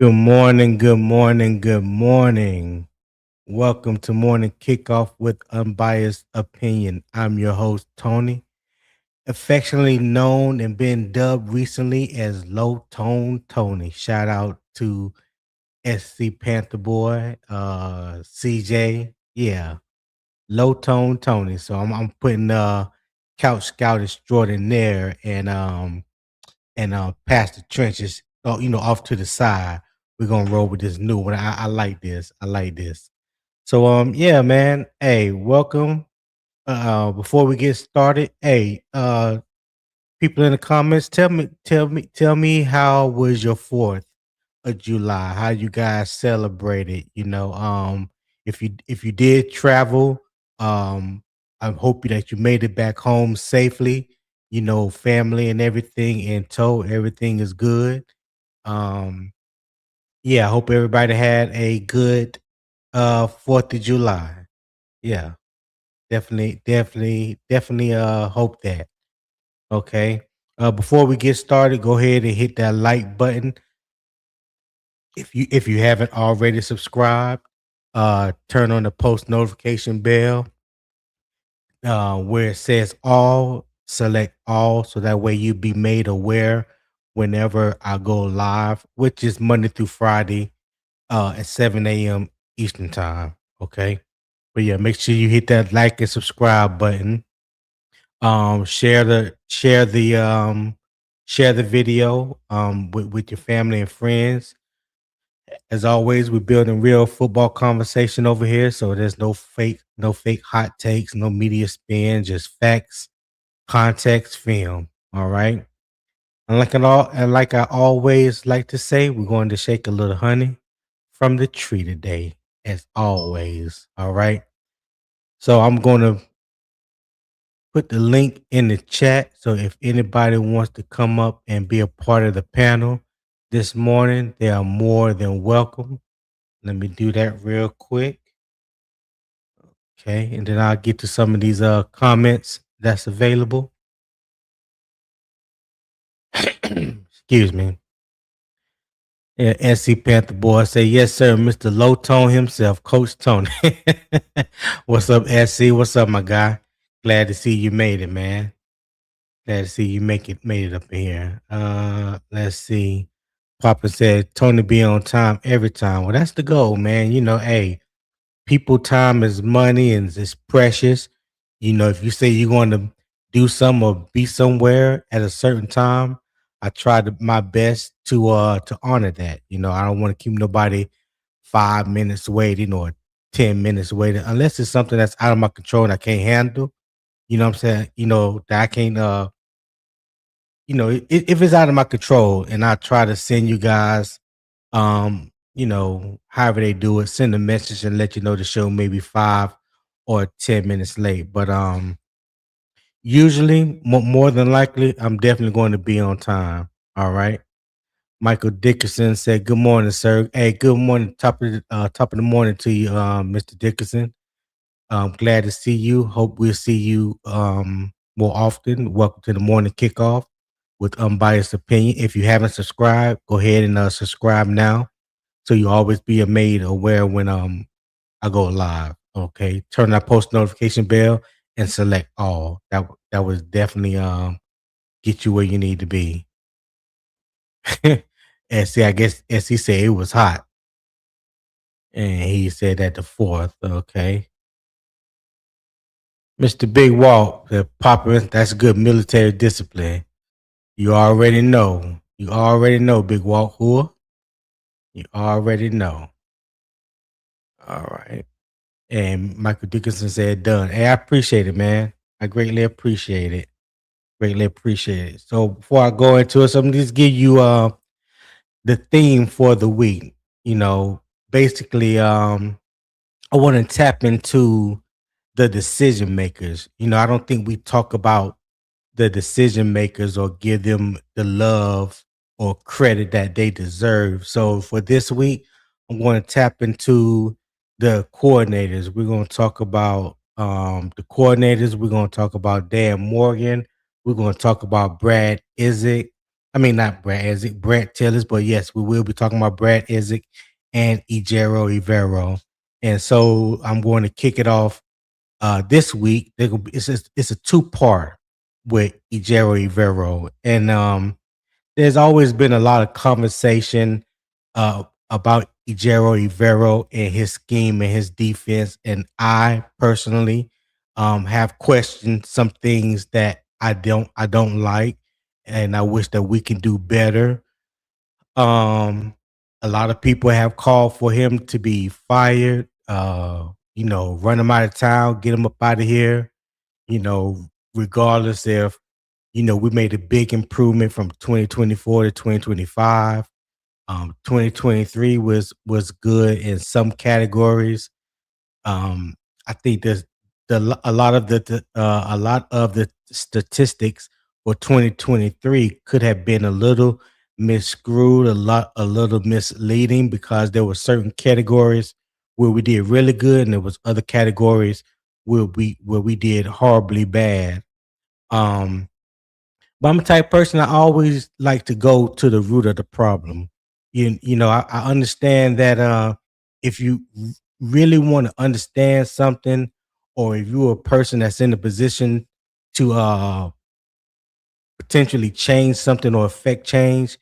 Good morning, good morning, good morning. Welcome to Morning Kickoff with Unbiased Opinion. I'm your host, Tony, affectionately known and been dubbed recently as Low Tone Tony. Shout out to SC Panther Boy, CJ. Yeah, Low Tone Tony. So I'm putting Couch Scout extraordinaire and past the trenches, off to the side. We're gonna roll with this new one. I like this. I like this. So yeah, man. Hey, welcome. Before we get started, hey, people in the comments, tell me how was your 4th of July? How you guys celebrated? If you did travel, um, I hope that you made it back home safely. Family and everything in tow. Everything is good. Um, yeah, I hope everybody had a good 4th of July. Yeah, definitely hope that. Okay. Before we get started, go ahead and hit that like button. If you haven't already subscribed, turn on the post notification bell where it says all, select all, so that way you be made aware whenever I go live, which is Monday through Friday at 7 a.m. Eastern time. Okay. But yeah, make sure you hit that like and subscribe button. Share the video with your family and friends. As always, we're building real football conversation over here, so there's no fake hot takes, no media spin, just facts, context, film. All right. And like I always like to say, we're going to shake a little honey from the tree today, as always. All right. So I'm going to put the link in the chat. So if anybody wants to come up and be a part of the panel this morning, they are more than welcome. Let me do that real quick. Okay. And then I'll get to some of these comments that's available. Excuse me. Yeah, SC Panther Boy say, yes, sir, Mr. Low Tone himself, Coach Tony. What's up, SC? What's up, my guy? Glad to see you made it, man. Glad to see you made it up in here. Let's see. Papa said Tony be on time every time. Well, that's the goal, man. Hey, people time is money and it's precious. If you say you're going to do something or be somewhere at a certain time, I try my best to honor that. I don't want to keep nobody 5 minutes waiting or 10 minutes waiting unless it's something that's out of my control and I can't handle. You know what I'm saying? That I can't if it's out of my control and I try to send you guys however they do it, send a message and let you know the show maybe 5 or 10 minutes late. But usually more than likely I'm definitely going to be on time. All right. Michael Dickerson said, good morning, sir. Hey, good morning, top of the morning to you, Mr. Dickerson. Glad to see you. Hope we'll see you more often. Welcome to the morning kickoff with Unbiased Opinion. If you haven't subscribed, go ahead and subscribe now, so you always be made aware when I go live. Okay, turn that post notification bell and select all. That was definitely get you where you need to be. And see, I guess as he said, it was hot, and he said that the 4th. Okay. Mr. Big Walt, the Papa, that's good military discipline. You already know. You already know, Big Walt. Who? You already know. All right. And Michael Dickinson said, done. Hey, I appreciate it, man. I greatly appreciate it. Greatly appreciate it. So before I go into it, so I'm gonna just give you the theme for the week. Basically, I want to tap into the decision makers. I don't think we talk about the decision makers or give them the love or credit that they deserve. So for this week, I'm going to tap into the coordinators. We're going to talk about the coordinators. We're going to talk about Dan Morgan. We're going to talk about Brad Isaac. I mean, not Brad Ezek, Brett Tillis, but yes, we will be talking about Brad Ezek and Ejiro Evero. And so I'm going to kick it off this week. It's a two-part with Ejiro Evero. And there's always been a lot of conversation about Ejiro Evero and his scheme and his defense. And I personally have questioned some things that I don't like, and I wish that we can do better. Um, a lot of people have called for him to be fired. Run him out of town, get him up out of here. Regardless if we made a big improvement from 2024 to 2025. 2023 was good in some categories. I think there's a lot of the statistics for 2023 could have been a little misscrewed, a little misleading because there were certain categories where we did really good, and there was other categories where we did horribly bad. Um, but I'm the type of person I always like to go to the root of the problem. I understand that if you really want to understand something, or if you're a person that's in a position to potentially change something or affect change,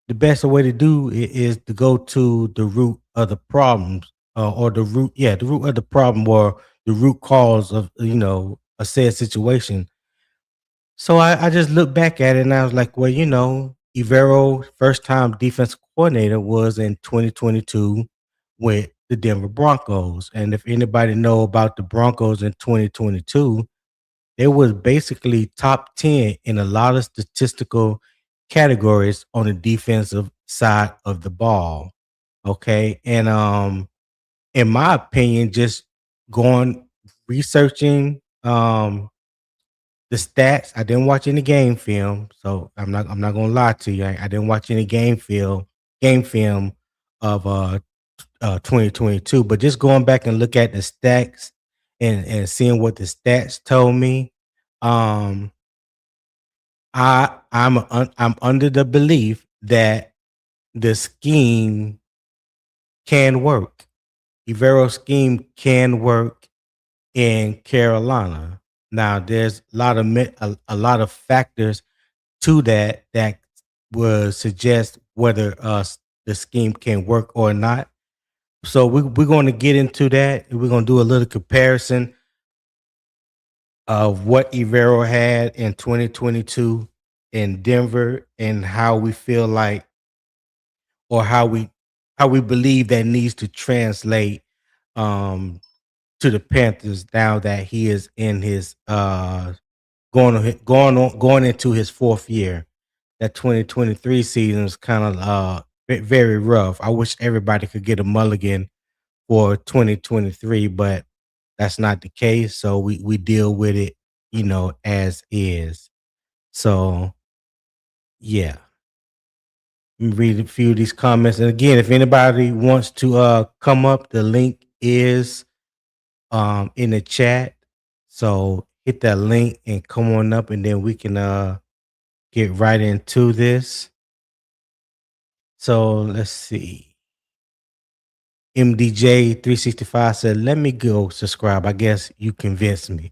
the best way to do it is to go to the root of the problems, or the root of the problem, or the root cause of a said situation. So I just looked back at it and I was like, well, Ivero first time defense coordinator was in 2022 with the Denver Broncos. And if anybody know about the Broncos in 2022, they was basically top 10 in a lot of statistical categories on the defensive side of the ball. Okay. And in my opinion, just going researching the stats. I didn't watch any game film, so I'm not gonna lie to you. I didn't watch any game film of 2022. But just going back and look at the stats and seeing what the stats told me, um, I'm under the belief that the scheme can work. Ivero's scheme can work in Carolina. Now, there's a lot of factors to that would suggest whether the scheme can work or not. So we're going to get into that. We're going to do a little comparison of what Evero had in 2022 in Denver, and how we feel like, or how we believe that needs to translate um, to the Panthers now that he is in his going into his fourth year. That 2023 season is kind of very rough. I wish everybody could get a mulligan for 2023, but that's not the case. So we deal with it, as is. So yeah, let me read a few of these comments. And again, if anybody wants to come up, the link is in the chat. So hit that link and come on up, and then we can get right into this. So let's see. MDJ365 said, "Let me go subscribe. I guess you convinced me."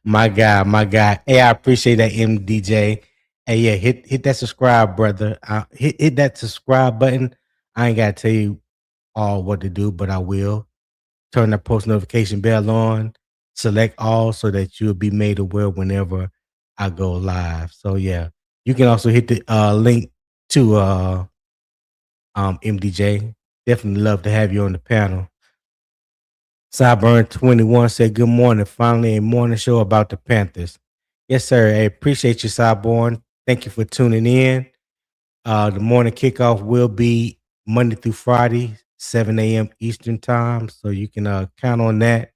My guy, my guy. Hey, I appreciate that, MDJ. Hey, yeah, hit that subscribe, brother. Hit that subscribe button. I ain't gotta tell you all what to do, but I will. Turn that post notification bell on. Select all so that you'll be made aware whenever I go live. So yeah, you can also hit the link to MDJ. Definitely love to have you on the panel. Cyburn21 said, "Good morning. Finally, a morning show about the Panthers." Yes, sir. I appreciate you, Cyborn. Thank you for tuning in. The morning kickoff will be Monday through Friday, 7 a.m. Eastern time. So you can count on that.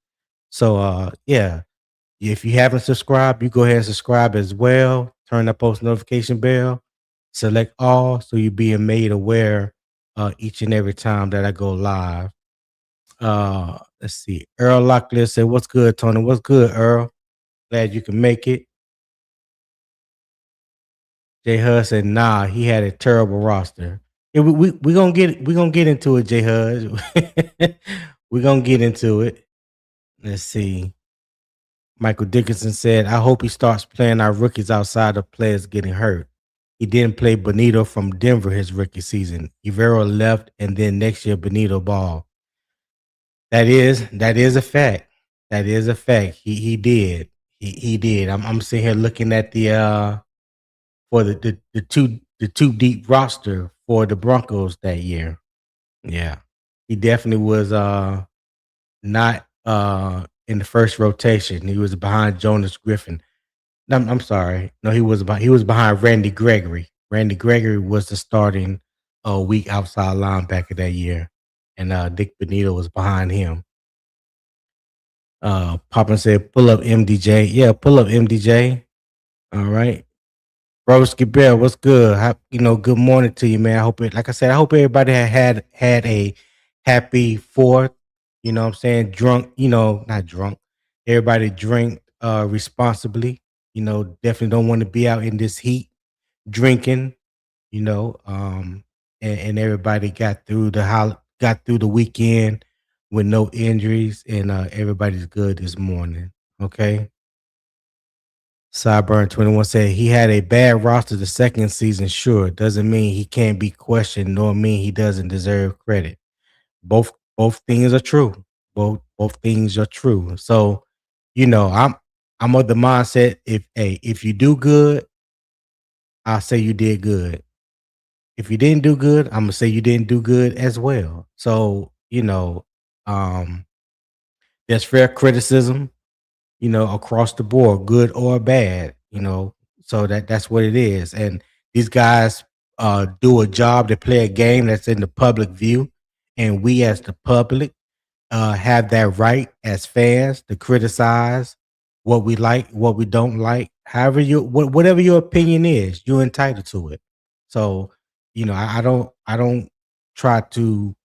So yeah. If you haven't subscribed, you go ahead and subscribe as well. Turn that post notification bell. Select all so you're being made aware each and every time that I go live. Let's see. Earl Locklear said, "What's good, Tony? What's good, Earl? Glad you can make it." Jay Hud said, "Nah, he had a terrible roster." Yeah, we gonna get into it, Jay Hud. We gonna get into it. Let's see. Michael Dickinson said, "I hope he starts playing our rookies outside of players getting hurt. He didn't play Benito from Denver his rookie season. Evero left, and then next year Benito ball. That is a fact. That is a fact. He did. He did. I'm sitting here looking at the for the two deep roster for the Broncos that year. Yeah. He definitely was not in the first rotation. He was behind Jonas Griffin. No, I'm sorry. No, he was behind Randy Gregory. Randy Gregory was the starting weak outside linebacker that year. And Dick Benito was behind him. Poppin said, pull up MDJ. Yeah, pull up MDJ. All right. Broski Bell, what's good? Good morning to you, man. I hope it, like I said, I hope everybody had a happy fourth. You know what I'm saying? Drunk, not drunk. Everybody drink responsibly. Definitely don't want to be out in this heat drinking, you know. And everybody got through the weekend with no injuries, and everybody's good this morning. Okay. Sideburn 21 said he had a bad roster the second season. Sure, doesn't mean he can't be questioned, nor mean he doesn't deserve credit. Both things are true. Both things are true. So, I'm of the mindset, if you do good, I'll say you did good. If you didn't do good, I'm gonna say you didn't do good as well. So, um, there's fair criticism, across the board, good or bad, So that's what it is. And these guys do a job, they play a game that's in the public view, and we as the public have that right as fans to criticize what we like, what we don't like. However, whatever your opinion is, you're entitled to it. So, I don't try to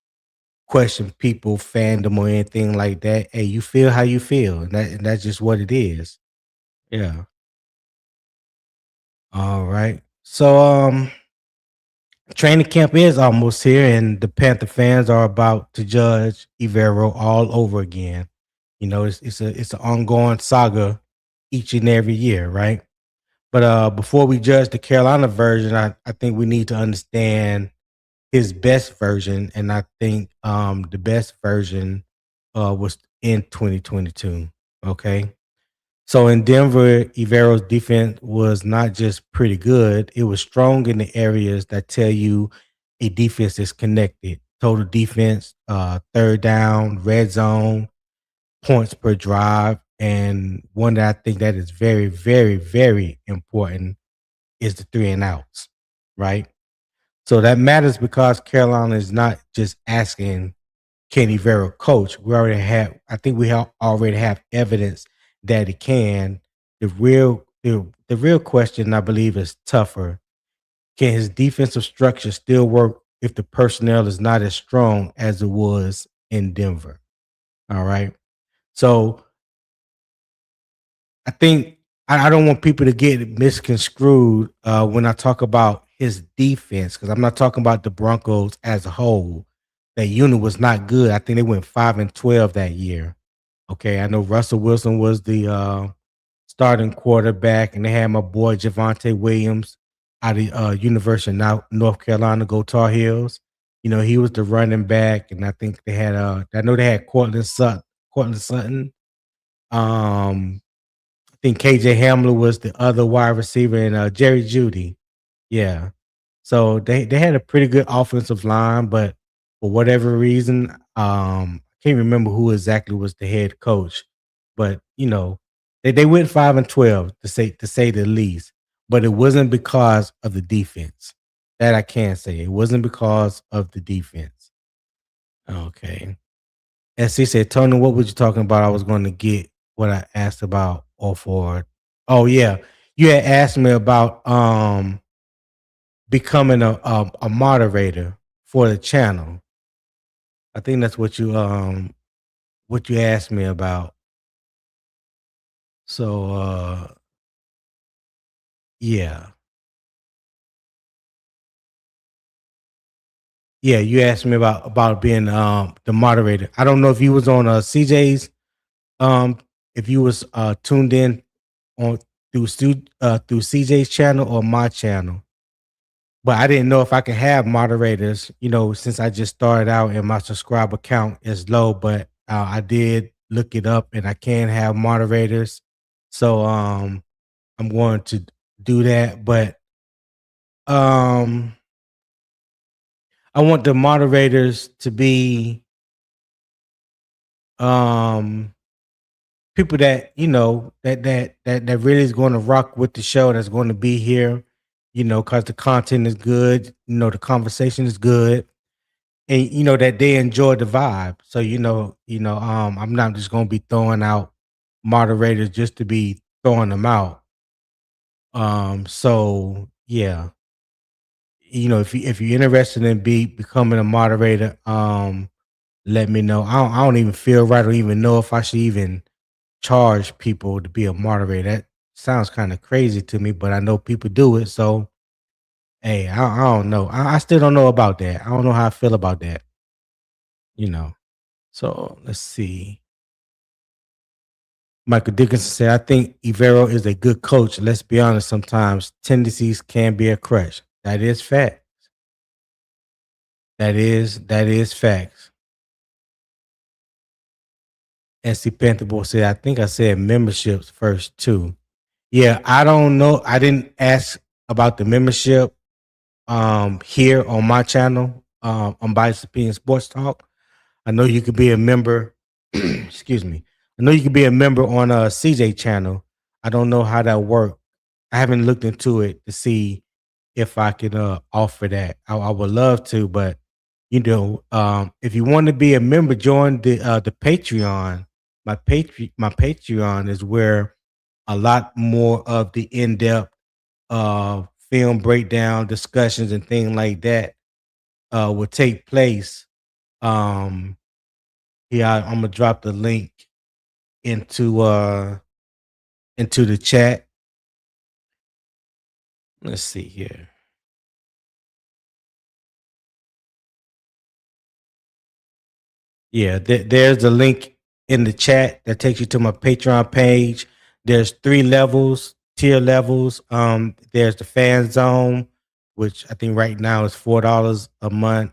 question people fandom or anything like that. Hey, you feel how you feel, and that's just what it is. Yeah. All right. So training camp is almost here, and the Panther fans are about to judge Evero all over again. It's an ongoing saga each and every year, right? But before we judge the Carolina version, I think we need to understand his best version, and I think the best version was in 2022. Okay. So in Denver, Evero's defense was not just pretty good, it was strong in the areas that tell you a defense is connected. Total defense, third down, red zone, points per drive. And one that I think that is very, very, very important is the three and outs, right? So that matters because Carolina is not just asking Kenny Vera coach. I think already have evidence that he can. The real question, I believe, is tougher. Can his defensive structure still work if the personnel is not as strong as it was in Denver? All right. So I think I don't want people to get misconstrued when I talk about his defense, because I'm not talking about the Broncos as a whole. That unit was not good. I think they went 5-12 that year. Okay, I know Russell Wilson was the starting quarterback, and they had my boy Javante Williams out of University of North Carolina, go Tar Heels. He was the running back, and I think they had I know they had Cortland Sutton. I think KJ Hamler was the other wide receiver, and Jerry Judy. Yeah. So they had a pretty good offensive line, but for whatever reason, I can't remember who exactly was the head coach, but they went 5-12 to say the least. But it wasn't because of the defense. That I can say. It wasn't because of the defense. Okay. SC said, Tony, what was you talking about? I was going to get what I asked about or for. Oh yeah. You had asked me about becoming a moderator for the channel. I think that's what you asked me about. So yeah. Yeah, you asked me about being the moderator. I don't know if you was on CJ's um if you was tuned in on through CJ's channel or my channel. But I didn't know if I could have moderators, since I just started out and my subscriber count is low, but I did look it up and I can have moderators. So I'm going to do that, but um I want the moderators to be um people that that really is going to rock with the show, that's going to be here, because the content is good, the conversation is good, and that they enjoy the vibe. So I'm not just going to be throwing out moderators just to be throwing them out. So yeah, if you're interested in becoming a moderator, let me know. I don't even feel right. I don't even know if I should even charge people to be a moderator. That sounds kind of crazy to me, but I know people do it. So hey, I don't know. I still don't know about that. I don't know how I feel about that. You know. So let's see. Michael Dickinson said, "I think Evero is a good coach. Let's be honest. Sometimes tendencies can be a crutch. That is fact. That is facts." SC Panther said, "I think I said memberships first too." Yeah, I don't know. I didn't ask about the membership here on my channel, Unbiased Opinion Sports Talk. I know you could be a member. Excuse me. I know you could be a member on a CJ channel. I don't know how that works. I haven't looked into it to see if I could offer that. I would love to, but if you want to be a member, join the Patreon. My Patreon is where a lot more of the in-depth film breakdown discussions and things like that will take place. Um, I'm gonna drop the link into into the chat. Let's see here. Yeah, there's a link in the chat that takes you to my Patreon page. There's tier levels. There's the fan zone, which I think right now is $4 a month.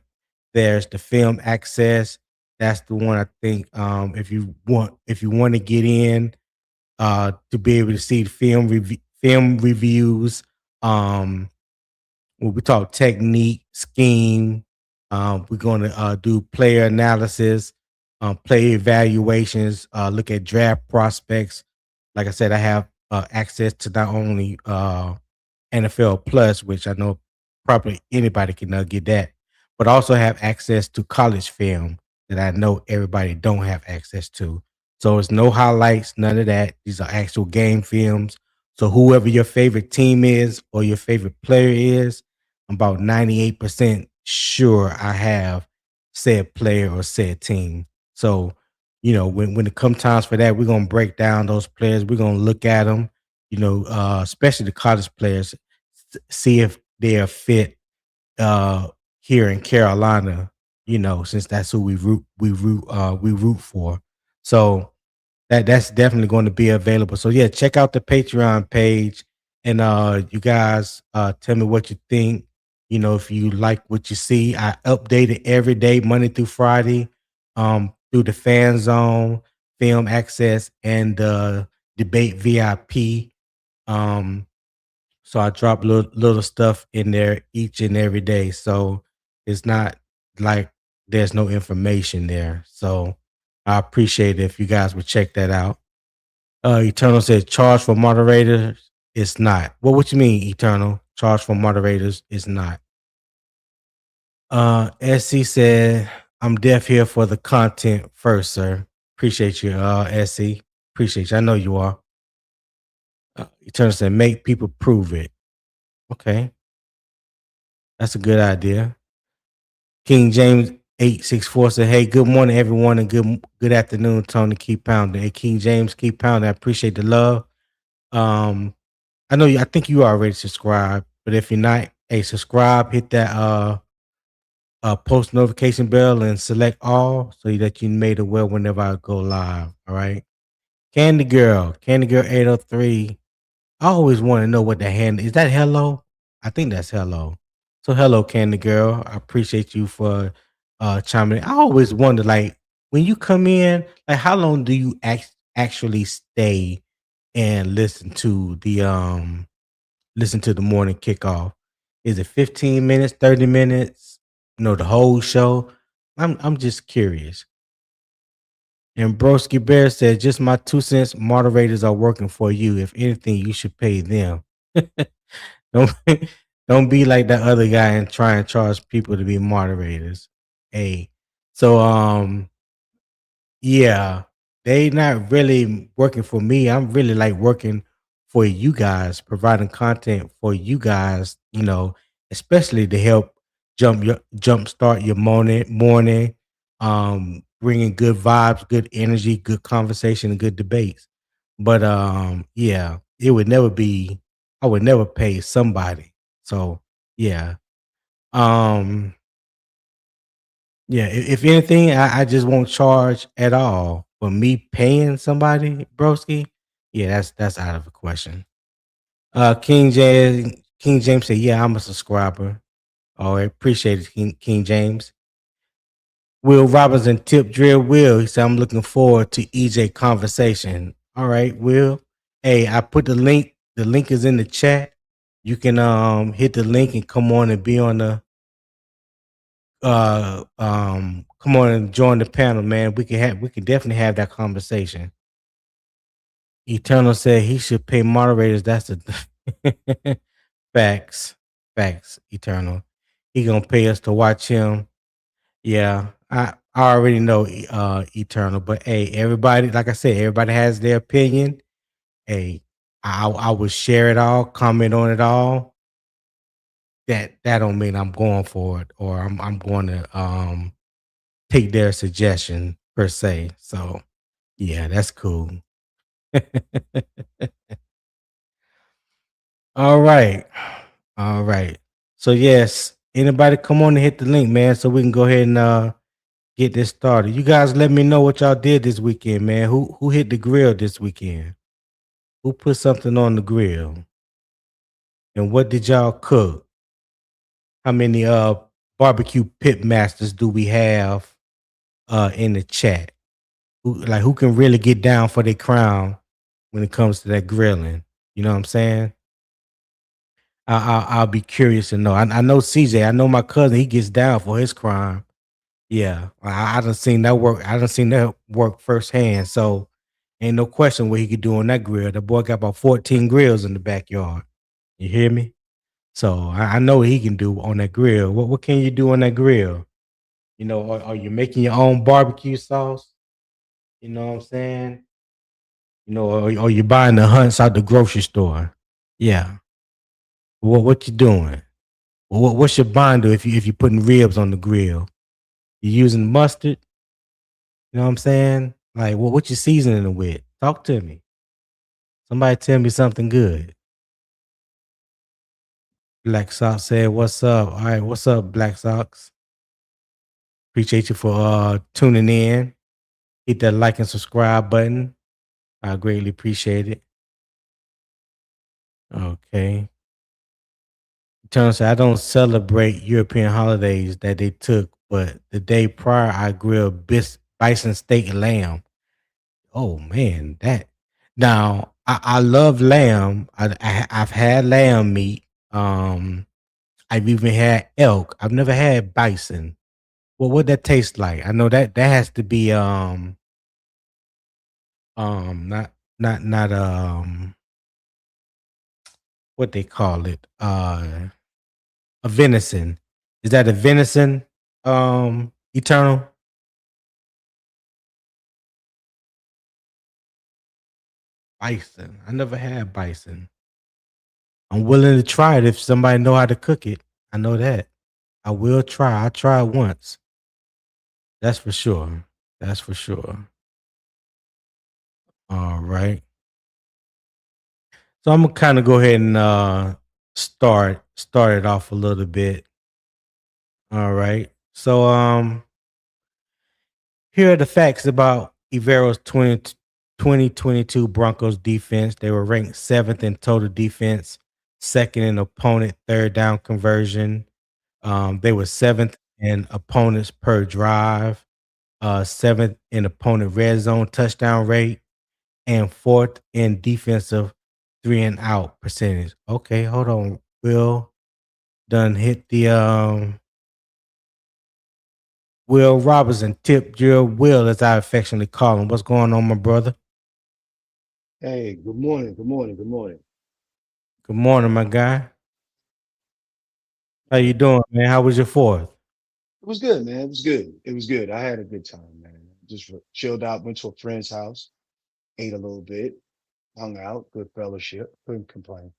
There's the film access. That's the one I think. If you want to get in, to be able to see the film reviews, um, when we talk technique, scheme, we're going to do player analysis, player evaluations, look at draft prospects. Like I said, I have access to not only NFL Plus, which I know probably anybody can get that, but also have access to college film that I know everybody don't have access to. So it's no highlights, none of that. These are actual game films. So whoever your favorite team is or your favorite player is, I'm about 98% sure I have said player or said team. So, when it comes times for that, we're gonna break down those players. We're gonna look at them, especially the college players, see if they are fit here in Carolina, since that's who we root for. So that's definitely going to be available. So yeah, check out the Patreon page and you guys tell me what you think. If you like what you see. I update it every day, Monday through Friday, through the fan zone, film access, and debate VIP. Um, so I drop little stuff in there each and every day. So it's not like there's no information there. So I appreciate it if you guys would check that out. Eternal says charge for moderators. It's not. What you mean, Eternal? Charge for moderators is not. SC said, I'm deaf here for the content first, sir. Appreciate you, SC. Appreciate you. I know you are. Eternal said, make people prove it. Okay. That's a good idea. King James 864 said, hey, good morning, everyone, and good afternoon, Tony. Keep pounding. Hey, King James, keep pounding. I appreciate the love. I know I think you already subscribed, but if you're not, hey, subscribe, hit that post notification bell and select all so that you made aware whenever I go live. All right. Candy Girl 803. I always want to know what the hand is. That hello? I think that's hello. So hello, Candy Girl. I appreciate you for chiming in. I always wonder, like, when you come in, like, how long do you actually stay and listen to the morning kickoff? Is it 15 minutes, 30 minutes? The whole show? I'm just curious. And Broski Bear said, just my 2 cents, moderators are working for you. If anything, you should pay them. don't don't be like that other guy and try and charge people to be moderators. Hey. So yeah, they not really working for me. I'm really like working for you guys, providing content for you guys, especially to help jump start your morning, bringing good vibes, good energy, good conversation, and good debates. But yeah, it would never be. I would never pay somebody. So yeah, um, yeah, if anything, I just won't charge at all. For me paying somebody, broski, yeah, that's out of the question. King James said, "Yeah, I'm a subscriber." Oh, I appreciate it, King James. Will Robinson tip drill Will. He said, "I'm looking forward to EJ conversation." All right, Will. Hey, I put the link. The link is in the chat. You can hit the link and come on and be on the come on and join the panel, man. We can definitely have that conversation. Eternal said he should pay moderators. That's the facts. Facts, Eternal. He gonna pay us to watch him. Yeah. I already know Eternal, but hey, everybody, like I said, everybody has their opinion. Hey, I will share it all, comment on it all. That don't mean I'm going for it or I'm going to take their suggestion per se. So yeah, that's cool. All right. All right. So yes, anybody come on and hit the link, man, so we can go ahead and get this started. You guys let me know what y'all did this weekend, man. Who hit the grill this weekend? Who put something on the grill? And what did y'all cook? How many barbecue pit masters do we have in the chat? Who can really get down for their crown when it comes to that grilling? You know what I'm saying? I'll be curious to know. I know CJ. I know my cousin. He gets down for his crime. Yeah, I done seen that work. I done seen that work firsthand. So ain't no question what he could do on that grill. The boy got about 14 grills in the backyard. You hear me? So I know what he can do on that grill. What can you do on that grill? Are you making your own barbecue sauce? You know what I'm saying? Or you buying the hunts out the grocery store? Yeah. What you doing? What's your binder if you're putting ribs on the grill? You using mustard? You know what I'm saying? Like what you seasoning it with? Talk to me. Somebody tell me something good. Black Sox said, "What's up?" All right, what's up, Black Sox? Appreciate you for tuning in. Hit that like and subscribe button. I greatly appreciate it. Okay. Turns out I don't celebrate European holidays that they took, but the day prior I grilled bison steak and lamb. Oh man, that now I love lamb. I've had lamb meat. I've even had elk. I've never had bison. Well, what that taste like? I know that has to be not what they call it a venison. Is that a venison eternal bison? I never had bison. I'm willing to try it if somebody know how to cook it. I know that. I will try. I tried once. That's for sure. That's for sure. All right. So I'm gonna kind of go ahead and start it off a little bit. All right. So here are the facts about Evero's 2022 Broncos defense. They were ranked seventh in total defense, second in opponent third down conversion. They were seventh in opponents per drive, seventh in opponent red zone touchdown rate, and fourth in defensive three and out percentage. Okay, hold on. Will done hit the Will Robinson, Tip Drill Will, as I affectionately call him. What's going on, my brother? Hey, good morning, good morning, good morning. Good morning, my guy. How you doing, man? How was your fourth? It was good, man. It was good. It was good. I had a good time, man. Just chilled out, went to a friend's house, ate a little bit, hung out, good fellowship. Couldn't complain.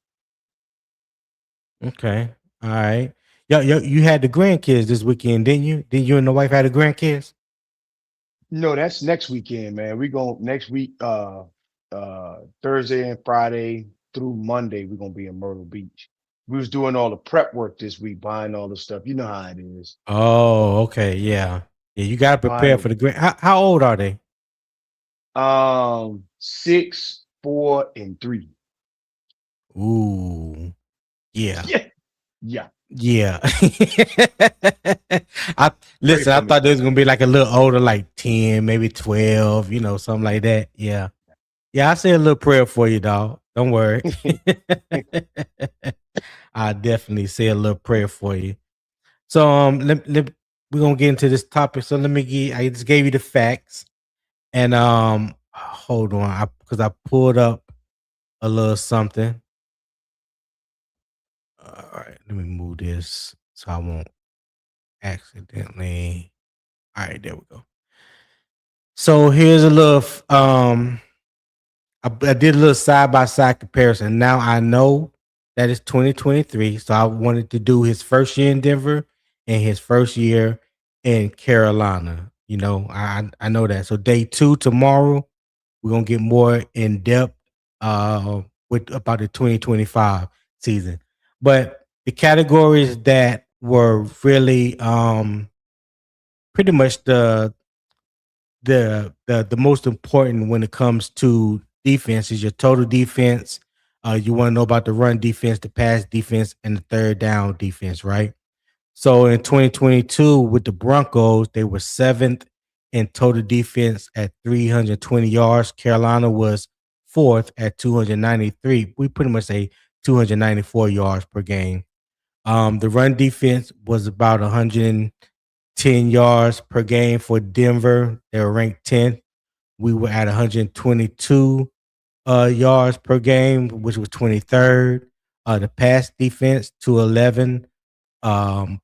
Okay. All right. You had the grandkids this weekend, didn't you? Did you and the wife had the grandkids? No, that's next weekend, man. We go next week, Thursday and Friday through Monday, we're gonna be in Myrtle Beach. We was doing all the prep work this week, buying all the stuff. You know how it is. Oh, okay. Yeah. Yeah, you gotta prepare for Buying the grand. How old are they? 6, 4, and 3. Ooh. Yeah. Yeah, yeah. Yeah. I Pray listen, I for me. thought they was gonna be like a little older, like 10, maybe 12, something like that. Yeah. Yeah, I say a little prayer for you, dog. Don't worry. I definitely say a little prayer for you. So we're gonna get into this topic. So let me I just gave you the facts. And hold on, because I pulled up a little something. All right, let me move this so I won't accidentally. All right, there we go. So here's a little I did a little side by side comparison. Now I know that it's 2023, so I wanted to do his first year in Denver and his first year in Carolina. I know that. So day 2 tomorrow, we're gonna get more in depth with about the 2025 season. But the categories that were really pretty much the most important when it comes to defense is your total defense. You want to know about the run defense, the pass defense, and the third down defense, right? So in 2022 with the Broncos, they were seventh in total defense at 320 yards. Carolina was fourth at 293. We pretty much say 294 yards per game. The run defense was about 110 yards per game for Denver. They were ranked 10th. We were at 122 yards per game, which was 23rd. The pass defense, 211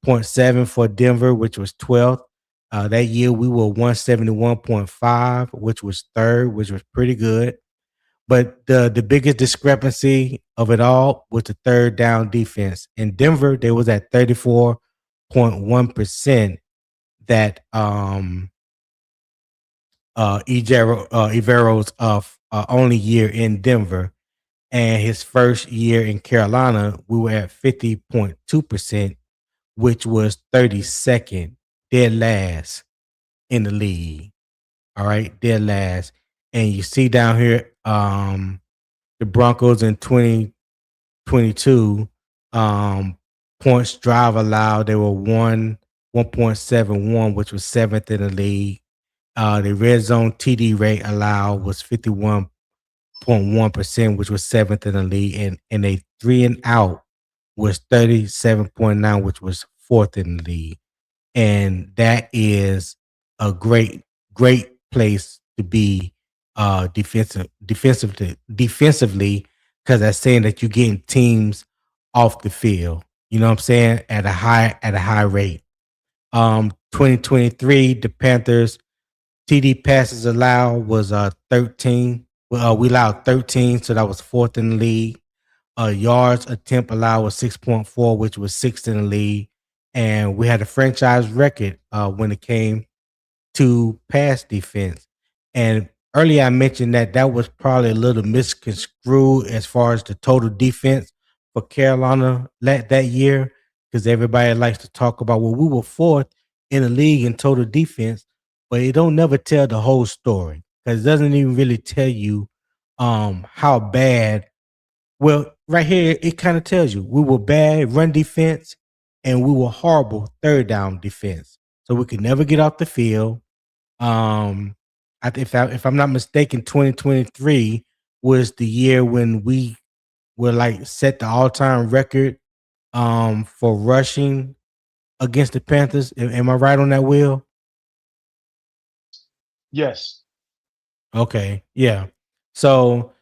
point 7 for Denver, which was 12th. That year we were 171.5, which was third, which was pretty good. But the biggest discrepancy of it all was the third down defense. In Denver, they was at 34.1% that Evero's only year in Denver, and his first year in Carolina, we were at 50.2%, which was 32nd, dead last in the league. All right, dead last. And you see down here, the Broncos in 2022, points drive allowed, they were 1.71, which was seventh in the league. The red zone TD rate allowed was 51.1%, which was seventh in the league, and a three and out was 37.9, which was fourth in the league. And that is a great place to be defensively, because that's saying that you're getting teams off the field. You know what I'm saying? At a high rate. 2023, the Panthers TD passes allowed was 13. Well, we allowed 13, so that was fourth in the league. Yards attempt allowed was 6.4, which was sixth in the league. And we had a franchise record when it came to pass defense. And earlier I mentioned that that was probably a little misconstrued as far as the total defense for Carolina that year, because everybody likes to talk about, well, we were fourth in the league in total defense, but it don't never tell the whole story because it doesn't even really tell you how bad. Well, right here it kind of tells you we were bad run defense and we were horrible third down defense. So we could never get off the field. Um, if I'm not mistaken, 2023 was the year when we were like set the all time record for rushing against the Panthers. Am I right on that, Will? Yes. Okay, yeah. So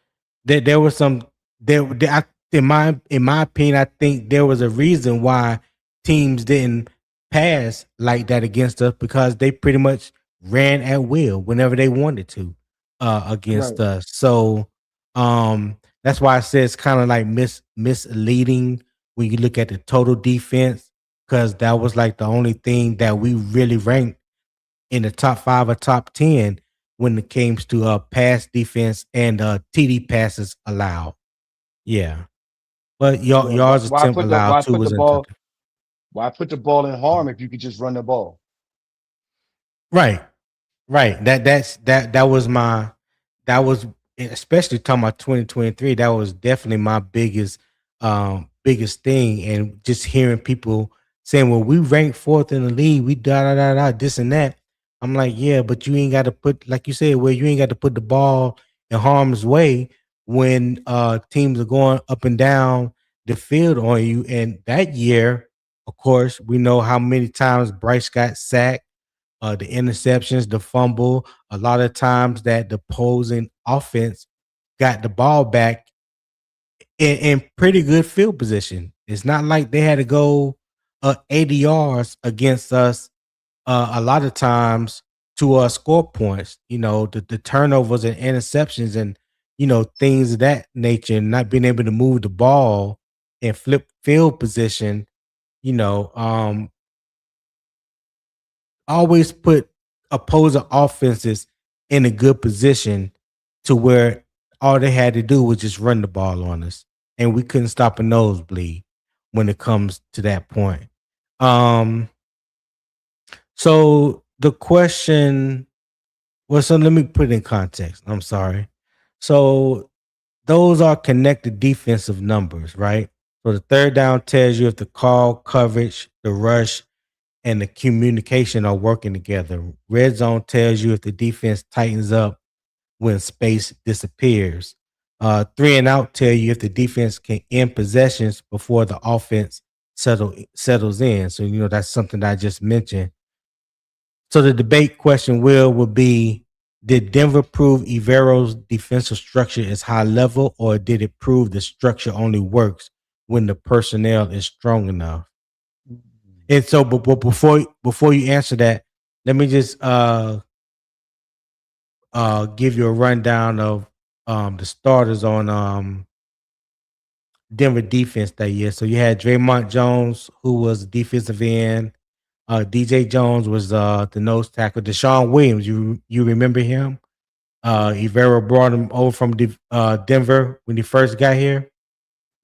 there was some in my opinion, I think there was a reason why teams didn't pass like that against us because they pretty much ran at will whenever they wanted to against Right. us. So that's why I say it's kind of like misleading when you look at the total defense because that was like the only thing that we really ranked in the top 5 or top 10 when it came to pass defense and TD passes allowed. Yeah. But Yeah. y'all's attempt allowed Why too put the was ball? intercepted. Why put the ball in harm if you could just run the ball? Right. Right. That was my that was especially talking about 2023, that was definitely my biggest thing. And just hearing people saying, well, we ranked fourth in the league, we this and that. I'm like, yeah, but you ain't got to put, like you said, well, you ain't got to put the ball in harm's way when teams are going up and down the field on you. And that year, of course, we know how many times Bryce got sacked, the interceptions, the fumble, a lot of times that the opposing offense got the ball back in pretty good field position. It's not like they had to go 80 yards against us a lot of times to score points. The turnovers and interceptions and things of that nature, and not being able to move the ball and flip field position. You know, always put opposing offenses in a good position to where all they had to do was just run the ball on us, and we couldn't stop a nosebleed when it comes to that point. Um, so the question well, so let me put it in context. I'm sorry. So those are connected defensive numbers, right? So the third down tells you if the call, coverage, the rush, and the communication are working together. Red zone tells you if the defense tightens up when space disappears. Three and out tell you if the defense can end possessions before the offense settles in. So that's something that I just mentioned. So the debate question would be: did Denver prove Evero's defensive structure is high level, or did it prove the structure only works when the personnel is strong enough? Mm. And so, but before you answer that, let me just give you a rundown of the starters on Denver defense that year. So you had Draymond Jones, who was defensive end. DJ Jones was the nose tackle. Deshaun Williams, you remember him? Evero brought him over from Denver when he first got here.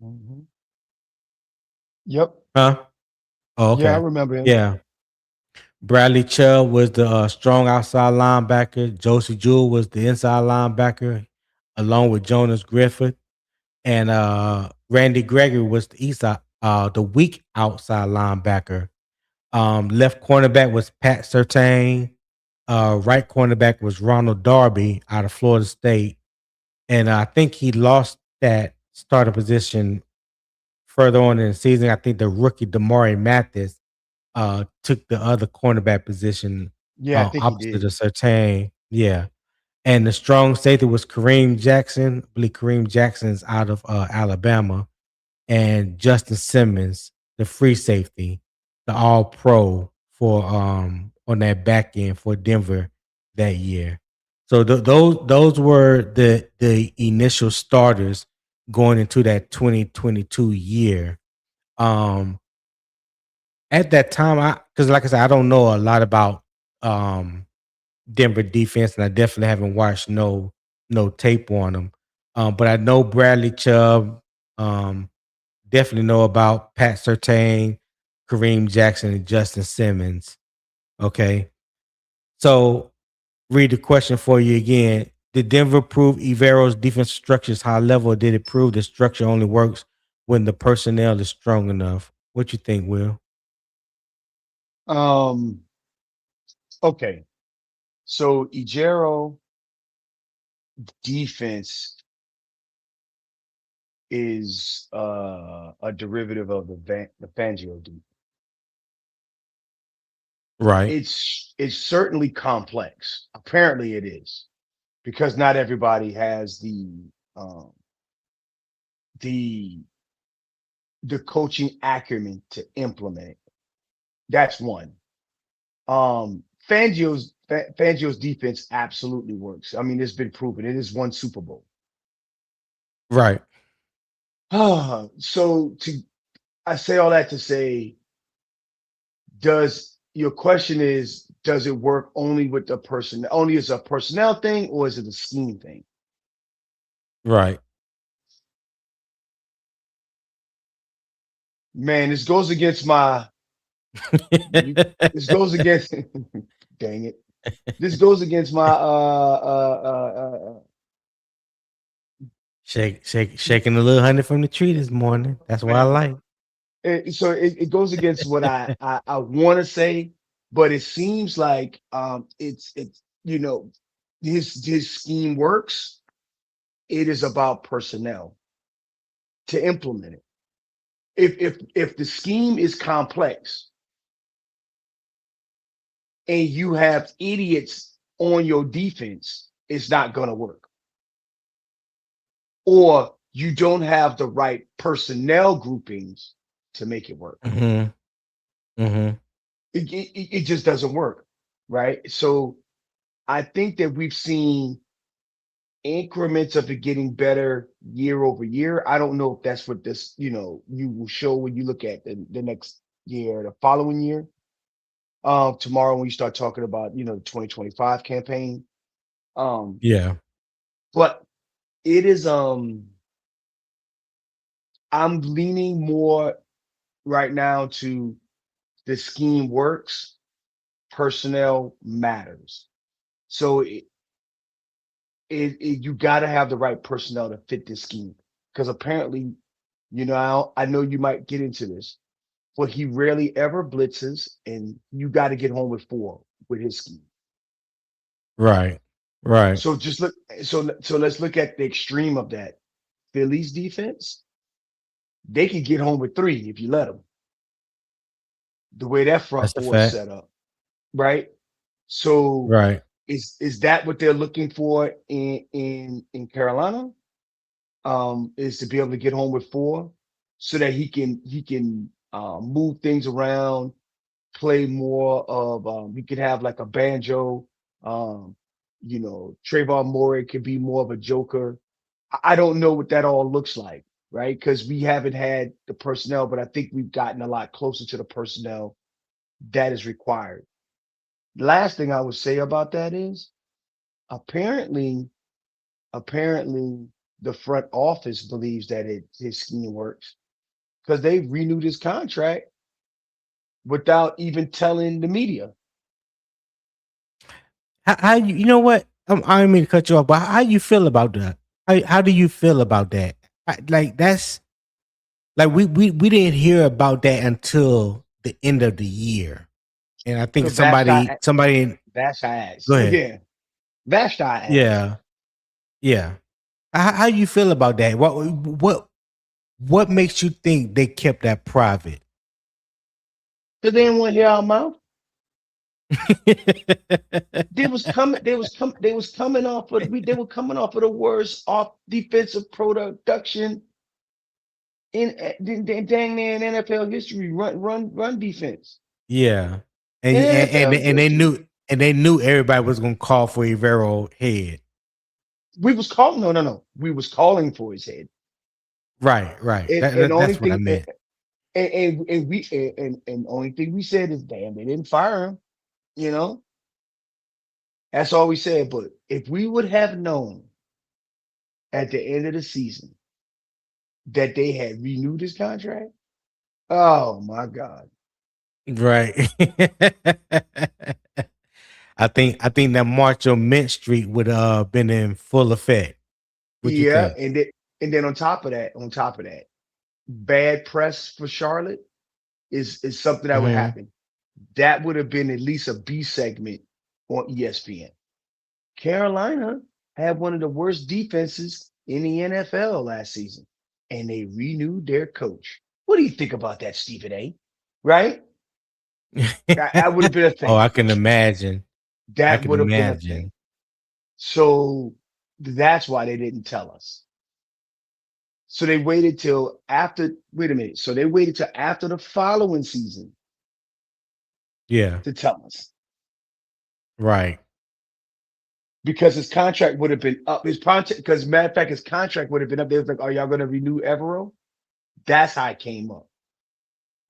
Mhm. Yep. Huh? Oh, Yeah, I okay. remember him. Yeah. Bradley Chubb was the strong outside linebacker. Josie Jewell was the inside linebacker, along with Jonas Griffith. And Randy Gregory was the weak outside linebacker. Left cornerback was Pat Surtain. Right cornerback was Ronald Darby out of Florida State. And I think he lost that starter position further on in the season. I think the rookie Damari Mathis took the other cornerback position Yeah, I think he opposite of did. Surtain. Yeah. And the strong safety was Kareem Jackson. I believe Kareem Jackson's out of Alabama. And Justin Simmons, the free safety, the all pro for on that back end for Denver that year. So those were the initial starters going into that 2022 year. Um at that time, I because like I said, I don't know a lot about um Denver defense, and I definitely haven't watched no tape on them. But I know Bradley Chubb, um, definitely know about Pat Surtain, Kareem Jackson, and Justin Simmons. Okay. So read the question for you again. Did Denver prove Evero's defense structure is high level, or did it prove the structure only works when the personnel is strong enough? What you think, Will? Um, okay. So Ejiro defense is a derivative of the Fangio defense. Right. It's certainly complex. Apparently it is because not everybody has um the the coaching acumen to implement it. That's one. Fangio's defense absolutely works. I mean, it's been proven. It has won Super Bowl. Right. So to I say all that to say, does your question is, does it work only with the person, only as a personnel thing, or is it a scheme thing? Right. Man, this goes against my you this goes against dang it. This goes against my Shaking a little honey from the tree this morning. That's what I man. like. So it goes against what I want to say, but it seems like it's his scheme works. It is about personnel to implement it. If the scheme is complex and you have idiots on your defense, it's not going to work. Or you don't have the right personnel groupings to make it work. Hmm. Hmm. It just doesn't work, right? So I think that we've seen increments of it getting better year over year. I don't know if that's what this, you will show when you look at the next year, the following year. Tomorrow when you start talking about, the 2025 campaign. Um, Yeah. but it is I'm leaning more right now to the scheme works, personnel matters. So you got to have the right personnel to fit this scheme because apparently, I know you might get into this, but he rarely ever blitzes, and you got to get home with four with his scheme. Right. Right. So just look, so let's look at the extreme of that. Phillies defense, they can get home with three if you let them. The way that front That's a four is fact. set up, right? So Right. is that what they're looking for in Carolina? Is to be able to get home with four so that he can move things around, play more of he could have like a banjo. Um, Trayvon Morey could be more of a joker. I don't know what that all looks like, right? Because we haven't had the personnel, but I think we've gotten a lot closer to the personnel that is required. Last thing I would say about that is apparently, apparently the front office believes that his scheme works because they renewed his contract without even telling the media. How you know what? I don't mean to cut you off, but how you feel about that? How do you feel about that? Like that's like we didn't hear about that until the end of the year, and I think Because somebody Vashti go asked. ahead. Yeah. Vashti asked. Yeah, yeah. How you feel about that? What makes you think they kept that private? Because they didn't want to hear our mouth. They were coming off of the worst off defensive production in dang near in NFL history. Run defense. Yeah, In and NFL and they history. knew everybody was gonna call for Evero head. We was calling no no no. We was calling for his head. Right, right. And the only That's what I thing meant. and only thing we said is damn, they didn't fire him, you know? That's all we said. But if we would have known at the end of the season that they had renewed his contract, oh my God. Right. I think that March on Mint Street would been in full effect. What you Yeah, think? and then on top of that, bad press for Charlotte is something that would Hmm. happen. That would have been at least a B segment on ESPN. Carolina had one of the worst defenses in the NFL last season, and they renewed their coach. What do you think about that, Stephen A? Right? That would have been a Oh, thing. I can imagine. I That can would have been a thing. imagine. So that's why they didn't tell us. So they waited till after, wait a minute. So they waited till after the following season Yeah. to tell us Right. because his contract would have been up. His contract, because matter of fact, his contract would have been up. They was like, "Are y'all going to renew Evero?" That's how it came up.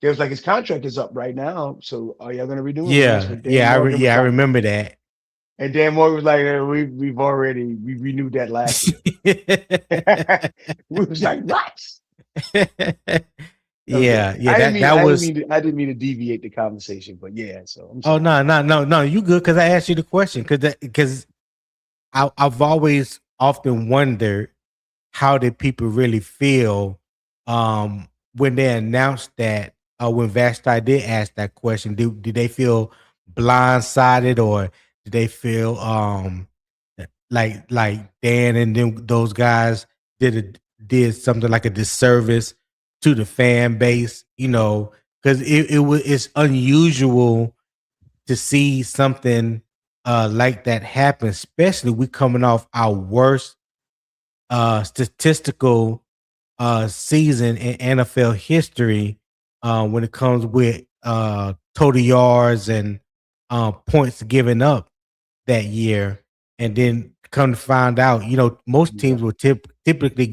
They was like, "His contract is up right now, so are y'all going to renew him?" And that's Yeah. what Dan Yeah. Morgan Yeah. was I like. remember that. And Dan Morgan was like, "We renewed that last year." We was like, "What?" Okay, Yeah. Yeah. That was. I didn't mean to deviate the conversation, but yeah. So I'm Oh sorry. no, no, no, no. You good? Because I asked you the question. Because I've always often wondered how did people really feel when they announced that when Vashti did ask that question, did they feel blindsided, or did they feel like Dan and them those guys did something like a disservice to the fan base, because it's unusual to see something like that happen, especially we coming off our worst statistical season in NFL history when it comes with total yards and points given up that year, and then come to find out, most Yeah, teams will typically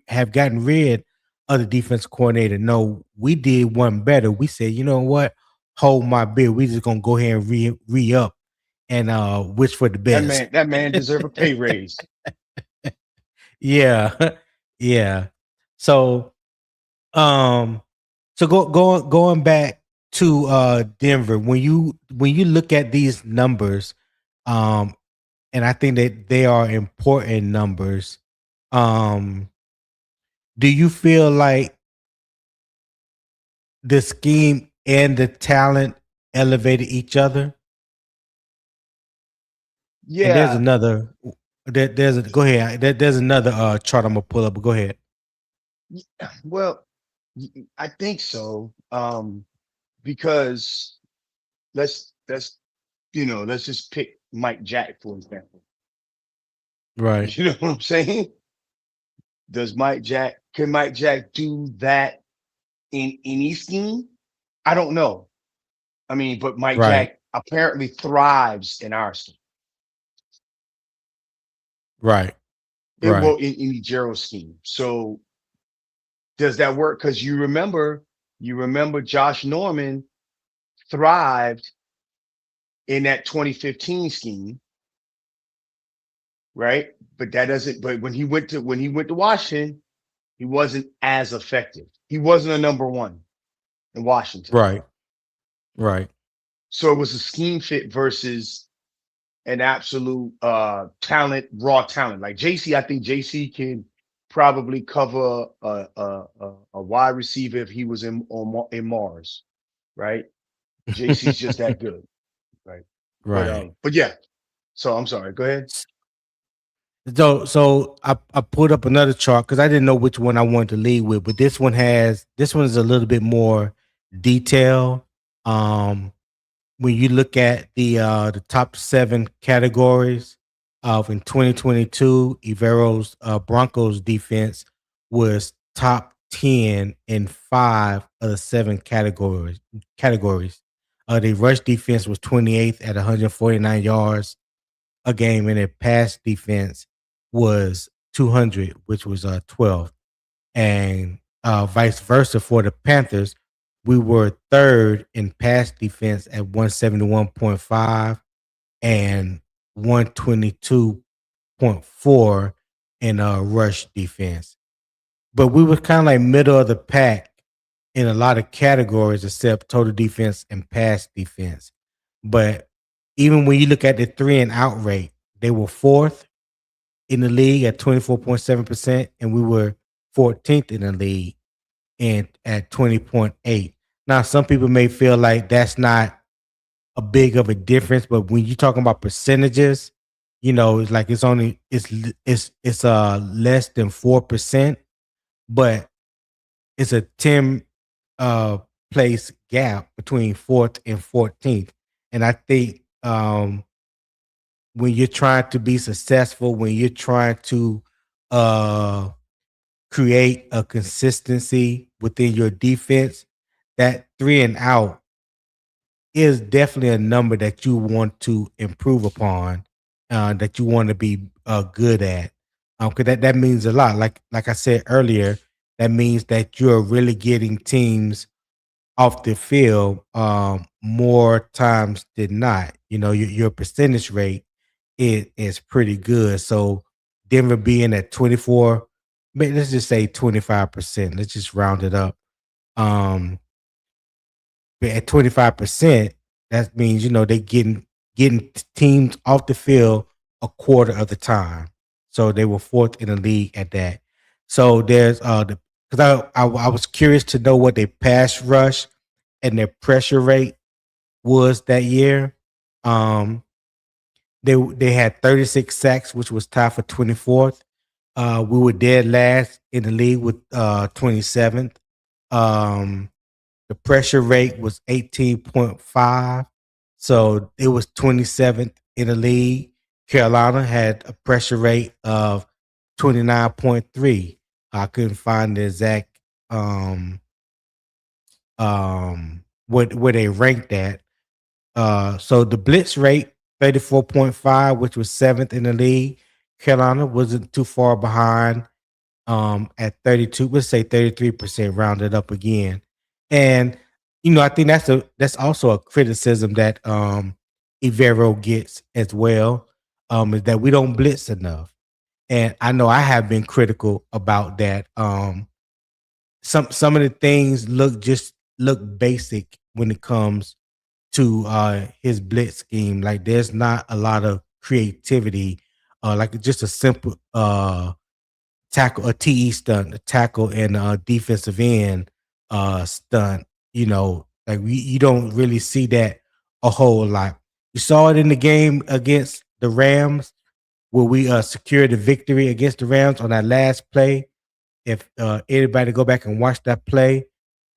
have gotten rid of the defense coordinator. No, we did one better. We said, you know what, hold my beer. We just gonna go ahead and re up and wish for the best. that man deserve a pay raise. Yeah, yeah. So um, going back to Denver, when you look at these numbers, um, and I think that they are important numbers. Um, do you feel like the scheme and the talent elevated each other? And there's Yeah, another. Go ahead. There's another chart I'm gonna pull up. But go ahead. well, I think so. Because let's let's just pick Mike Jack for example. Right. You know what I'm saying? Can Mike Jack do that in any scheme? I don't know. I mean, but Mike Right. Jack apparently thrives in our scheme. Right. It Right. will in the Gerald scheme. So does that work? Because you remember Josh Norman thrived in that 2015 scheme, right? But that doesn't. But when he went to Washington, he wasn't as effective. He wasn't a number one in Washington. Right. Right. So it was a scheme fit versus an absolute talent, raw talent. Like JC, I think JC can probably cover a wide receiver if he was in Mars, right? JC's just that good, right? Right. But yeah. So I'm sorry. Go ahead. So I put up another chart because I didn't know which one I wanted to lead with, but this one's a little bit more detail. Um, when you look at the top seven categories of in 2022, Evero's Broncos defense was top 10 in five of the seven categories. The rush defense was 28th at 149 yards a game, and their pass defense was 200, which was 12th. And vice versa for the Panthers, we were third in pass defense at 171.5 and 122.4 in rush defense. But we were kind of like middle of the pack in a lot of categories except total defense and pass defense. But even when you look at the 3 and out rate, they were fourth in the league at 24.7%, and we were 14th in the league and at 20.8. Now, some people may feel like that's not a big of a difference, but when you're talking about percentages, it's like it's less than 4%, but it's a 10 uh place gap between fourth and 14th. And I think when you're trying to be successful, when you're trying to uh create a consistency within your defense, that 3 and out is definitely a number that you want to improve upon, that you want to be good at. Because that means a lot. Like I said earlier, that means that you're really getting teams off the field more times than not. Your percentage rate is pretty good. So Denver being at 24, let's just say 25%. Let's just round it up. But at 25%, that means they getting teams off the field a quarter of the time. So they were fourth in the league at that. So there's because I was curious to know what their pass rush and their pressure rate was that year. Um, they had 36 sacks, which was tied for 24th. We were dead last in the league with 27th. Um, the pressure rate was 18.5. So it was 27th in the league. Carolina had a pressure rate of 29.3. I couldn't find the exact where they ranked at. So the blitz rate 34.5, which was seventh in the league. Carolina wasn't too far behind at 32, let's say 33% rounded up again. And I think that's also a criticism that Evero gets as well, is that we don't blitz enough. And I know I have been critical about that. Some of the things look basic when it comes to his blitz scheme. Like there's not a lot of creativity, like just a simple tackle, a TE stunt, a tackle and a defensive end stunt. Like you don't really see that a whole lot. You saw it in the game against the Rams where we secured the victory against the Rams on that last play. If anybody go back and watch that play,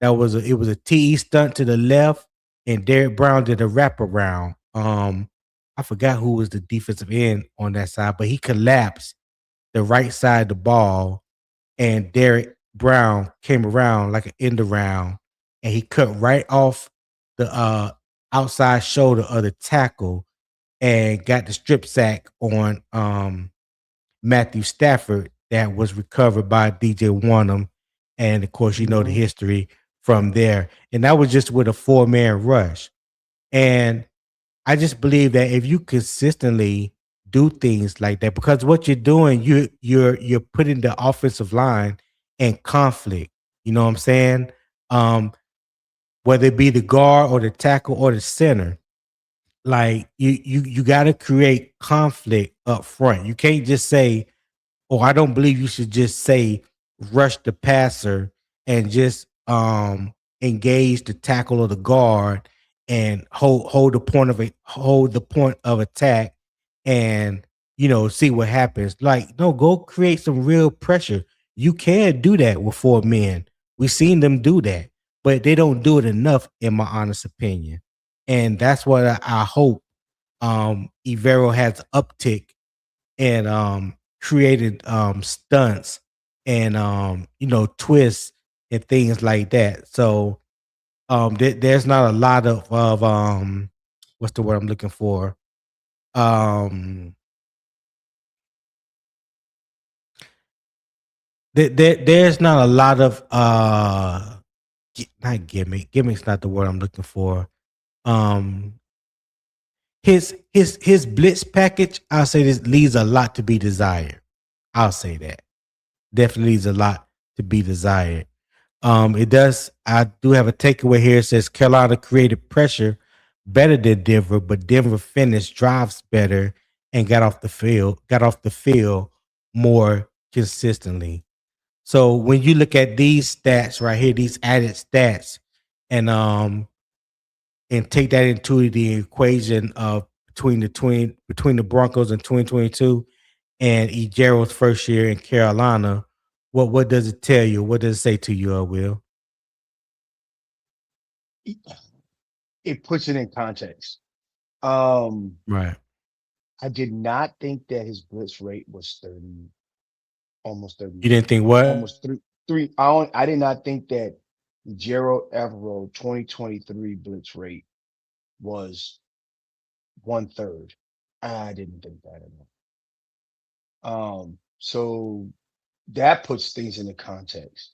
it was a TE stunt to the left, and Derek Brown did a wraparound. I forgot who was the defensive end on that side, but he collapsed the right side of the ball, and Derek Brown came around like an end around, and he cut right off the outside shoulder of the tackle and got the strip sack on Matthew Stafford that was recovered by DJ Wanham. And of course, the history from there. And that was just with a 4-man rush. And I just believe that if you consistently do things like that, because what you're doing, you're putting the offensive line in conflict. You know what I'm saying? Whether it be the guard or the tackle or the center, like you got to create conflict up front. You can't just say, "Oh, I don't believe you should just say rush the passer and just engage the tackle or the guard and hold the point of attack and see what happens." Like, no, go create some real pressure. You can do that with 4 men. We've seen them do that, but they don't do it enough, in my honest opinion. And that's what I hope Evero has uptick and created stunts and twists and things like that. So there's not a lot of what's the word I'm looking for? Um there's not a lot of not gimmick's not the word I'm looking for. Um his blitz package, I'll say this leaves a lot to be desired. I'll say that. Definitely leaves a lot to be desired. It does. I do have a takeaway here. It says Carolina created pressure better than Denver, but Denver finished drives better and got off the field more consistently. So when you look at these stats right here, these added stats, and take that into the equation of between the Broncos in 2022 and Ejero's first year in Carolina, what does it tell you? What does it say to you, Will? It puts it in context. Um, Right. I did not think that his blitz rate was 30, almost You 30, didn't think what? almost three. I did not think that Ejiro Evero 2023 blitz rate was 1/3. I didn't think that at all. So that puts things into context.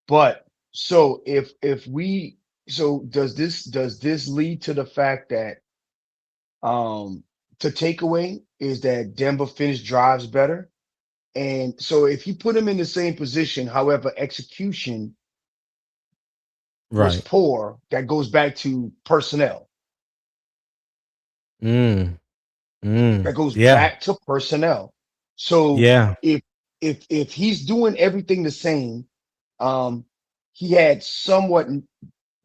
But so if we so does this lead to the fact that um the takeaway is that Denver finished drives better? And so if you put him in the same position, however, execution was Right. poor, that goes back to personnel. Mm. That Mm. goes Yeah. back to personnel. So Yeah. if he's doing everything the same, um, he had somewhat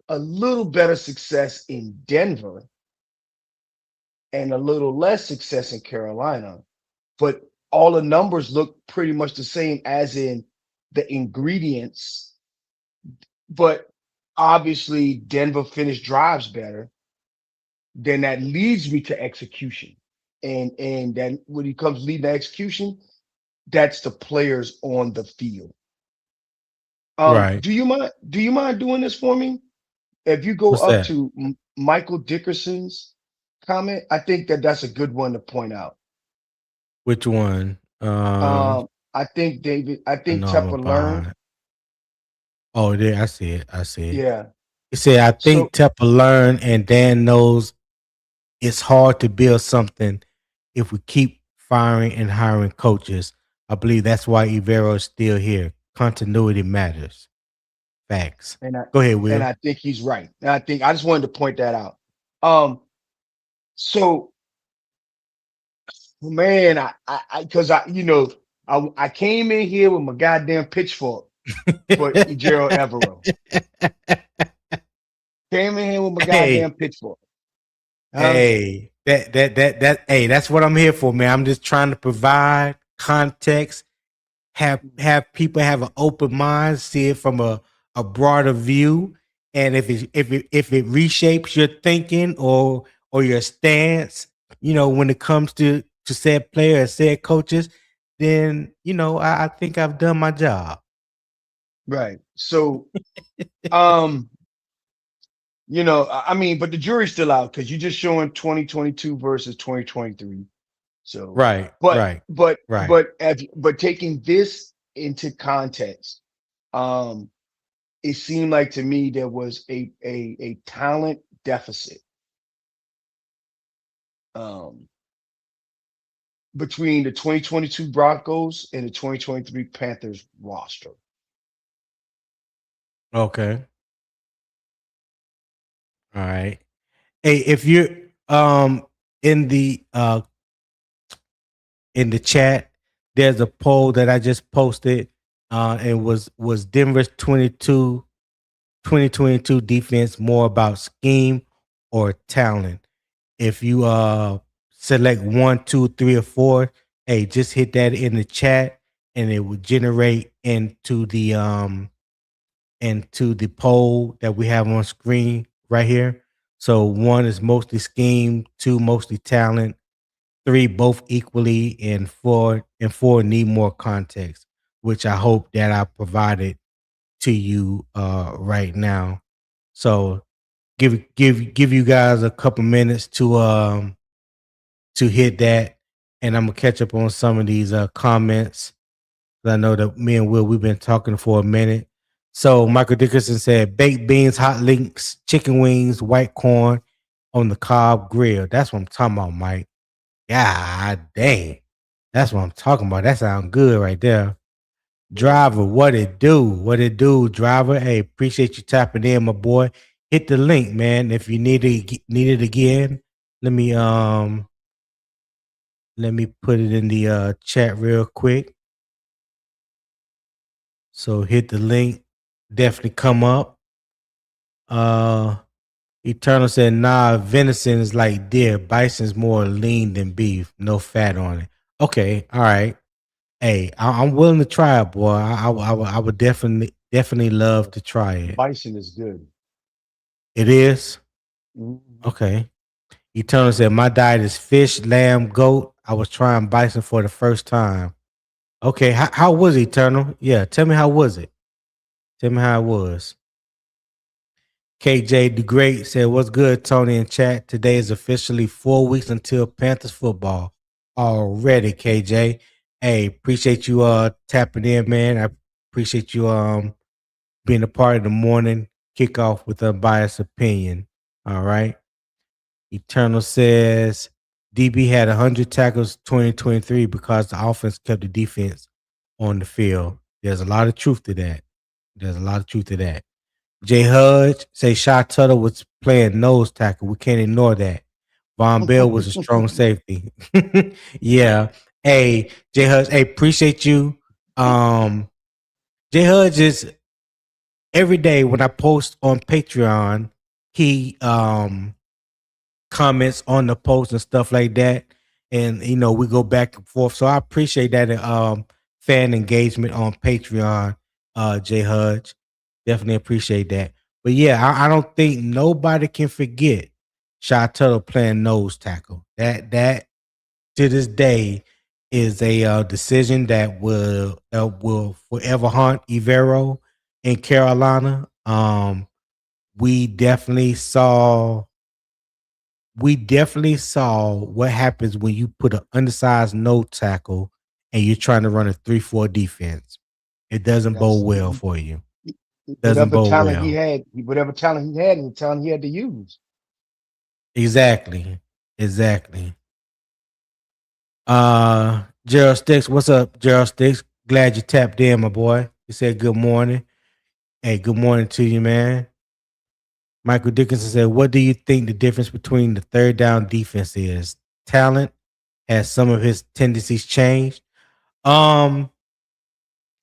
a little better success in Denver and a little less success in Carolina, but all the numbers look pretty much the same as in the ingredients. But obviously, Denver finished drives better. Then that leads me to execution, and then when it comes leading to execution, that's the players on the field. Right. Do you mind doing this for me? If you go What's up that? to Michael Dickerson's comment, I think that that's a good one to point out. Which one? I think David. I I think know I'm Tepper learned. behind. Oh, there. I see it. I see it. Yeah. He said, I So think Tepper learned and Dan knows it's hard to build something if we keep firing and hiring coaches. I believe that's why Evero is still here. Continuity matters. Facts. and I Go ahead, and Will. I think he's right. And I think I just wanted to point that out. Um. So man, because I came in here with my goddamn pitchfork for Ejiro Evero. Came in here with my Hey, goddamn pitchfork. Huh? hey, hey, that's what I'm here for, man. I'm just trying to provide context, have people have an open mind, see it from a broader view, and if it reshapes your thinking or your stance, when it comes to said player or said coaches, then I think I've done my job. Right. So um, I mean, but the jury's still out because you're just showing 2022 versus 2023. So, Right, but right, but right. but taking this into context, um, it seemed like to me there was a talent deficit um between the 2022 Broncos and the 2023 Panthers roster. Okay, all right. Hey, if you're um in the uh in the chat, there's a poll that I just posted. And was Denver's 2022 defense more about scheme or talent? If you select one, two, three, or four, hey, just hit that in the chat and it will generate into the poll that we have on screen right here. So one is mostly scheme, two mostly talent, three both equally, and four need more context, which I hope that I provided to you right now. So give you guys a couple minutes to hit that, and I'm gonna catch up on some of these comments. I know that me and Will we've been talking for a minute. So Michael Dickerson said baked beans, hot links, chicken wings, white corn on the cob grill. That's what I'm talking about, Mike. God dang. That's what I'm talking about. That sounds good right there. Driver, what it do? What it do, driver? Hey, appreciate you tapping in, my boy. Hit the link, man. If you need it again, let me um let me put it in the chat real quick. So hit the link. Definitely come up. Uh Eternal said, nah, venison is like deer. Bison's more lean than beef. No fat on it. Okay, all right. Hey, I'm willing to try it, boy. I would definitely love to try it. Bison is good. It is? Mhm. Okay. Eternal said, my diet is fish, lamb, goat. I was trying bison for the first time. Okay, how was it, Eternal? Yeah, tell me how was it. Tell me how it was. KJ the Great said, what's good, Tony in chat? Today is officially 4 weeks until Panthers football. Already, KJ. Hey, appreciate you tapping in, man. I appreciate you being a part of the morning kickoff with unbiased opinion. All right. Eternal says DB had 100 tackles 2023 because the offense kept the defense on the field. There's a lot of truth to that. There's a lot of truth to that. Jay Hudge say Shy Tuttle was playing nose tackle. We can't ignore that. Von Bell was a strong safety. Yeah. Hey, Jay Hudge. Hey, appreciate you. Jay Hudge is every day when I post on Patreon, he comments on the post and stuff like that. And we go back and forth. So I appreciate that fan engagement on Patreon, Jay Hudge. Definitely appreciate that. But yeah, I don't think nobody can forget Shy Tuttle playing nose tackle. That to this day is a decision that will forever haunt Evero in Carolina. We definitely saw what happens when you put an undersized nose tackle and you're trying to run a 3-4 defense. It doesn't bode That's well for you. Doesn't whatever bode talent he well. had, whatever talent he had, and the talent he had to use. Exactly. Exactly. Gerald Sticks, what's up, Gerald Sticks? Glad you tapped in, my boy. You said good morning. Hey, good morning to you, man. Michael Dickinson said, what do you think the difference between the third down defense is? Talent? Has some of his tendencies changed? Um,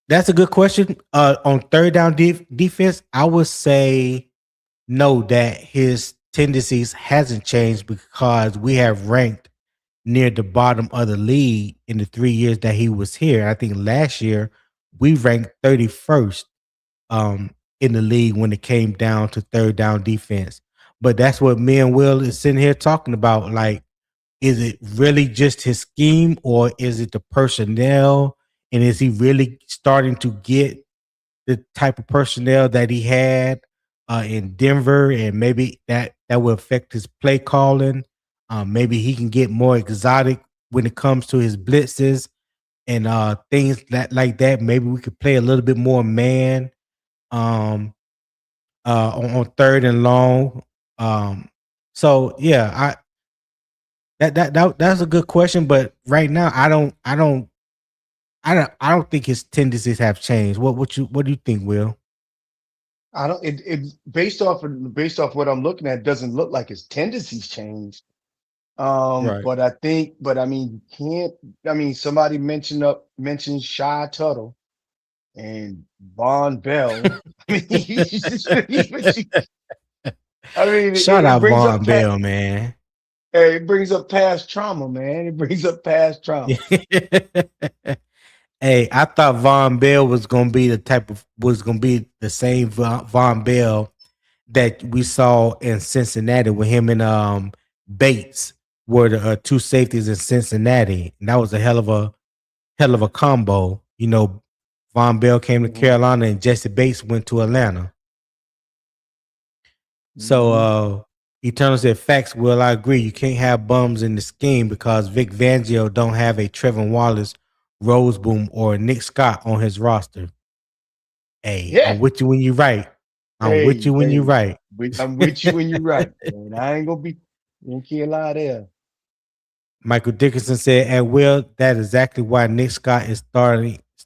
that's a good question. On third down defense, I would say no, that his tendencies hasn't changed because we have ranked near the bottom of the league in the 3 years that he was here. I think last year we ranked 31st in the league when it came down to third down defense. But that's what me and Will is sitting here talking about. Like, is it really just his scheme or is it the personnel? And is he really starting to get the type of personnel that he had in Denver? And maybe that will affect his play calling. Maybe he can get more exotic when it comes to his blitzes and things that like that. Maybe we could play a little bit more man um, on third and long. Um, so yeah, that's a good question, but right now I don't think his tendencies have changed. What do you think, Will? I don't. It based off what I'm looking at, doesn't look like his tendencies changed. Right. But I mean, you can't. I mean, somebody mentioned Shy Tuttle and Von Bell. I mean, I mean, Shout it out brings up Von Bell, man. it brings up past trauma, man. It brings up past trauma. Hey, I thought Von Bell was gonna be the same Von Bell that we saw in Cincinnati with him and Bates were the two safeties in Cincinnati. And that was a hell of a combo. Von Bell came to Hmm. Carolina and Jesse Bates went to Atlanta. So Hmm. Eternal said facts. Well, I agree. You can't have bums in the scheme because Vic Fangio don't have a Trevor Wallace, Roseboom, or Nick Scott on his roster. Hey, Yeah. I'm with you when you're right. I'm with Hey, you when you're hey, right. I'm with you when you're right, man. I ain't gonna be. Ain't can't lie there. Michael Dickinson said, and Will, that's exactly why Nick Scott is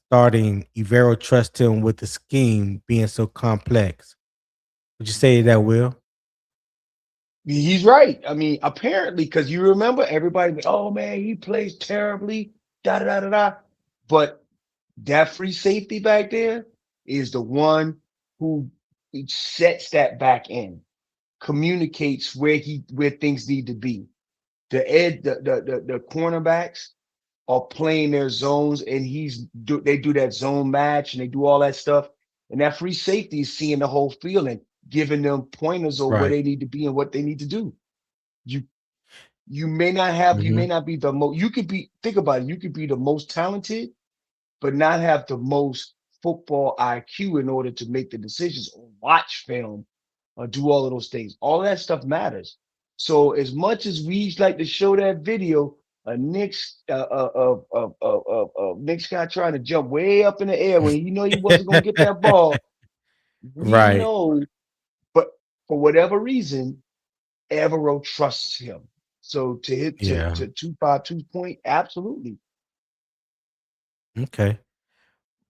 starting Evero trust him with the scheme being so complex. Would you say that, Will? He's right. I mean, apparently, because you remember everybody, oh man, he plays terribly, da da da da da. But that free safety back there is the one who sets that back end, communicates where things need to be. The cornerbacks are playing their zones, and they do that zone match and they do all that stuff. And that free safety is seeing the whole field and giving them pointers on where Right. they need to be and what they need to do. You you may Hmm. not be the most, you could be, think about it, you could be the most talented, but not have the most football IQ in order to make the decisions or watch film or do all of those things. All of that stuff matters. So as much as we like to show that video, a Knicks guy trying to jump way up in the air when he know he wasn't going to get that ball, we Right. know, but for whatever reason, Evero trusts him. So to hit Yeah. to 252 point, absolutely. Okay.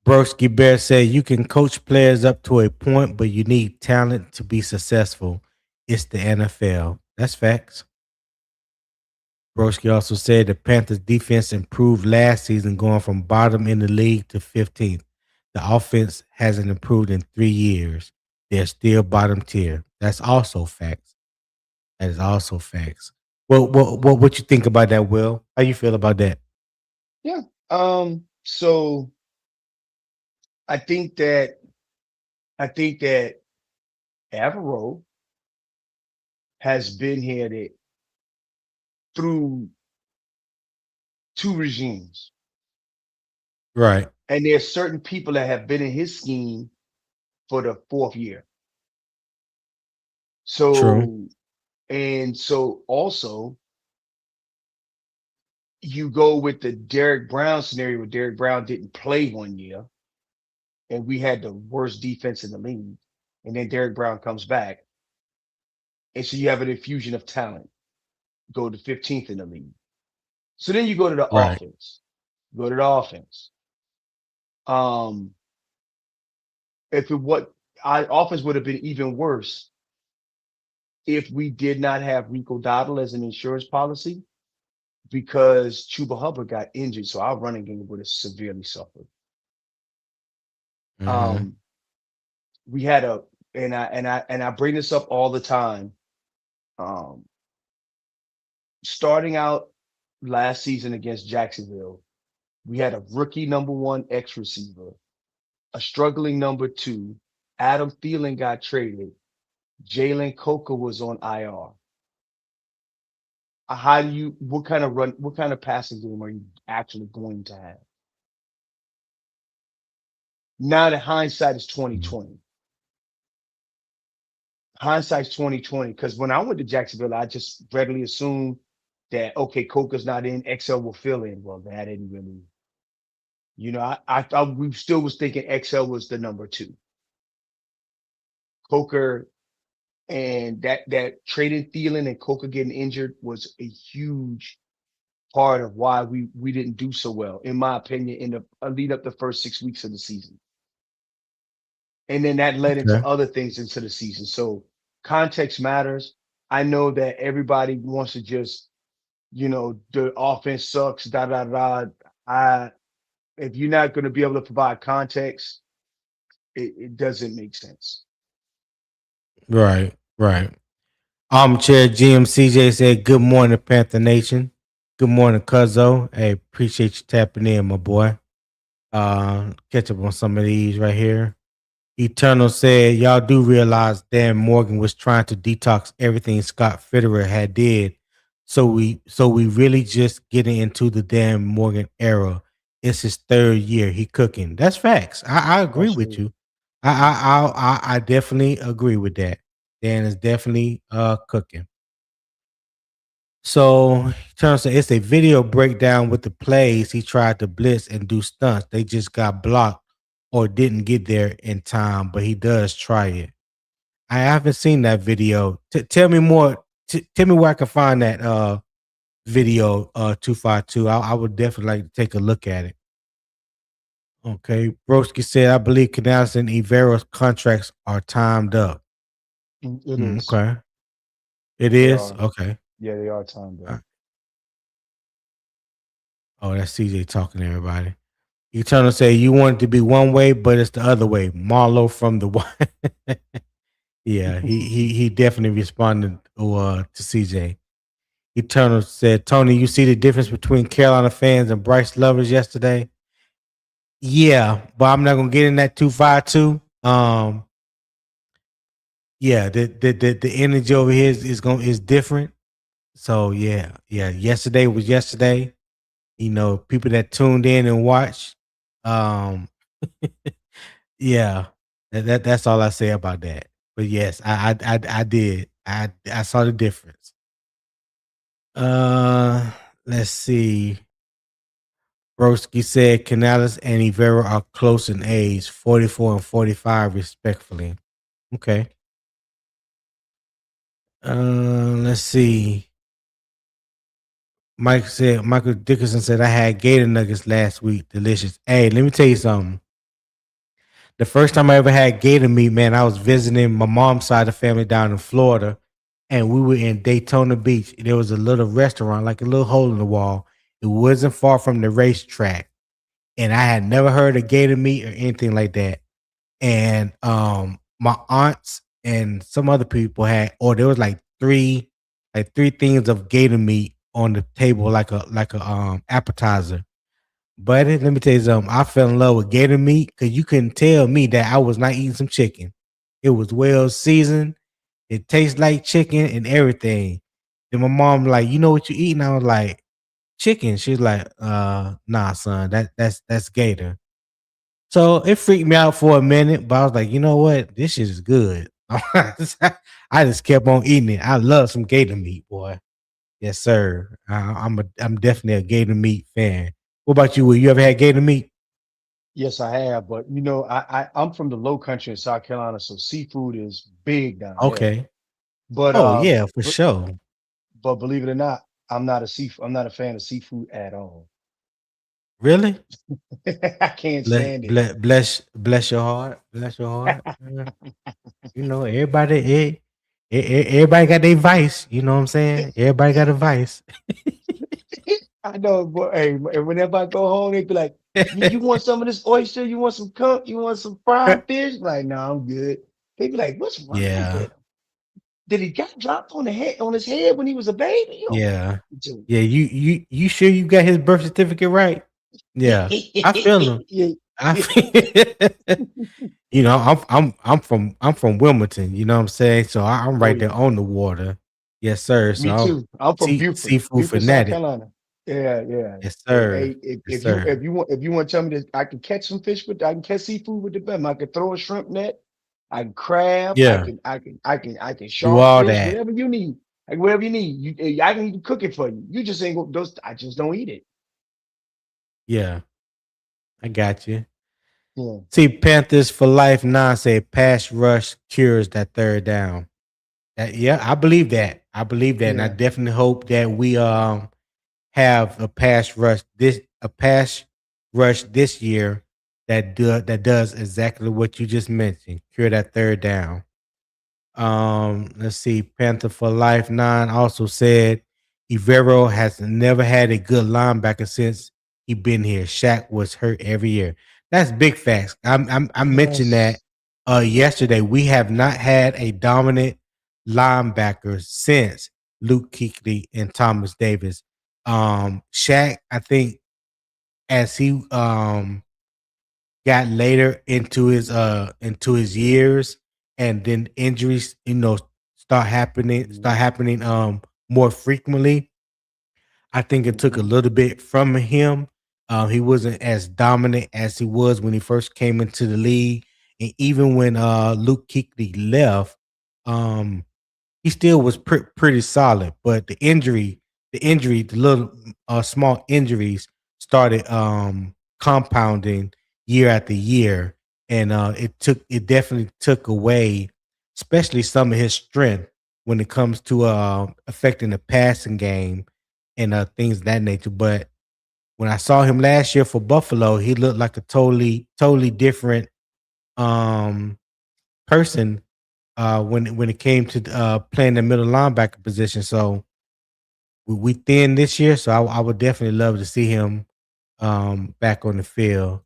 Broski Bear said you can coach players up to a point, but you need talent to be successful. It's the NFL. That's facts. Broski also said the Panthers defense improved last season, going from bottom in the league to 15th. The offense hasn't improved in 3 years. They're still bottom tier. That's also facts. That is also facts. Well, what you think about that, Will? How you feel about that? Yeah. So I think that I think that Avero has been here through two regimes. Right. And there's certain people that have been in his scheme for the fourth year. True. So, and so also you go with the Derek Brown scenario where Derek Brown didn't play 1 year and we had the worst defense in the league. And then Derek Brown comes back. And so you have an infusion of talent, go to 15th in the league. So then you go to the Right. offense. Go to the offense. Um, if it what our offense would have been even worse if we did not have Rico Dowdle as an insurance policy because Chuba Hubbard got injured, so our running game would have severely suffered. Mm-hmm. Um, we had a and I bring this up all the time. Um, Starting out last season against Jacksonville, we had a rookie number one X receiver, a struggling number two. Adam Thielen got traded. Jalen Coker was on IR. How do you, what kind of passing game are you actually going to have? Now that hindsight is 2020. Hindsight's 2020. Because when I went to Jacksonville, I just readily assumed that okay, Coker's not in, XL will fill in. Well, that didn't really, I thought we still was thinking XL was the number two. Coker and that trading Thielen and Coker getting injured was a huge part of why we didn't do so well, in my opinion, in the lead up the first 6 weeks of the season. And then that led into Okay. other things into the season. So context matters. I know that everybody wants to just, the offense sucks, da da da. I If you're not going to be able to provide context, it doesn't make sense. Right. Right. Armchair GMCJ said, "Good morning, Panther Nation. Good morning, Cuzzo. Hey, appreciate you tapping in, my boy. Catch up on some of these right here. Eternal said, y'all do realize Dan Morgan was trying to detox everything Scott Fitterer had did. So we really just getting into the Dan Morgan era. It's his third year. He cooking. That's facts. I agree with Absolutely. you. I definitely agree with that. Dan is definitely cooking. So turns out it's a video breakdown with the plays he tried to blitz and do stunts. They just got blocked or didn't get there in time, but he does try it. I haven't seen that video. Tell me more. Tell me where I can find that video 252. I would definitely like to take a look at it. Okay. Broski said, I believe Canales and Evero's contracts are timed up. It is. Okay. It They is? are. Okay. Yeah, they are timed Uh, up. Oh, that's CJ talking to everybody. Eternal say you want it to be one way, but it's the other way. Marlo from the yeah, he definitely responded to CJ. Eternal said, Tony, you see the difference between Carolina fans and Bryce lovers yesterday? Yeah, but I'm not gonna get in that too far too. Yeah, the energy over here is different. So yeah. Yesterday was yesterday. You know, people that tuned in and watched. Um, yeah, that's all I say about that. But yes, I did. I saw the difference. Uh, let's see. Broski said Canales and Evero are close in age, 44 and 45, respectfully. Okay. Let's see. Michael Dickerson said I had Gator Nuggets last week. Delicious. Hey, let me tell you something. The first time I ever had gator meat, man, I was visiting my mom's side of the family down in Florida, and we were in Daytona Beach. There was a little restaurant, like a little hole in the wall. It wasn't far from the racetrack, and I had never heard of gator meat or anything like that. And my aunts and some other people had, or there was like three things of gator meat on the table, like a appetizer. But let me tell you something. I fell in love with gator meat because you couldn't tell me that I was not eating some chicken. It was well seasoned. It tastes like chicken and everything. Then my mom like, you know what you eating? I was like, chicken. She's like, nah, son, that's gator. So it freaked me out for a minute, but I was like, you know what? This shit is good. I just kept on eating it. I love some gator meat, boy. Yes, sir. I'm definitely a gator meat fan. What about you? Will you ever had gator meat? Yes, I have. But I'm from the low country in South Carolina, so seafood is big down there. Okay. But Oh yeah, for but sure. but believe it or not, I'm not a fan of seafood at all. Really? I can't stand it. Bless your heart. Bless your heart. You know, everybody got their vice. You know what I'm saying? Everybody got a vice. I know, but hey, and whenever I go home, they be like, you want some of this oyster? You want some cup? You want some fried fish?" Like, no, I'm good. They be like, "What's wrong Yeah, with him? Did he got dropped on the head on his head when he was a baby?" You know, yeah, dude. yeah. You sure you got his birth certificate right? Yeah, I feel him. Yeah. I feel. You know, I'm from Wilmington. You know what I'm saying? So I'm Oh right there yeah, on the water. Yes, sir. So me I'm too. I'm from Buford, seafood Buford, South fanatic. Carolina. Yeah, yeah. Yes, Hey, sir. hey, Yes, sir. if you want to tell me that I can catch some fish with, I can catch seafood with the brim. I can throw a shrimp net. I can crab. Yeah, I can do all shark fish. that. Whatever you need, like whatever you need. I can even cook it for you. You just ain't go those. I just don't eat it. Yeah, I got you. Yeah, See, Panthers for life now say pass rush cures that third down. Yeah, I believe that. I believe that, and I yeah. definitely hope that we have a pass rush this year that does exactly what you just mentioned. Cure that third down. Let's see. Panther for Life 9 also said Evero has never had a good linebacker since he been here. Shaq was hurt every year. That's big facts. I mentioned that Yes, yesterday. We have not had a dominant linebacker since Luke Kuechly and Thomas Davis. Shaq, I think, as he got later into his years, and then injuries, you know, mhm, start happening more frequently. I think it took a mhm, little bit from him. He wasn't as dominant as he was when he first came into the league, and even when Luke Kuechly left, um he still was pretty solid. But the little small injuries started compounding year after year, and it definitely took away, especially some of his strength when it comes to affecting the passing game and things of that nature. But when I saw him last year for Buffalo, he looked like a totally different um person when it came to playing the middle linebacker position. So we thin this year, so I would definitely love to see him back on the field.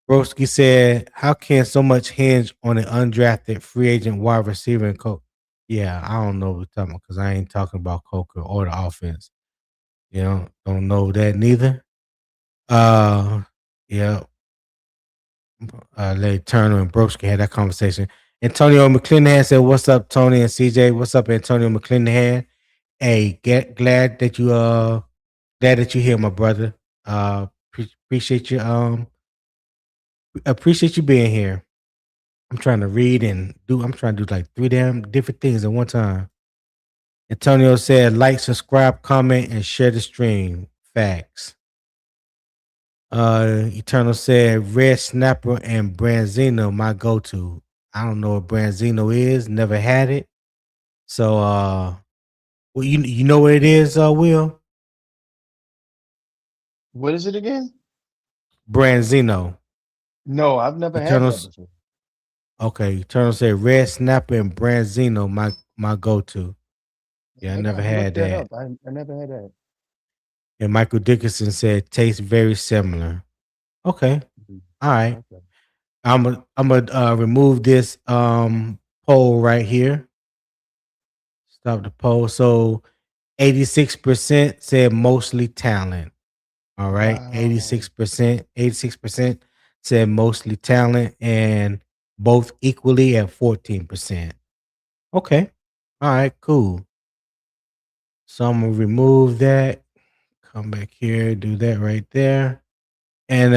Broski said, "How can so much hinge on an undrafted free agent wide receiver and coach?" Yeah, I don't know what we're talking about because I ain't talking about Coker or the offense. You know, don't know that neither. Uh, yeah, Larry Turner and Broski had that conversation. Antonio McClanahan said, "What's up, Tony and CJ? What's up, Antonio McClanahan? Hey, glad that you're here, my brother. Appreciate you. Appreciate you being here. I'm trying to read and do. I'm trying to do like three damn different things at one time." Antonio said, "Like, subscribe, comment, and share the stream." Facts. Eternal said, "Red Snapper and Branzino, my go-to." I don't know what Branzino is. Never had it. So, well, you know what it is, Will? What is it again? Branzino. No, I've never had Eternal. that before. Okay, Eternal said Red Snapper and Branzino, my go-to. Yeah, I I never gotta look had that that. up. I never had that. And Michael Dickinson said tastes very similar. Okay, Mhm. all right. Okay. I'm gonna remove this poll right here. Stop the poll. So 86% said mostly talent. All right, Wow. 86% said mostly talent, and both equally at 14%. Okay, all right, cool. So I'm gonna remove that. Come back here, do that right there. And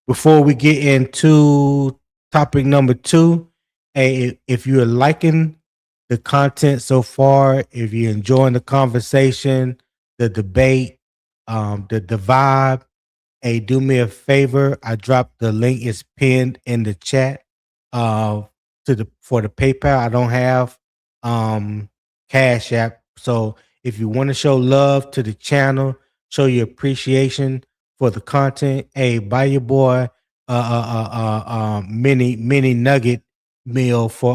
before we get into topic number two, hey, if you're liking the content so far, if you're enjoying the conversation, the debate, the vibe, hey, do me a favor. I dropped the link. It's pinned in the chat. Uh, to the for the PayPal. I don't have Cash App. So if you want to show love to the channel, show your appreciation for the content, hey, buy your boy mini nugget meal for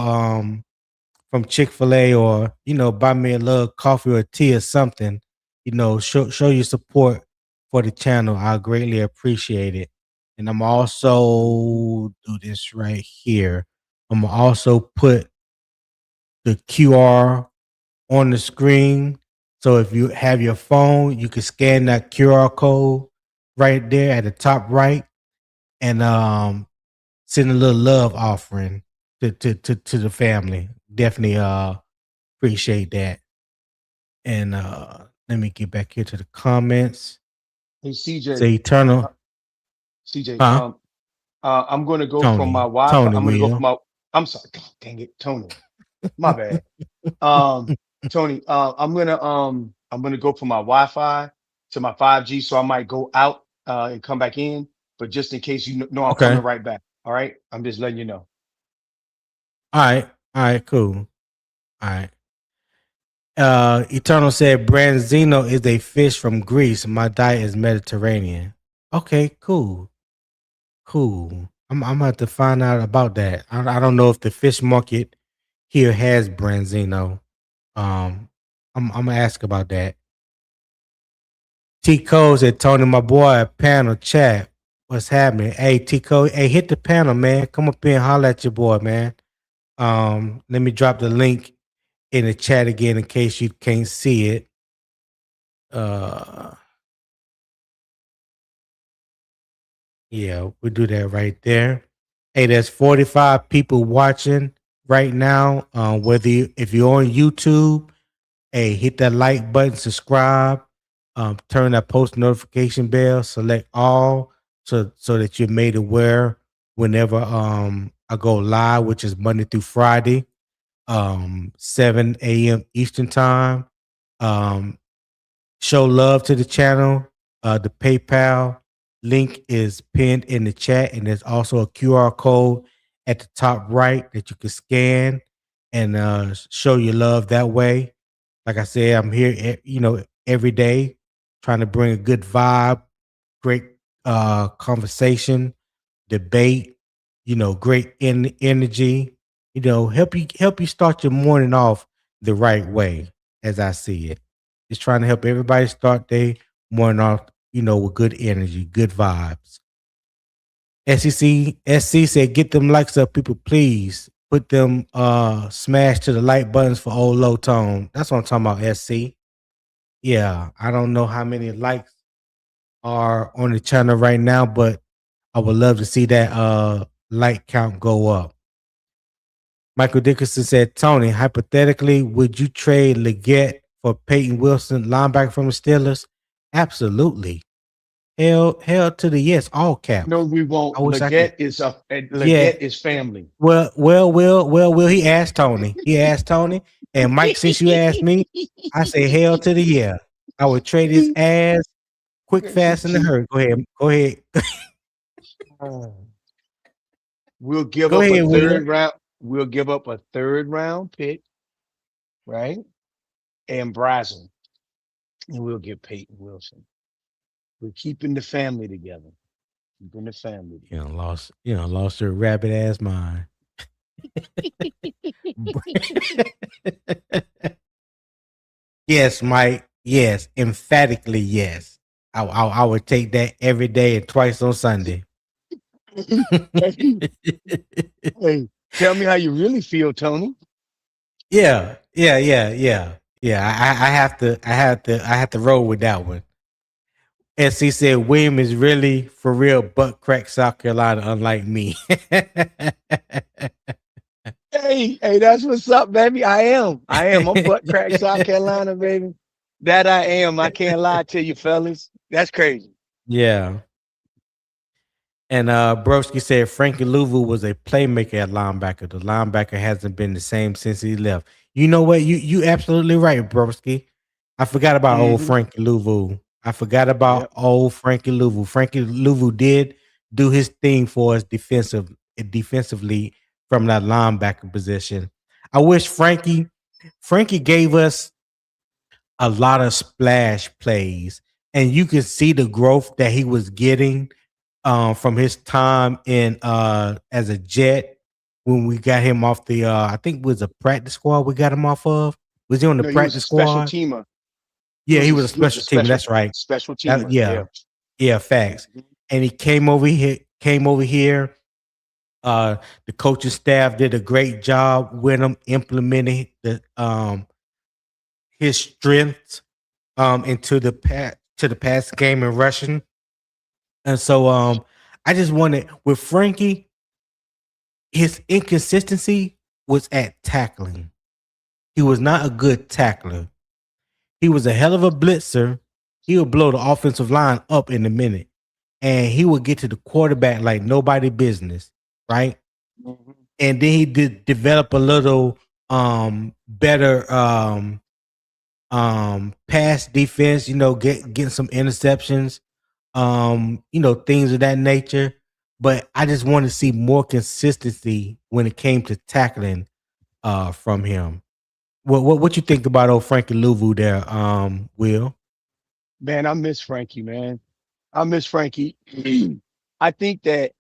from Chick-fil-A, or buy me a little coffee or tea or something. Show your support for the channel. I greatly appreciate it. And I'm also do this right here. I'm gonna also put the QR on the screen. So if you have your phone, you can scan that QR code right there at the top right, and send a little love offering to the family. Definitely appreciate that. And let me get back here to the comments. Hey CJ, Say uh, eternal, CJ, huh? I'm going to go from my Wi-Fi. Tony I'm going to go from will. my. I'm sorry. God dang it, Tony. My bad. Tony. I'm gonna go from my Wi-Fi to my 5G, so I might go out and come back in. But just in case you know I'm coming Okay. right back. All right. I'm just letting you know. All right. All right. Cool. All right. Eternal said Branzino is a fish from Greece. My diet is Mediterranean. Okay. Cool. Cool. I'm gonna have to find out about that. I don't know if the fish market here has Branzino. Um, I'm gonna ask about that. T Cole said, "Tony, my boy, panel chat. What's happening? Hey, T Cole, hey, hit the panel, man. Come up here and holler at your boy, man. Let me drop the link in the chat again in case you can't see it. Uh, yeah, we'll do that right there. Hey, there's 45 people watching right now. If you're on YouTube, hey, hit that like button, subscribe, turn that post notification bell, select all, so that you're made aware whenever I go live, which is Monday through Friday, 7 a.m. Eastern time. Um, Show love to the channel. The PayPal link is pinned in the chat, and there's also a QR code at the top right that you can scan and show your love that way. Like I said, I'm here, every day trying to bring a good vibe, great conversation, debate, great energy, help you start your morning off the right way, as I see it. Just trying to help everybody start their morning off, with good energy, good vibes. SC said, get them likes up, people, please. Put them smash to the like buttons for old low tone. That's what I'm talking about, SC. Yeah, I don't know how many likes are on the channel right now, but I would love to see that like count go up. Michael Dickerson said, Tony, hypothetically, would you trade Leggett for Peyton Wilson, linebacker from the Steelers? Absolutely. Hell to the yes, all No, caps. we won't. I wish I could. Yeah. Leggett is family. Will. He asked Tony. He asked Tony. And Mike, since you asked me, I say hell to the yeah. I would trade his ass quick, fast, in the hurry. Go ahead. Go ahead. We'll give Go up a ahead, Will. third round. We'll give up a third round pick, right? And Brazel, and we'll get Peyton Wilson. We're keeping the family together. Keeping the family together. Lost your rabbit ass mind. Yes, Mike. Yes, emphatically yes. I would take that every day and twice on Sunday. Hey, tell me how you really feel, Tony. Yeah. I have to roll with that one. As he said, William is really for real butt crack South Carolina, unlike me. Hey, that's what's up, baby. I am. I am. I'm butt crack South Carolina, baby. That I am. I can't lie to you, fellas. That's crazy. Yeah. And Broski said Frankie Louvu was a playmaker at linebacker. The linebacker hasn't been the same since he left. You know what? You absolutely right, Broski. I forgot about old Hmm. Frankie Louvu. I forgot about Yep. old Frankie Louvu. Frankie Louvu did do his thing for us defensively from that linebacker position. I wish Frankie gave us a lot of splash plays, and you could see the growth that he was getting from his time in as a Jet when we got him off the I think it was a practice squad we got him off of. Was he on the No, he was a practice special squad? teamer. Yeah, he was a He was a special team. That's right. special teamer. Yeah, Yeah. yeah, facts. Mhm. And he came over here. Came over here. The coaching staff did a great job with him implementing the his strengths into the pass game and rushing. And so I just wanted with Frankie, his inconsistency was at tackling. He was not a good tackler. He was a hell of a blitzer. He would blow the offensive line up in a minute. And he would get to the quarterback like nobody business, right? Mhm. And then he did develop a little better pass defense, getting some interceptions, things of that nature. But I just want to see more consistency when it came to tackling from him. What you think about old Frankie Louvu there, Will? Man, I miss Frankie, man. I miss Frankie. I think that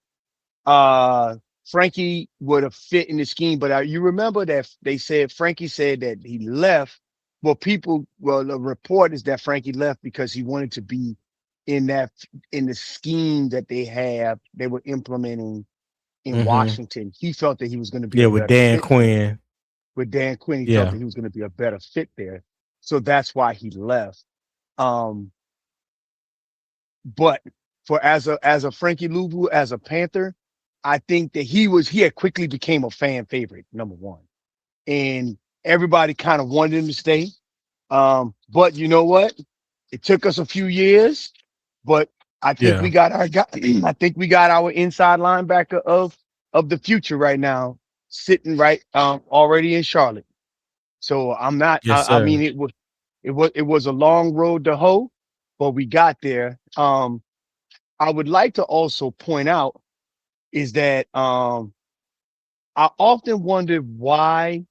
uh Frankie would have fit in the scheme, but you remember that they said Frankie said that he left. The report is that Frankie left because he wanted to be in that in the scheme that they were implementing in Mm-hmm. Washington. He felt that he was going to be Yeah, a with better Dan fit there. Quinn. With Dan Quinn, he felt Yeah. that he was going to be a better fit there. So that's why he left. Um, but for as a Frankie Louvu, as a Panther, I think that he had quickly became a fan favorite, number one. And everybody kind of wanted him to stay. But you know what? It took us a few years, but I think we Yeah. got our guy. I think we got our inside linebacker of the future right now, sitting right already in Charlotte. So I'm not. Yes, I mean, sir. it was a long road to hoe, but we got there. I would like to also point out is that I often wondered why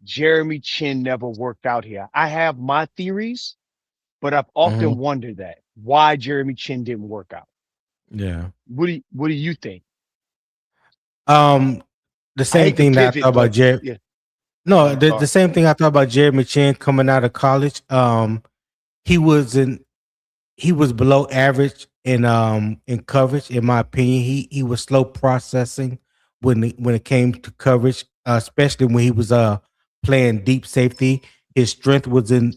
Jeremy Chin never worked out here. I have my theories, But I've Mhm. often wondered that why Jeremy Chin didn't work out. Yeah. What do you think? Um, the I same hate to thing that I thought pivot, about but Jerry. yeah, No, I'm the sorry. same thing I thought about Jeremy Chin coming out of college. He was in he was below average in coverage, in my opinion. He was slow processing when it came to coverage, especially when he was playing deep safety. His strength was in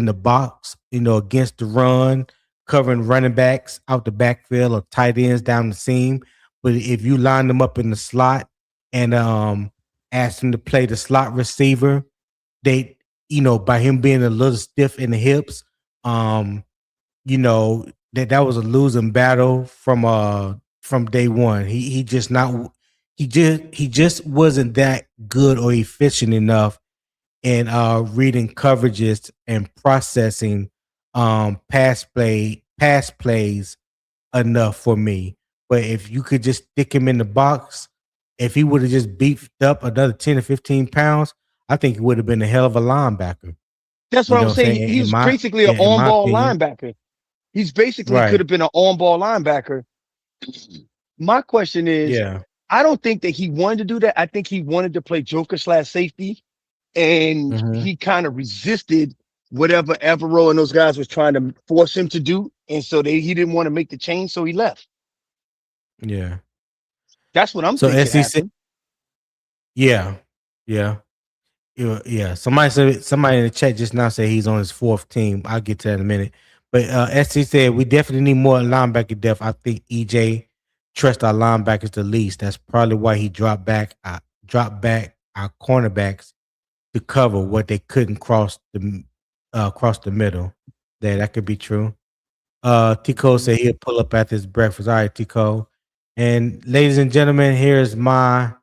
the box, against the run, covering running backs out the backfield or tight ends down the seam. But if you line them up in the slot and ask him to play the slot receiver, they by him being a little stiff in the hips, um you know that was a losing battle from day one. He just wasn't that good or efficient enough in reading coverages and processing pass plays enough for me. But if you could just stick him in the box, if he would have just beefed up another 10 or 15 pounds, I think he would have been a hell of a linebacker. That's You what know I'm what I'm saying. saying? He In was my basically an yeah, in my on-ball opinion. linebacker. He's basically could Right. have been an on-ball linebacker. My question is, Yeah. I don't think that he wanted to do that. I think he wanted to play Joker slash safety, and Mhm. he kind of resisted whatever Evero and those guys was trying to force him to do, and so he didn't want to make the change, so he left. Yeah. That's what I'm So thinking SC said, happened. yeah, yeah, yeah. Somebody in the chat just now said he's on his fourth team. I'll get to that in a minute. But SC said we definitely need more linebacker depth. I think EJ trusts our linebackers the least. That's probably why he dropped back our cornerbacks to cover what they couldn't cross the middle. That could be true. Tico Mhm. said he'll pull up after his breakfast. All right, Tico. And ladies and gentlemen, here's my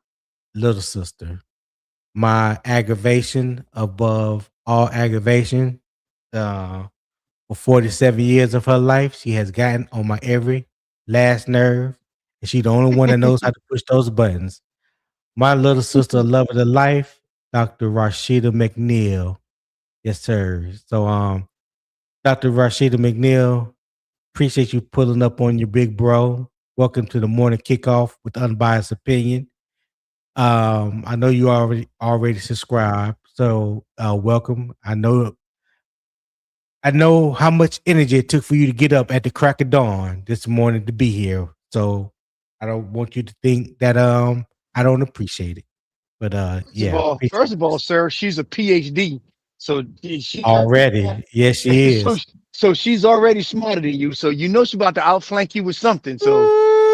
little sister. My aggravation above all aggravation. Uh, for 47 years of her life, she has gotten on my every last nerve. And she's the only one that knows how to push those buttons. My little sister, love of the life, Dr. Rashida McNeil. Yes, sir. So Dr. Rashida McNeil, appreciate you pulling up on your big bro. Welcome to the morning kickoff with unbiased opinion. I know you already subscribed, so welcome. I know how much energy it took for you to get up at the crack of dawn this morning to be here. So I don't want you to think that I don't appreciate it. But yeah, appreciate First of all, sir, she's a PhD, so she already. Yes, she so is. so she's already smarter than you. So you know she's about to outflank you with something. So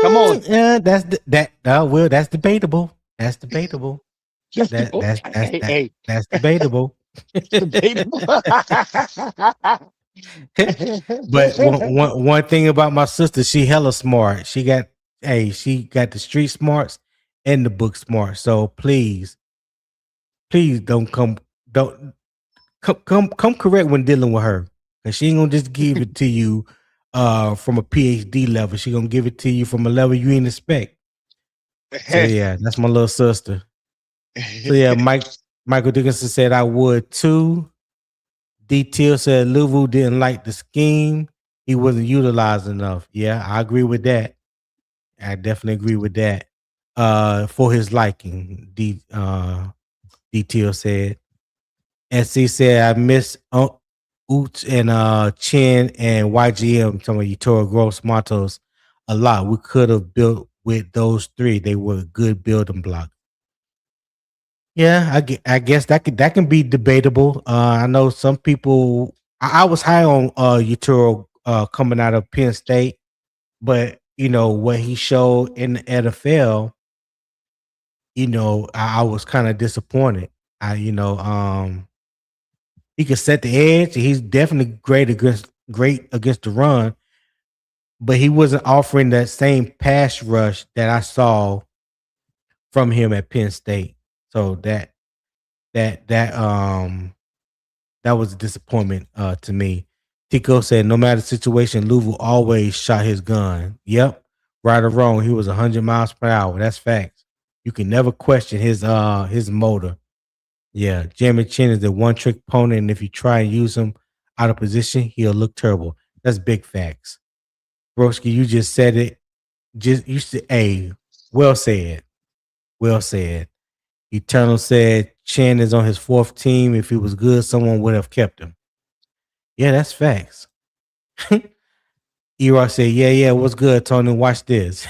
come on, Yeah, that's debatable. That's debatable. just That that's that's hey, that hey, that's debatable. it's debatable. But one thing about my sister, she hella smart. She got the street smarts and the book smart. So please don't come correct when dealing with her. Cause she ain't gonna just give it to you from a PhD level. She gonna give it to you from a level you ain't expect. So yeah, that's my little sister. So yeah, Michael Dickinson said I would too. DTL said Louisville didn't like the scheme. He wasn't utilized enough. Yeah, I agree with that. I definitely agree with that. For his liking, DTL said. SC said I miss Oots and Chin and YGM. Some of you Toro Gross Matos a lot. We could have built with those three. They were good building blocks. Yeah, I guess that can be debatable. I know some people. I was high on Utero coming out of Penn State, but what he showed in the NFL, I was kind of disappointed. He could set the edge. He's definitely great against the run, but he wasn't offering that same pass rush that I saw from him at Penn State. So that that that was a disappointment to me. Tico said, no matter the situation, Louisville always shot his gun. Yep. Right or wrong, he was 100 miles per hour. That's facts. You can never question his motor. Yeah. Jeremy Chin is the one trick pony, and if you try and use him, out of position, he'll look terrible. That's big facts. Broski, you just said it. Just you said, hey, well said. Well said. Eternal said Chen is on his fourth team. If he was good, someone would have kept him. Yeah, that's facts. E-Rock said, yeah, what's good, Tony? Watch this.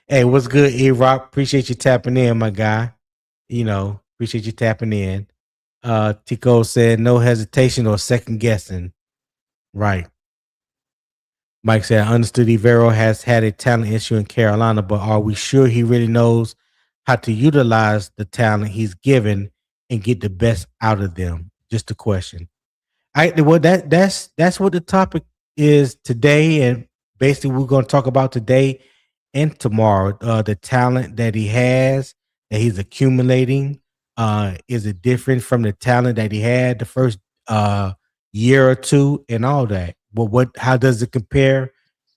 Hey, what's good, E-Rock? Appreciate you tapping in, my guy. Appreciate you tapping in. Tico said, no hesitation or second guessing. Right. Mike said, I understood Evero has had a talent issue in Carolina, but are we sure he really knows how to utilize the talent he's given and get the best out of them? Just a question. That's what the topic is today, and basically we're going to talk about today and tomorrow. The talent that he has, that he's accumulating, is it different from the talent that he had the first year or two, and all that? But what? How does it compare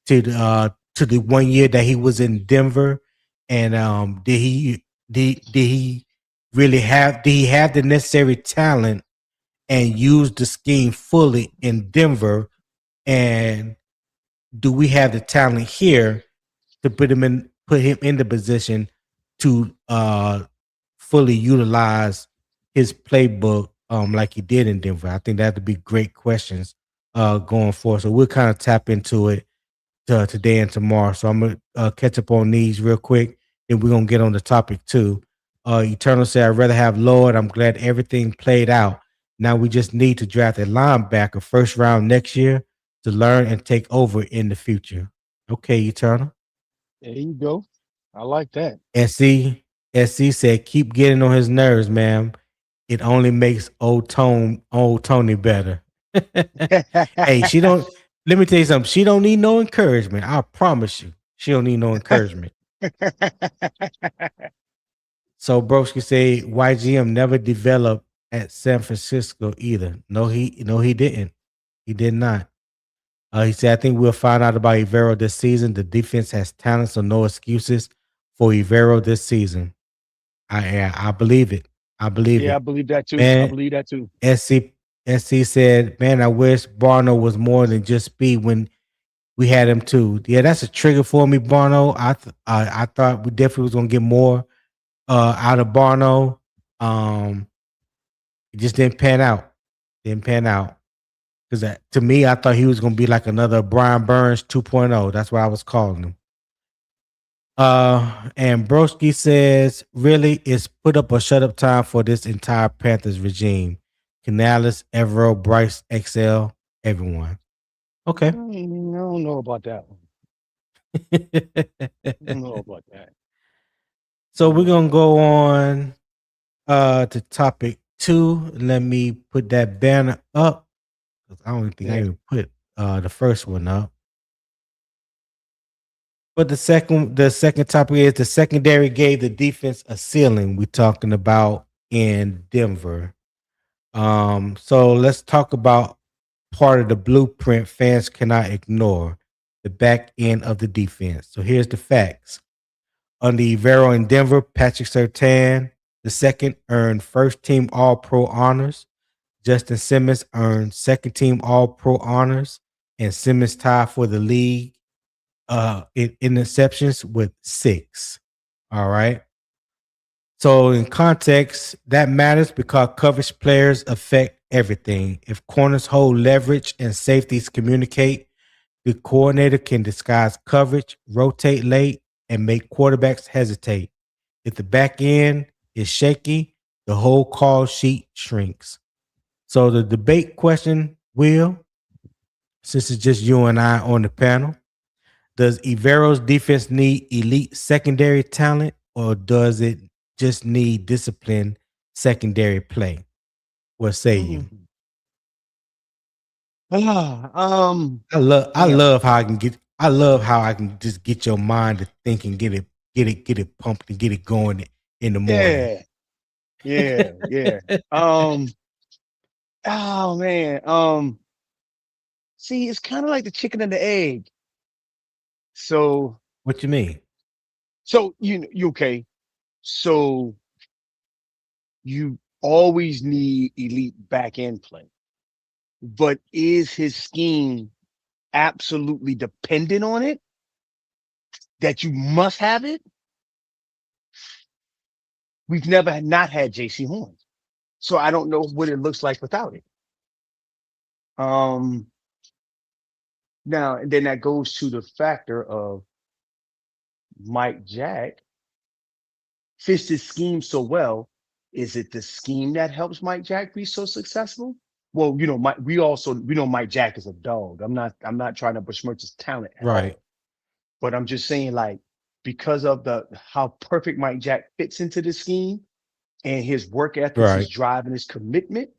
to the 1 year that he was in Denver? And did he really have? Did he have the necessary talent and use the scheme fully in Denver? And do we have the talent here to put him in the position to fully utilize his playbook like he did in Denver? I think that'd be great questions going forward. So we'll kind of tap into it today and tomorrow. So I'm gonna catch up on these real quick, and we're gonna get on the topic too. Eternal said, "I'd rather have Lord. I'm glad everything played out. Now we just need to draft a linebacker first round next year to learn and take over in the future." Okay, Eternal. There you go. I like that. SC said, "Keep getting on his nerves, ma'am. It only makes old Tony better." Hey, she don't. Let me tell you something. She don't need no encouragement. I promise you, she don't need no encouragement. So Broski say YGM never developed at San Francisco either. No, he didn't. He did not. He said, I think we'll find out about Evero this season. The defense has talent, so no excuses for Evero this season. I believe it. I believe Yeah, I it. believe that too. I Man, believe that too. SC SC said, man, I wish Barno was more than just speed when we had him too. Yeah, that's a trigger for me, Barno. I thought we definitely was gonna get more out of Barno. Um, it just didn't pan out. Didn't pan out. Because to me, I thought he was gonna be like another Brian Burns 2.0. That's what I was calling him. And Broski says, really, it's put up or shut up time for this entire Panthers regime. Canales, Evero, Bryce, XL, everyone. Okay. I don't know about that one. I don't know about that. I So don't we're know gonna about go on to topic 2. Let me put that banner up. 'Cause I don't think I that. even put the first one up. But the second topic is the secondary gave the defense a ceiling. We're talking about in Denver. So let's talk about part of the blueprint fans cannot ignore, the back end of the defense. So here's the facts. Under Evero in Denver, Patrick Surtain the second earned first team All Pro honors. Justin Simmons earned second team All Pro honors, and Simmons tied for the league in interceptions with 6. All right. So in context, that matters because coverage players affect everything. If corners hold leverage and safeties communicate, the coordinator can disguise coverage, rotate late, and make quarterbacks hesitate. If the back end is shaky, the whole call sheet shrinks. So the debate question, Will, since it's just you and I on the panel, does Evero's defense need elite secondary talent, or does it just need disciplined secondary play? What say you? Mm. Ah, I damn. love how I can just get your mind to think and get it pumped and get it going in the morning. Yeah, yeah. Um, oh man. See, it's kind of like the chicken and the egg. So, What you mean? you okay? So you always need elite back end play. but is his scheme absolutely dependent on it, that you must have it? We've never not had JC Horn. So I don't know what it looks like without it. Um, Now, and then that goes to the factor of Mike Jack fits his scheme so well. Is it the scheme that helps Mike Jack be so successful? Well, we know Mike Jack is a dog. I'm not trying to besmirch his talent at Right. all, but I'm just saying, like, because of the how perfect Mike Jack fits into the scheme and his work ethics, his Right. drive, and his commitment.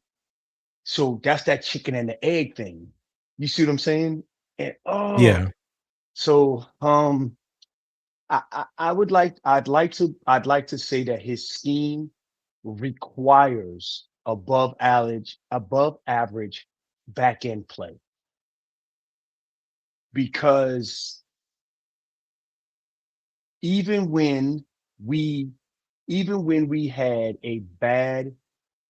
So that's that chicken and the egg thing. You see what I'm saying? And Yeah. so I'd like to say that his scheme requires above average back end play, because even when we even when we had a bad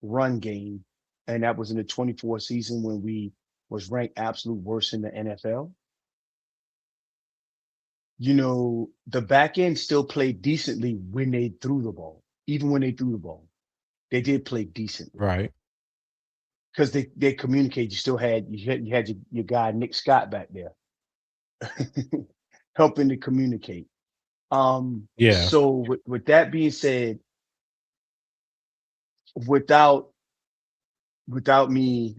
run game, and that was in the 24 season when we was ranked absolute worst in the NFL, the back end still played decently when they threw the ball. Even when they threw the ball, they did play decently Right. because they communicate. You had your guy Nick Scott back there helping to communicate. Yeah. So with that being said, without without me,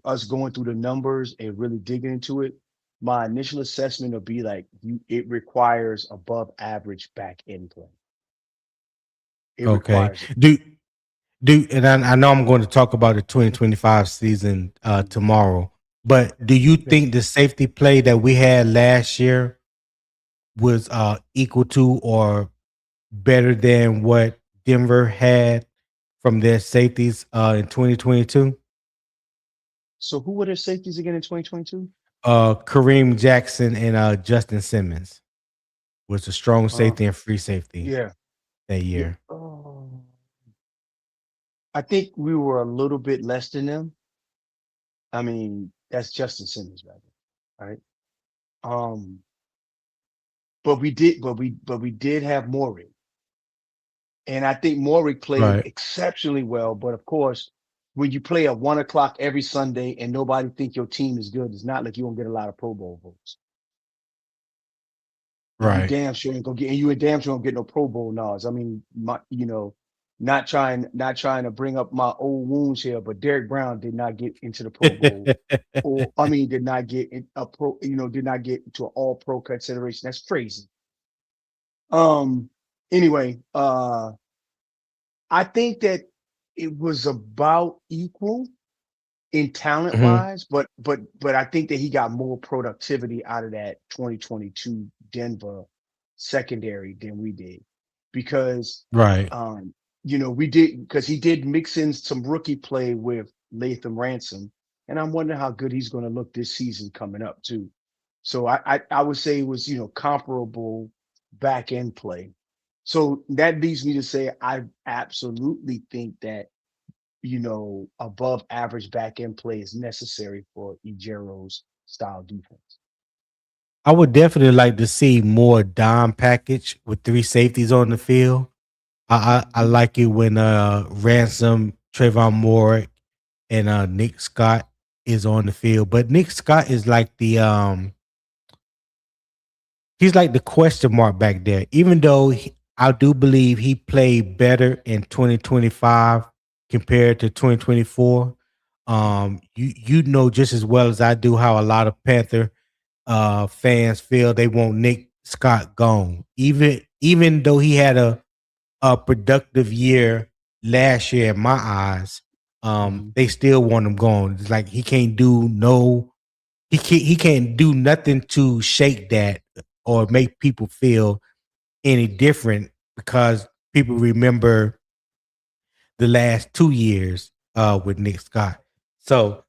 us going through the numbers and really digging into it, my initial assessment would be like it requires above average back end play. It Okay. requires it. And I know I'm going to talk about the 2025 season tomorrow, but do you Okay. think the safety play that we had last year was equal to or better than what Denver had from their safeties in 2022? So who were their safeties again in 2022? Kareem Jackson and Justin Simmons was a strong Uh, safety and free safety yeah, that yeah. year. Oh, I think we were a little bit less than them. I mean, that's Justin Simmons, rather, right? Um, but we did have Maury, and I think Maury played Right. exceptionally well. But of course, when you play at 1 o'clock every Sunday and nobody think your team is good, it's not like you won't get a lot of Pro Bowl votes. And you Right. damn sure ain't gonna get, and you ain't damn sure gonna get no Pro Bowl nods. I mean, not trying to bring up my old wounds here, but Derek Brown did not get into the Pro Bowl, or I mean, did not get a pro, did not get to an All Pro consideration. That's crazy. Um. Anyway, I think that it was about equal in talent Mhm. wise, but I think that he got more productivity out of that 2022 Denver secondary than we did, because Right. we did, because he did mix in some rookie play with Latham Ransom, and I'm wondering how good he's going to look this season coming up too. So I would say it was comparable back end play. So that leads me to say I absolutely think that above average back end play is necessary for Ejero's style defense. I would definitely like to see more dime package with three safeties on the field. I Mhm. like it when Ransom, Trayvon Moore, and Nick Scott is on the field. But Nick Scott is like he's like the question mark back there. Even though I do believe he played better in 2025 compared to 2024. You know just as well as I do how a lot of Panther fans feel they want Nick Scott gone. Even though he had a productive year last year in my eyes, Mhm. they still want him gone. It's like he can't do nothing to shake that or make people feel any different because people remember the last 2 years with Nick Scott. So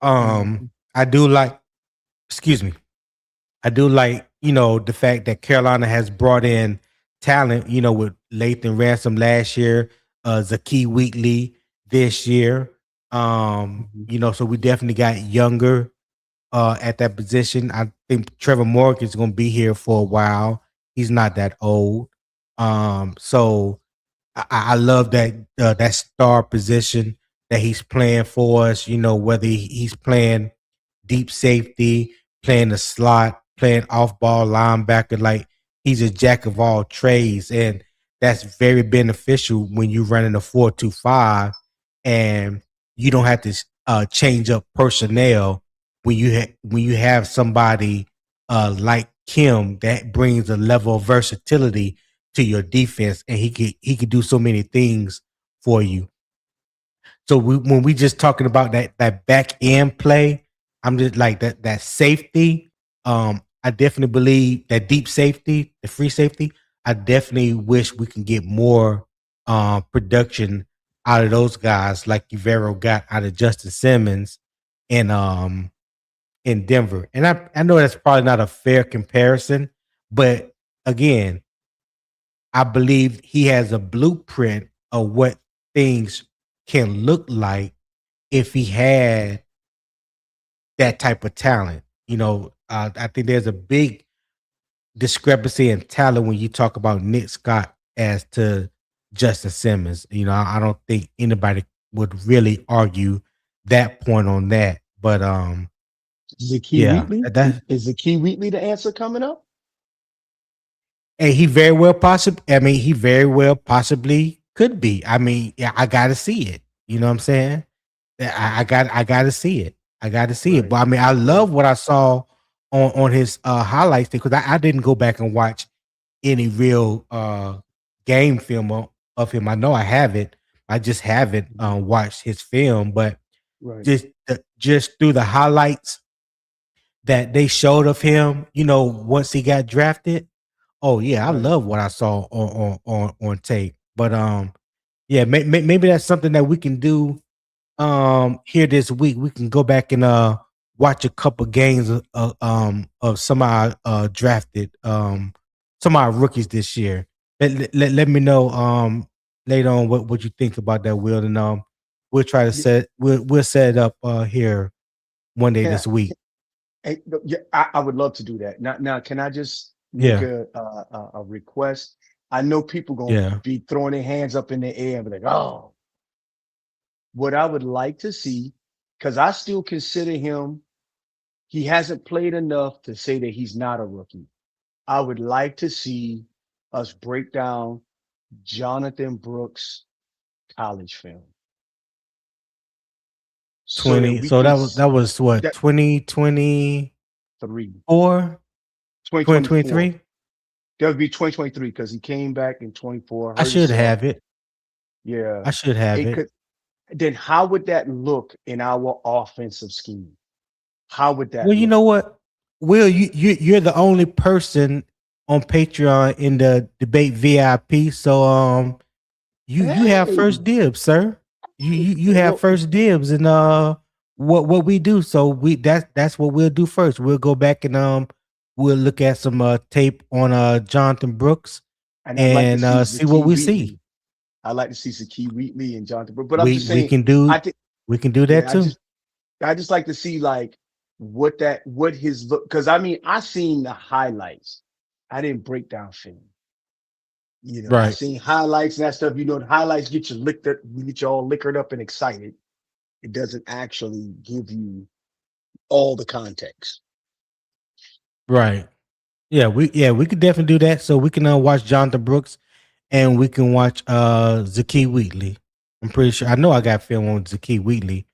Mhm. I do like, excuse me, I do like, the fact that Carolina has brought in talent, with Lathan Ransom last year, Zakie Wheatley this year. Mhm. So we definitely got younger at that position. I think Trevor Morgan is going to be here for a while. He's not that old. So I love that star position that he's playing for us. Whether he's playing deep safety, playing the slot, playing off ball linebacker, like he's a jack of all trades, and that's very beneficial when you're running a 4-2-5, and you don't have to change up personnel when you have somebody like Kim that brings a level of versatility to your defense, and he could do so many things for you. So when we just talking about that back end play, I'm just like that safety. I definitely believe that deep safety, the free safety. I definitely wish we can get more production out of those guys like Evero got out of Justin Simmons in in Denver. And I know that's probably not a fair comparison, but again, I believe he has a blueprint of what things can look like if he had that type of talent. I think there's a big discrepancy in talent when you talk about Nick Scott as to Justin Simmons. I don't think anybody would really argue that point on that. But Zakee yeah, Wheatley? that Is Zakee Wheatley the answer coming up? and he very well possibly. I mean, he very well possibly could be. I mean, yeah, I got to see it. You know what I'm saying? Yeah, I got to see it. I got to see it. Right, But I mean, I right, love what I saw on his highlights because I didn't go back and watch any real game film of him. I know I have it. I just haven't mhm, watched his film, but right, just through the highlights that they showed of him, once he got drafted. Oh yeah, I right. love what I saw on tape. But yeah, maybe that's something that we can do here this week. We can go back and watch a couple games of some of our drafted some of our rookies this year. Let me know later on what you think about that, Will, and we'll try to Yeah, we'll set it up here one day Can I, this week. no, yeah, I would love to do that. Now, can I just make Yeah, a request? I know people gonna yeah. be throwing their hands up in the air and be like, "Oh, what I would like to see," because I still consider him. He hasn't played enough to say that he's not a rookie. I would like to see us break down Jonathan Brooks' college film so that 20. we So can that was what, that 2024, three 2024. 2023. That would be 2023 because he came back in 24, I hurt should himself. have it. Yeah. I should have It it. could then how would that look in our offensive scheme? How would Well, that you look? know what, Will, you're the only person on Patreon in the debate VIP. So you have Hey, first dibs, sir. You have well, first dibs and what we do. So that's what we'll do first. We'll go back and we'll look at some tape on Jonathan Brooks and I'd like to and see see what Zakee we see. Wheatley. I'd like to see Zakee Wheatley and Jonathan Brooks. But I'm We just we saying, can do I think, we can do that yeah, too. I just like to see like what his look because I mean I seen the highlights. I didn't break down film. I Right. seen highlights and that stuff. The highlights get you get you all liquored up and excited. It doesn't actually give you all the context. Right. Yeah, we could definitely do that. So we can watch Jonathan Brooks and we can watch Zakee Wheatley. I'm pretty sure I know I got film on Zakee Wheatley.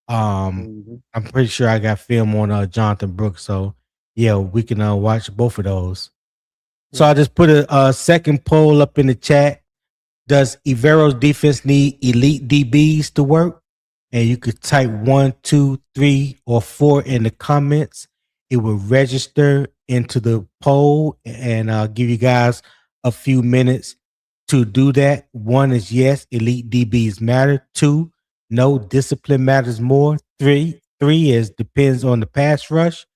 Um Mhm. I'm pretty sure I got film on Jonathan Brooks. So yeah, we can watch both of those. So I Right. just put a second poll up in the chat. Does Evero's defense need elite DBs to work? And you could type 1, 2, 3, or 4 in the comments. It will register into the poll and give you guys a few minutes to do that. 1 is yes, elite DBs matter. 2, no, discipline matters more. Three is depends on the pass rush,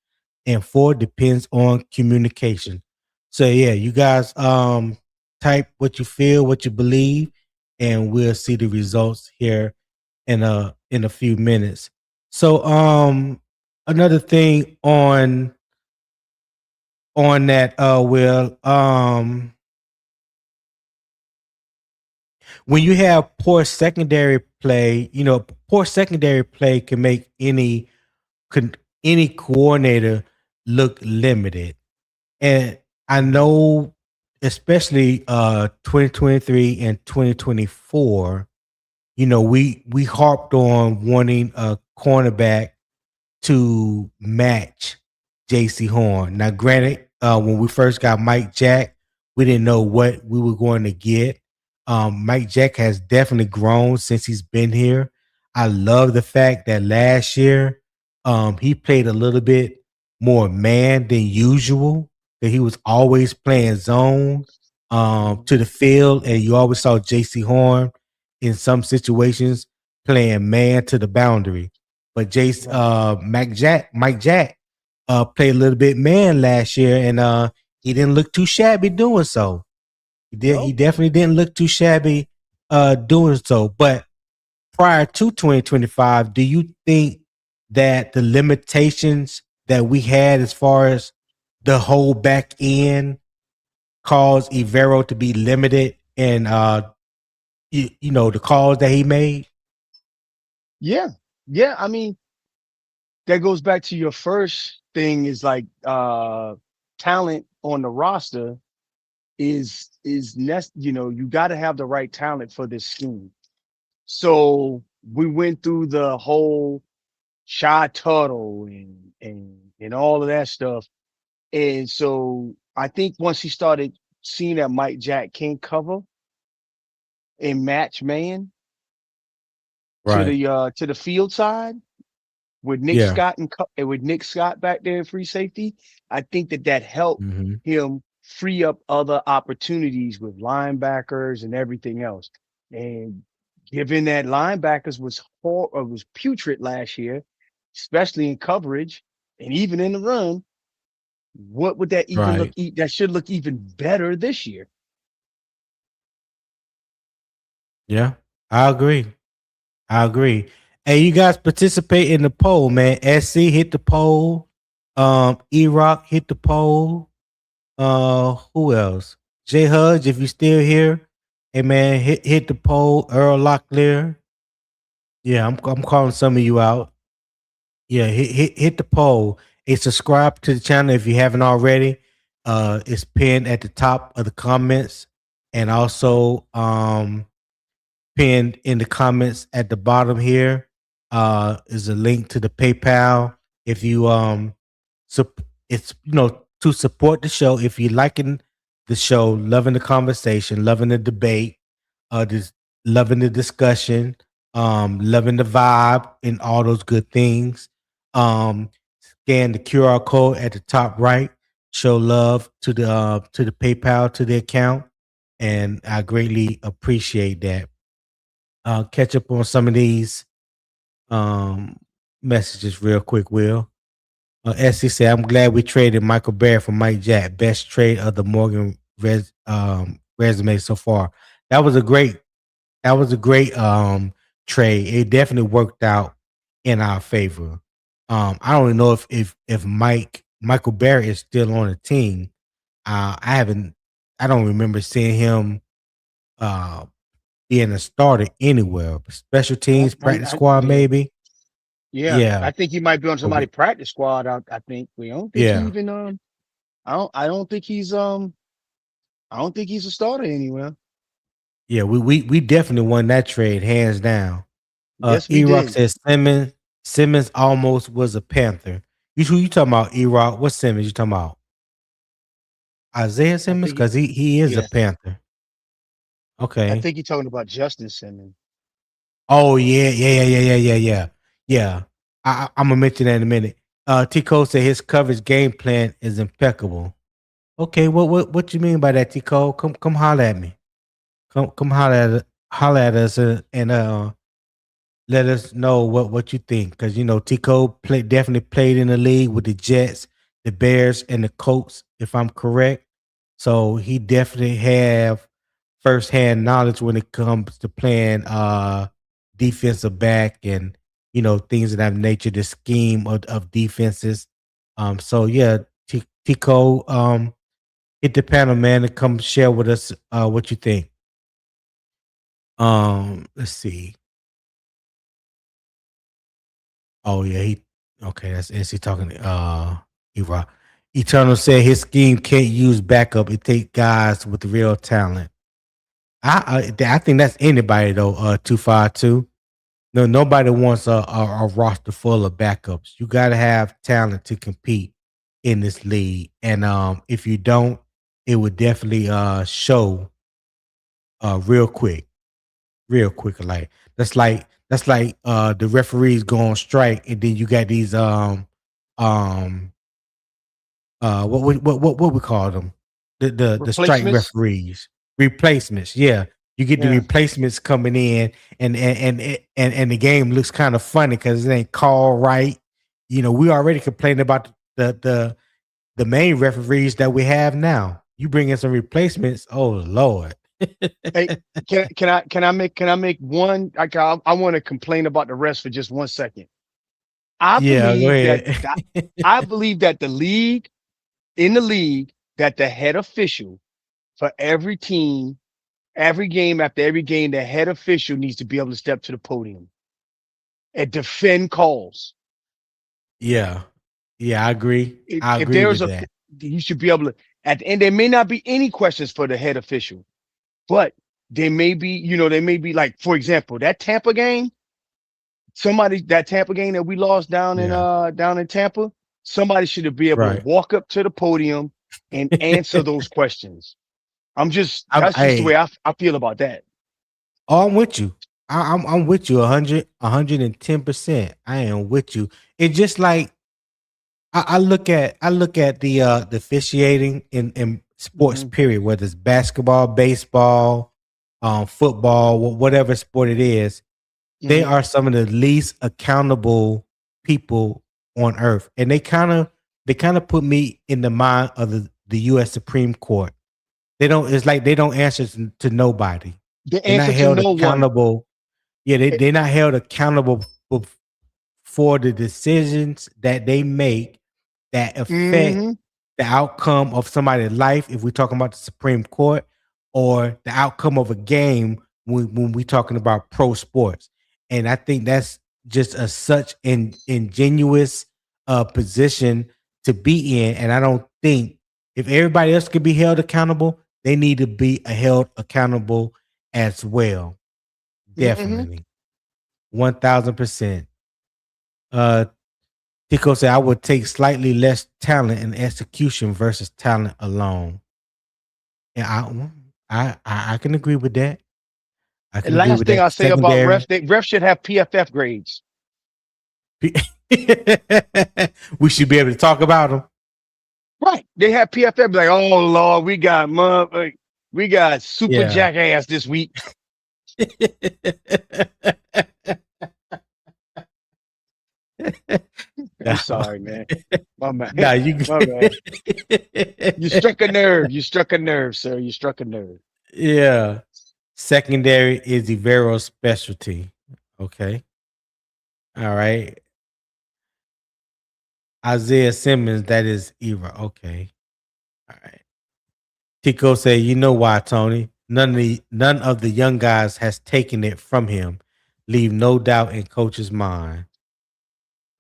and 4 depends on communication. So yeah, you guys type what you feel, what you believe, and we'll see the results here in a few minutes. So another thing on that will when you have poor secondary play, poor secondary play can make any coordinator look limited. And I Mhm. know, especially 2023 and 2024, we harped on wanting a cornerback to match JC Horn. Now, granted, when we first got Mike Jack, we didn't know what we were going to get. Mike Jack has definitely grown since he's been here. I love the fact that last year he played a little bit more man than usual. That he was always playing zone Mhm. to the field, and you always saw JC Horn in some situations playing man to the boundary. But Right. Mike Jack played a little bit man last year, and he didn't look too shabby doing so. He No. definitely didn't look too shabby doing so. But prior to 2025, do you think that the limitations that we had as far as the whole back end caused Evero to be limited in the calls that he made? Yeah. Yeah. I mean, that goes back to your first thing is like talent on the roster you got to have the right talent for this scheme. So we went through the whole shy Tuttle and all of that stuff. And so I think once he started seeing that Mike Jack can cover and match man Right. to the field side with Nick Yeah. Scott and with Nick Scott back there in free safety, I think that helped Hmm. him free up other opportunities with linebackers and everything else. And given that linebackers was putrid last year, especially in coverage and even in the run, what would that even Right. that should look even better this year. Yeah. I agree. I agree. Hey, you guys participate in the poll, man. SC hit the poll. E Rock hit the poll. Who else? J Hudge, if you still here. Hey man, hit the poll. Earl Locklear. Yeah, I'm calling some of you out. Yeah, hit the poll. And subscribe to the channel if you haven't already. It's pinned at the top of the comments. And also pinned in the comments at the bottom here is a link to the PayPal. If you it's to support the show. If you're liking the show, loving the conversation, loving the debate, just loving the discussion, loving the vibe and all those good things. Scan the QR code at the top right. Show love to the PayPal to the account, and I greatly appreciate that. Catch up on some of these um, messages real quick, Will. SC said, I'm glad we traded Michael Barrett for Mike Jack. Best trade of the Morgan resume so far. That was a great trade. It definitely worked out in our favor. I don't even know if Michael Barrett is still on the team. I don't remember seeing him uh being a starter anywhere. Special teams, practice squad, Yeah, maybe. yeah. Yeah. I think he might be on But somebody practice squad. I think we don't think he yeah. even I don't think I don't think he's a starter anywhere. Yeah, we definitely won that trade, hands down. Yes, we E-Rock did. says Simmons almost was a Panther. Who you talking about, E-Rock? What Simmons you talking about? Isaiah I Simmons? think he, Because he is a yeah, Panther. I Okay. think you're talking about Justin Simmons. Oh yeah. Yeah. I'm gonna mention that in a minute. T Cole said his coverage game plan is impeccable. Okay, what you mean by that, T Cole? Come holler at me. Come holler at us and let us know what you think, because Tico definitely played in the league with the Jets, the Bears, and the Colts, if I'm correct. So he definitely have firsthand knowledge when it comes to playing defensive back and things of that nature, the scheme of defenses. So yeah, Tico, hit the panel, man, and come share with us what you think. Let's see. Oh yeah, he okay. That's NC talking. Eva. Eternal said his scheme can't use backup. It take guys with real talent. I think that's anybody though. 252. No, nobody wants a roster full of backups. You got to have talent to compete in this league, and if you don't, it would definitely show real quick, real quick. That's like the referees go on strike, and then you got these um what we call them, the strike Replacements. referees, replacements. Yeah, you get the Yeah. replacements coming in, and the game looks kind of funny because it ain't called right. We already complained about the main referees that we have now. You bring in some replacements. Oh Lord. Hey, can I make one? I want to complain about the refs for just 1 second. I Yeah, go believe that ahead. that I believe that the league in the league that the head official for every team, every game after every game, the head official needs to be able to step to the podium and defend calls. Yeah, yeah, I agree. I If agree there's with a, that. you should be able to. At the end, there may not be any questions for the head official, but there may be like, for example, that Tampa game. That Tampa game that we lost Yeah, down in Tampa. Somebody should be able to right. walk up to the podium and answer those questions. That's just the way Hey, I feel about that. oh, I'm with you. I'm with you 110%. I am with you. It's just like I look at the officiating in sports Hmm. period, whether it's basketball, baseball, football, whatever sport it is. They Hmm. are some of the least accountable people on earth, and they kind of put me in the mind of the U.S. Supreme Court. They don't. It's like they don't answer to nobody. The They're not answer to held no one. accountable. Yeah, they're not held accountable for the decisions that they make that affect Mm-hmm. the outcome of somebody's life, if we're talking about the Supreme Court, or the outcome of a game when we're talking about pro sports. And I think that's just such an ingenuous position to be in. And I don't think if everybody else could be held accountable, they need to be held accountable as well. Mm-hmm. Definitely. 1000%. Uh Tico said, I would take slightly less talent and execution versus talent alone. And I can agree with that. I And can agree last with thing that. I say about Secondary. refs should have PFF grades. We should be able to talk about them. Right. They have PFF be like, oh Lord, we got super Yeah. jackass this week. I'm No. sorry, man. My man. No, you My man. You struck a nerve. You struck a nerve, sir. You struck a nerve. yeah. Secondary is Evero's specialty. Okay. All right. Isaiah Simmons, that is Era. Okay. All right. Tico said, "You know why, Tony? None of the young guys has taken it from him. Leave no doubt in coach's mind."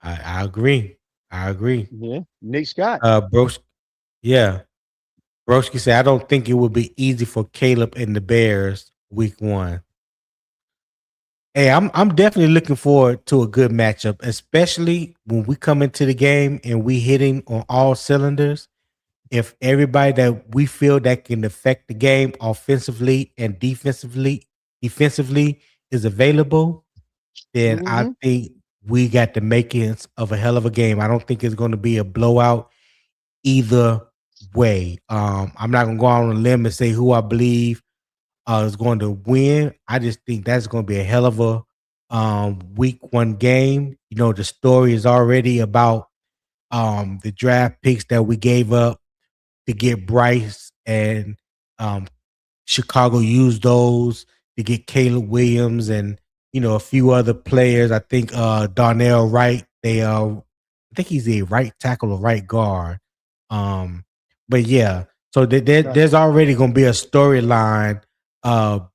I agree. I agree. Yeah. Nick Scott. Broski, yeah. Broski said, "I don't think it would be easy for Caleb and the Bears week one." Hey, I'm definitely looking forward to a good matchup, especially when we come into the game and we hitting on all cylinders. If everybody that we feel that can affect the game offensively and defensively is available, then I Hmm. think we got the makings of a hell of a game. I don't think it's going to be a blowout either way. I'm not going to go out on a limb and say who I believe is going to win. I just think that's going to be a hell of a week one game. The story is already about the draft picks that we gave up to get Bryce, and um, Chicago used those to get Caleb Williams and a few other players. I think Darnell Wright. I think he's a right tackle or right guard. Um, but yeah, so Right, there's already going to be a storyline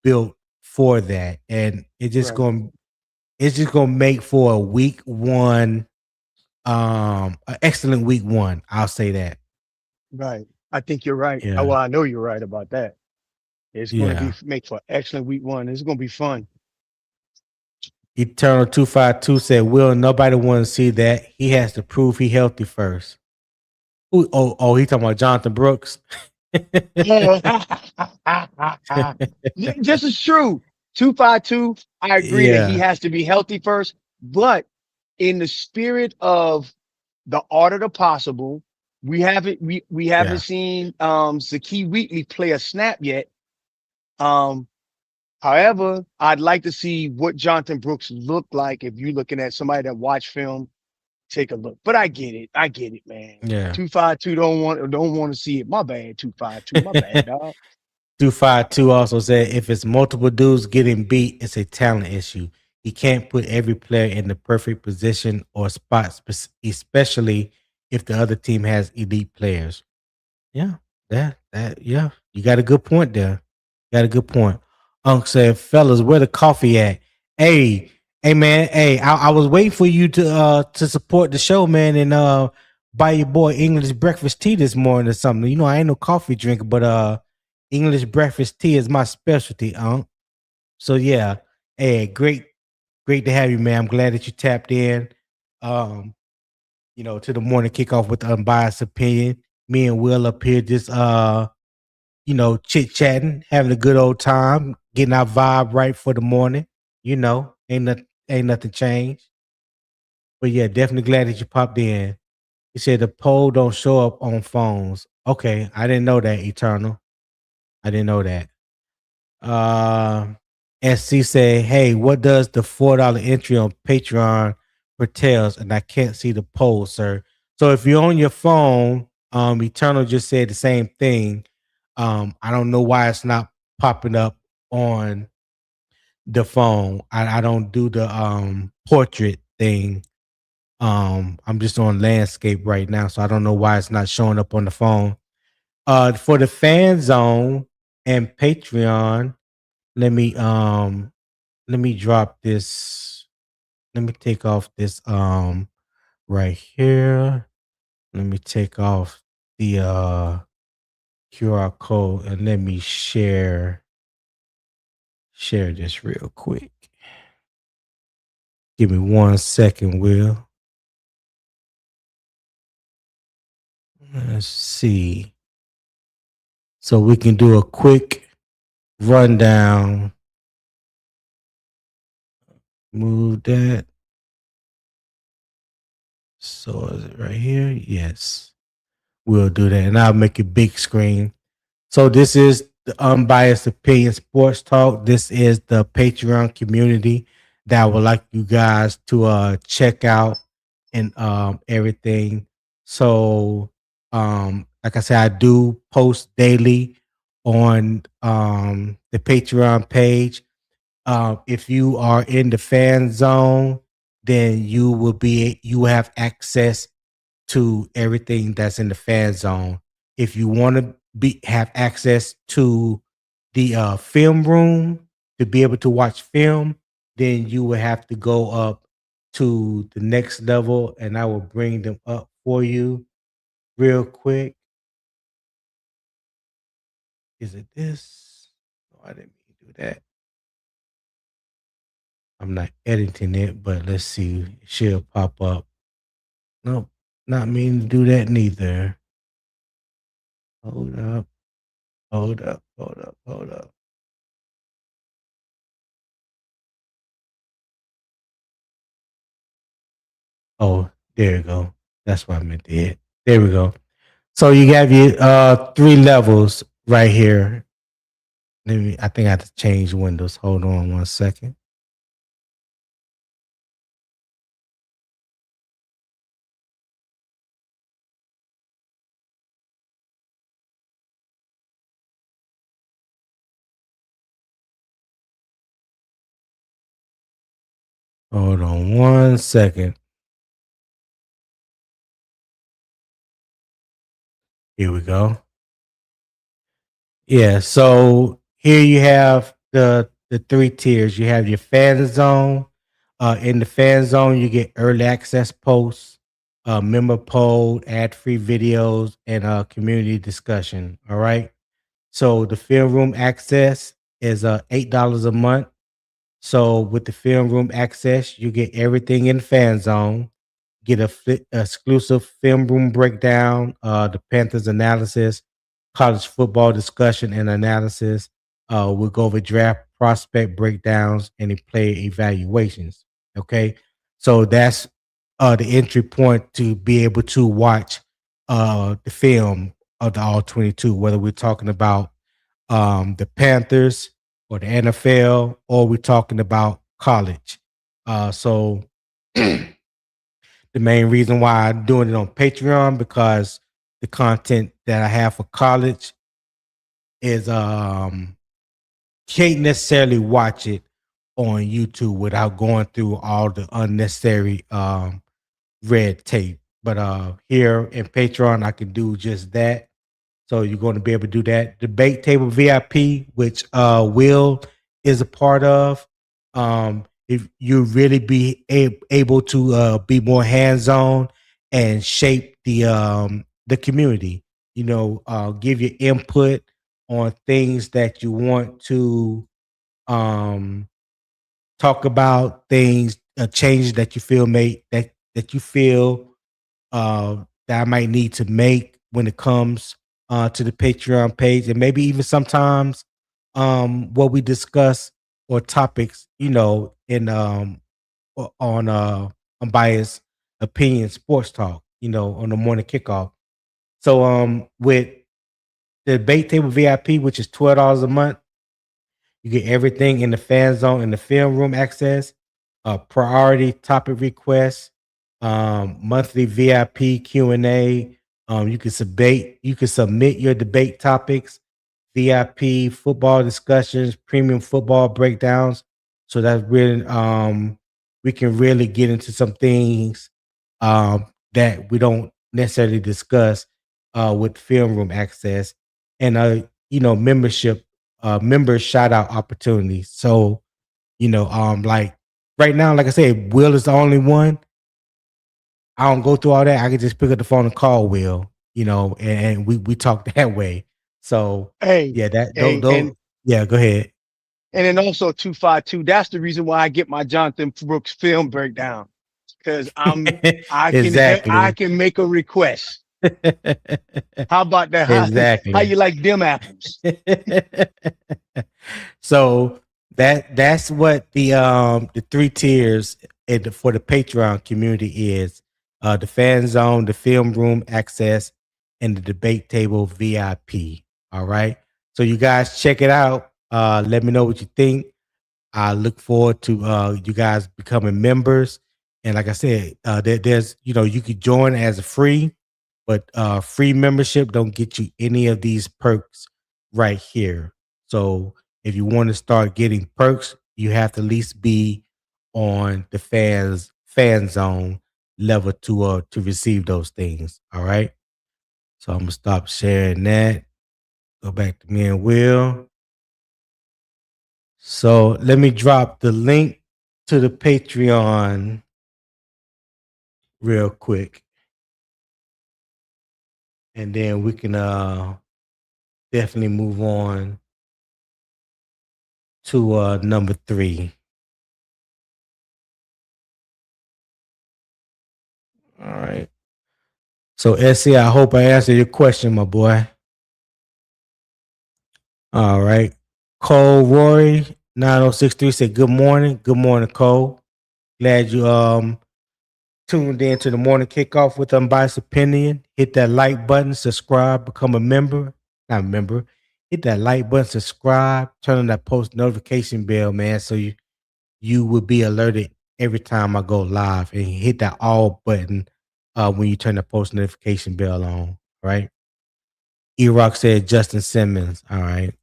built for that, and right, it's just going to make for a week one, an excellent week one. I'll say that. right. I think you're right. Yeah, Well, I know you're right about that. It's going to be yeah. make for excellent week one. It's going to be fun. Eternal 252 said, "Will nobody want to see that? He has to prove he healthy first." He talking about Jonathan Brooks. Yeah. This is true. 252. I agree that he Yeah, has to be healthy first, but in the spirit of the art of the possible, we haven't yeah, seen Zakee Wheatley play a snap yet. Um, However, I'd like to see what Jonathan Brooks looked like if you're looking at somebody that watched film. Take a look. But I get it. I get it, man. yeah. 252 don't want to see it. My bad, 252. My bad, dog. 252 also said, if it's multiple dudes getting beat, it's a talent issue. He can't put every player in the perfect position or spot, especially if the other team has elite players. Yeah, yeah. You got a good point there. Got a good point. Unc said, fellas, where the coffee at? Hey, hey man, hey, I was waiting for you to support the show, man, and buy your boy English breakfast tea this morning or something. I ain't no coffee drinker, but English breakfast tea is my specialty, Unc. So yeah, hey, great to have you, man. I'm glad that you tapped in. Um, to the morning kickoff with the unbiased opinion. Me and Will up here just chit chatting, having a good old time, getting our vibe right for the morning. Ain't nothing changed. But yeah, definitely glad that you popped in. He said the poll don't show up on phones. Okay, I didn't know that, Eternal. I didn't know that. Uh SC said, hey, what does the $4 entry on Patreon foretells? And I can't see the poll, sir. So if you're on your phone, Eternal just said the same thing. I don't know why it's not popping up on the phone. I don't do the portrait thing. I'm just on landscape right now, so I don't know why it's not showing up on the phone. For the fan zone and Patreon, let me let me drop this. Let me take off this right here. Let me take off the QR code and let me share this real quick. Give me 1 second, Will. Let's see. So we can do a quick rundown. Move that. So is it right here? Yes. We'll do that. And I'll make it big screen. So this is the Unbiased Opinion Sports Talk. This is the Patreon community that I would like you guys to check out and everything. So like I said, I do post daily on the Patreon page. If you are in the fan zone, then you will have access to everything that's in the fan zone. If you want to be have access to the film room to be able to watch film, then you will have to go up to the next level, and I will bring them up for you real quick. Is it this? No, I didn't mean to do that. I'm not editing it, but let's see. It should pop up. Nope, not meaning to do that neither. Hold up, hold up. Oh, there you go. That's what I meant to hit. There we go. So you have your three levels right here. I think I have to change windows. Hold on 1 second. Hold on one second. Here we go. Yeah, so here you have the three tiers. You have your fan zone. In the fan zone, you get early access posts, member poll, ad-free videos, and community discussion. All right. So the film room access is $8 a month. So with the film room access, you get everything in fan zone, get a exclusive film room breakdown, the Panthers analysis, college football discussion and analysis. We'll go over draft prospect breakdowns and the player evaluations. Okay, so that's the entry point to be able to watch the film of the all 22. Whether we're talking about the Panthers or the NFL, or we're talking about college. So the main reason why I'm doing it on Patreon because the content that I have for college is can't necessarily watch it on YouTube without going through all the unnecessary red tape. But here in Patreon, I can do just that. So you're going to be able to do that. Debate table VIP, which Will is a part of. If you really be able to be more hands on and shape the community, give your input on things that you want to um, talk about, things changes that you feel make that you feel that I might need to make when it comes to the Patreon page, and maybe even sometimes what we discuss or topics, in on unbiased opinion sports talk, on the morning kickoff. So with the debate table VIP, which is $12 a month, you get everything in the fan zone and the film room access, priority topic requests, monthly VIP Q&A. You can submit your debate topics, VIP football discussions, premium football breakdowns. So that's really we can really get into some things that we don't necessarily discuss with film room access and membership member shout out opportunities. So, like right now, like I said, Will is the only one. I don't go through all that. I can just pick up the phone and call Will, and we talk that way. So Hey, yeah, that hey, don't yeah, go ahead. and then also 252. That's the reason why I get my Jonathan Brooks film breakdown because I Exactly. can make a request. How about that? How Exactly. you like them apples? So that's what the three tiers for the Patreon community is. The fan zone, the film room access, and the debate table VIP. All right. So you guys check it out. Let me know what you think. I look forward to you guys becoming members. And like I said, there's you could join as a free, but free membership don't get you any of these perks right here. So if you want to start getting perks, you have to at least be on the fan zone level to receive those things. All right. So I'm gonna stop sharing that. Go back to me and Will. So let me drop the link to the Patreon real quick, and then we can definitely move on to number 3. All right. So SC, I hope I answered your question, my boy. All right. Cole Rory 9063 said good morning. Good morning, Cole. Glad you tuned in to the morning kickoff with Unbiased Opinion. Hit that like button, subscribe, become a member. Not a member. Hit that like button, subscribe, turn on that post notification bell, man, so you will be alerted every time I go live. And hit that all button when you turn the post notification bell on. Right. E-Rock said Justin Simmons. All right.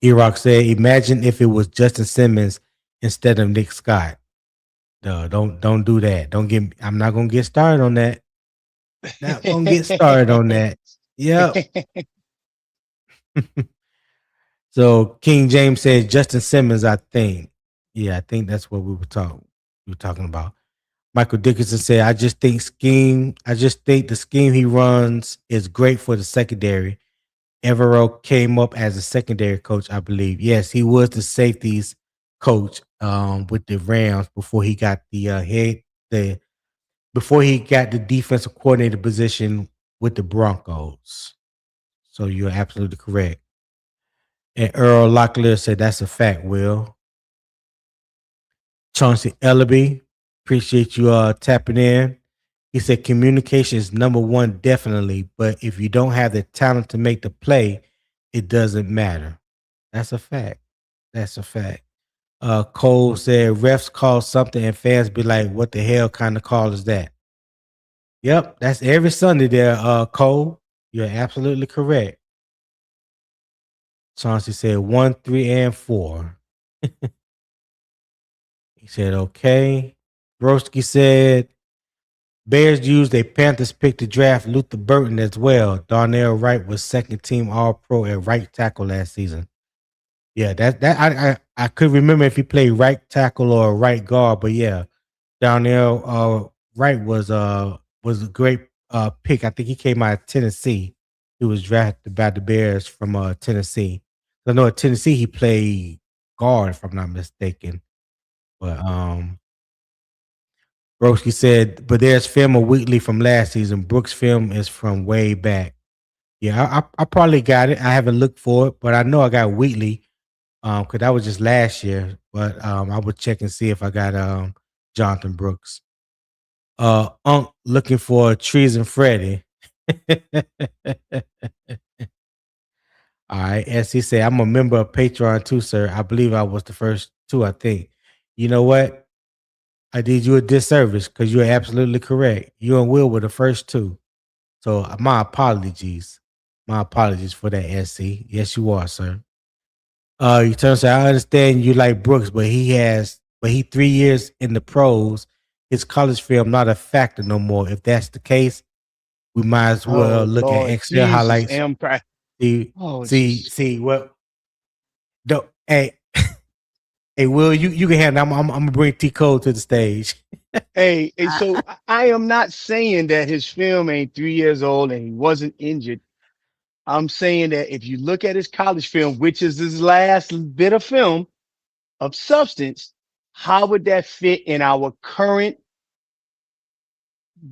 E-Rock said, imagine if it was Justin Simmons instead of Nick Scott. No, don't do that. Don't get. I'm not gonna get started on that. Not gonna get started on that. Yep. So King James said Justin Simmons. I think. Yeah, I think that's what we were talking. We were talking about. Michael Dickinson said, "I just think scheme. I just think the scheme he runs is great for the secondary. Evero came up as a secondary coach, I believe. Yes, he was the safeties coach with the Rams before he got the before he got the defensive coordinator position with the Broncos. So you're absolutely correct." And Earl Locklear said, "That's a fact, Will." Chauncey Ellaby, appreciate you tapping in. He said communication is number one, definitely, but if you don't have the talent to make the play, it doesn't matter. That's a fact. That's a fact. Cole said refs call something and fans be like, "What the hell kind of call is that?" Yep, that's every Sunday there, Cole. You're absolutely correct. Chauncey said 1, 3, and 4. He said, okay. Broski said Bears used a Panthers pick to draft Luther Burton as well. Darnell Wright was second team All Pro at right tackle last season. Yeah, I could remember if he played right tackle or right guard, but yeah, Darnell Wright was a great pick. I think he came out of Tennessee. He was drafted by the Bears from Tennessee. I know at Tennessee he played guard, if I'm not mistaken. But Broski said, but there's film of Wheatley from last season. Brooks' film is from way back. Yeah, I probably got it. I haven't looked for it, but I know I got Wheatley because that was just last year. But I would check and see if I got Jonathan Brooks. Unc looking for Trees and Freddy. All right. As he said, I'm a member of Patreon too, sir. I believe I was the first two, I think. You know what? I did you a disservice because you're absolutely correct. You and Will were the first two. So my apologies. My apologies for that, SC. Yes, you are, sir. You turn say, I understand you like Brooks, but he 3 years in the pros. His college film not a factor no more. If that's the case, we might as well Oh look at Lord Excel Jesus, highlights. oh Jesus. See what? Don't, hey, hey, Will, you can handle. I'm gonna bring T Cole to the stage. Hey, so I am not saying that his film ain't 3 years old and he wasn't injured. I'm saying that if you look at his college film, which is his last bit of film of substance, how would that fit in our current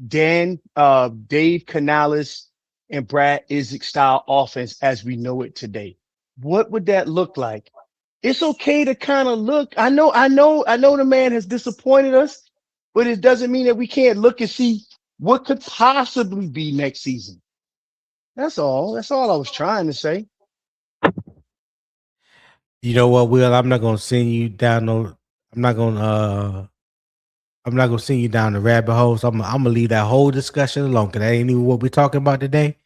Dave Canales and Brad Isaac style offense as we know it today? What would that look like? It's okay to kind of look. I know the man has disappointed us, but it doesn't mean that we can't look and see what could possibly be next season. That's all. That's all I was trying to say. You know what, Will? I'm not gonna send you down no. I'm not gonna. I'm not gonna send you down the rabbit hole. So I'm gonna leave that whole discussion alone because that ain't even what we're talking about today.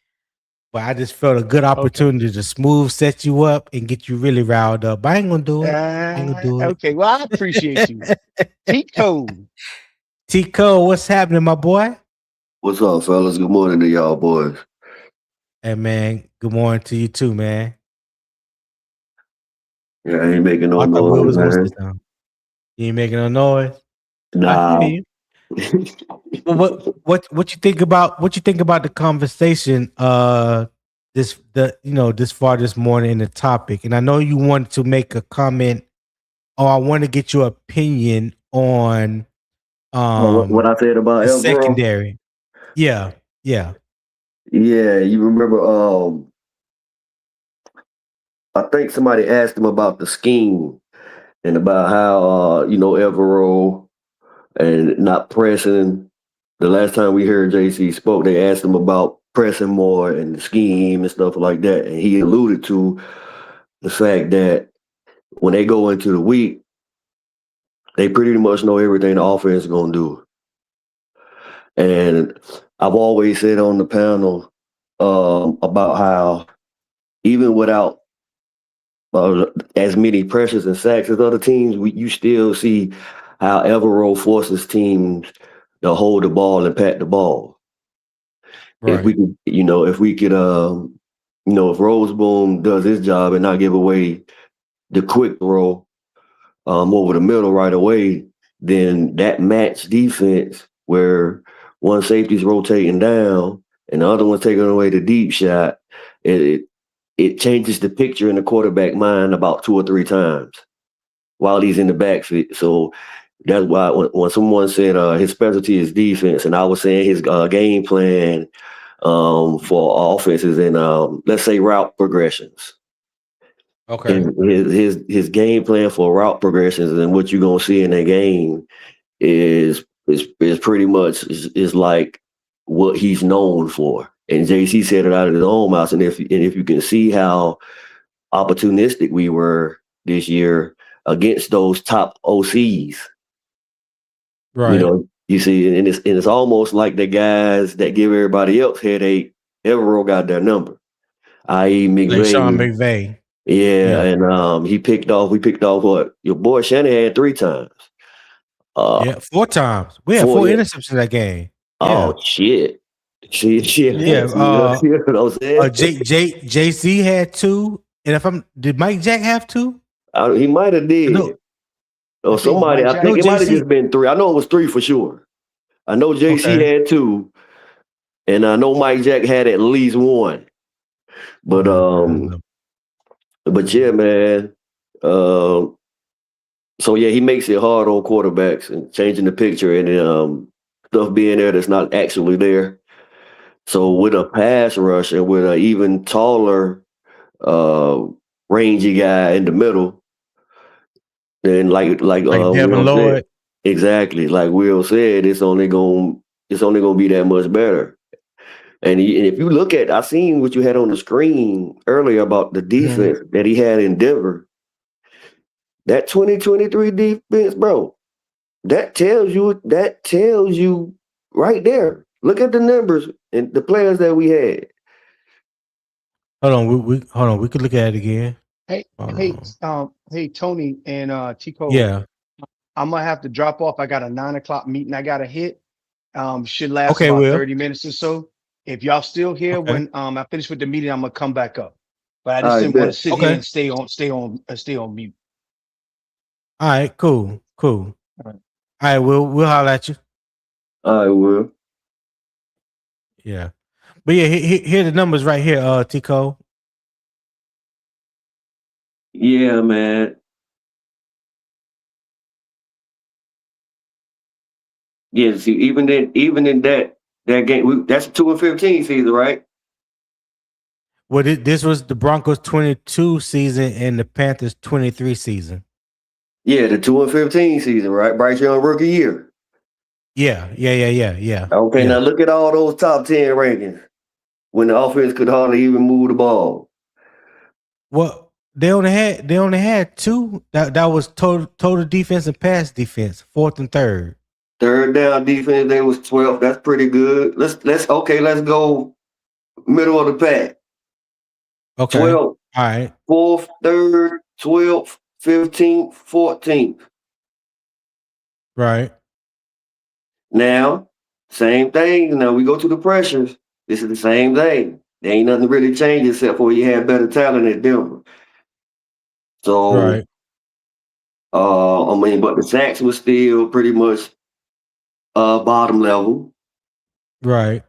But I just felt a good Okay. opportunity to smooth set you up and get you really riled up. But I ain't gonna do it. I ain't gonna do it. Okay. Well, I appreciate you. Tico. T Cole, what's happening, my boy? What's up, fellas? Good morning to y'all boys. Hey man, good morning to you too, man. Yeah, I ain't making Oh, no I thought Will noise, was gonna say man. something. You ain't making no noise. I feel Nah. you. Well, what you think about the conversation this far this morning in the topic? And I know you wanted to make a comment, or I want to get your opinion on What I said about the Evero? secondary. Yeah, yeah. Yeah, you remember I think somebody asked him about the scheme and about how Evero and not pressing. The last time we heard JC spoke, they asked him about pressing more and the scheme and stuff like that. And he alluded to the fact that when they go into the week, they pretty much know everything the offense is gonna do. And I've always said on the panel about how even without as many pressures and sacks as other teams, you still see how Evero forces teams to hold the ball and pat the ball. If we Right. could, if we could, if Roseboom does his job and not give away the quick throw over the middle right away, then that match defense where one safety's rotating down and the other one's taking away the deep shot, it changes the picture in the quarterback mind about 2 or 3 times while he's in the backfield. So that's why when someone said his specialty is defense, and I was saying his game plan for offenses and let's say route progressions. Okay. His game plan for route progressions and what you're gonna see in that game is pretty much is like what he's known for. And JC said it out of his own mouth. And if you can see how opportunistic we were this year against those top OCs, Right. you see, and it's almost like the guys that give everybody else headache, Evero got their number, i.e. Like Sean McVay. McVay. Yeah, and we picked off what your boy Shanahan 3 times. Yeah, 4 times. We had 4 interceptions in that game. Oh shit. See, Yeah. you know what I'm saying? JC had 2. And did Mike Jack have 2? He might have did. No. Or somebody, I think it might have just been 3. I know it was 3 for sure. I know JC had 2, and I know Mike Jack had at least 1. But but yeah, man. So yeah, he makes it hard on quarterbacks and changing the picture and stuff being there that's not actually there. So with a pass rush and with an even taller, rangy guy in the middle, then like Devin Will Lloyd. said, exactly like Will said, it's only gonna be that much better. And if you look at, I seen what you had on the screen earlier about the defense that he had in Denver. That 2023 defense, bro, that tells you right there. Look at the numbers and the players that we had. Hold on. We could look at it again. Hey, Tony and Tico. Yeah. I'm gonna have to drop off. I got a 9:00 meeting I gotta hit. Should last Okay, about Will. 30 minutes or so. If y'all still here when I finish with the meeting, I'm gonna come back up. But I just didn't want to sit here and stay on mute. All right, cool. All right, we'll holler at you. I will. Yeah. But yeah, here are the numbers right here, Tico. Yeah, man. Yeah, see, even in that game, that's a 2-15 season, right? Well, this was the Broncos 22 season and the Panthers 23 season. Yeah, the 2-15 season, right? Bryce Young rookie year. Yeah. Okay, now look at all those top 10 rankings when the offense could hardly even move the ball. Well, they only had 2. That was total defense and pass defense, 4th and 3rd. Third down defense, they was 12th. That's pretty good. Let's go middle of the pack. Okay. 12th. All right. 4th, 3rd, 12th, 15th, 14th. Right. Now, same thing. Now we go to the pressures. This is the same thing. There ain't nothing really changed except for you had better talent at Denver. So, right. But the sacks was still pretty much bottom level. Right.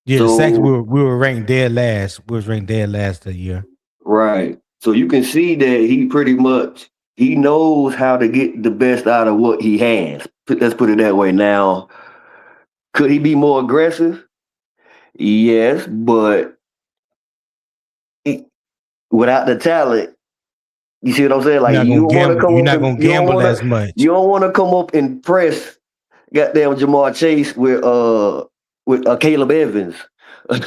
Yeah, the sacks we were ranked dead last. We was ranked dead last that year. Right. So you can see that he pretty much he knows how to get the best out of what he has. Let's put it that way. Now, could he be more aggressive? Yes, but without the talent, you see what I'm saying? Like you're not gonna gamble as much. You don't want to come up and press goddamn Jamar Chase with Caleb Evans. or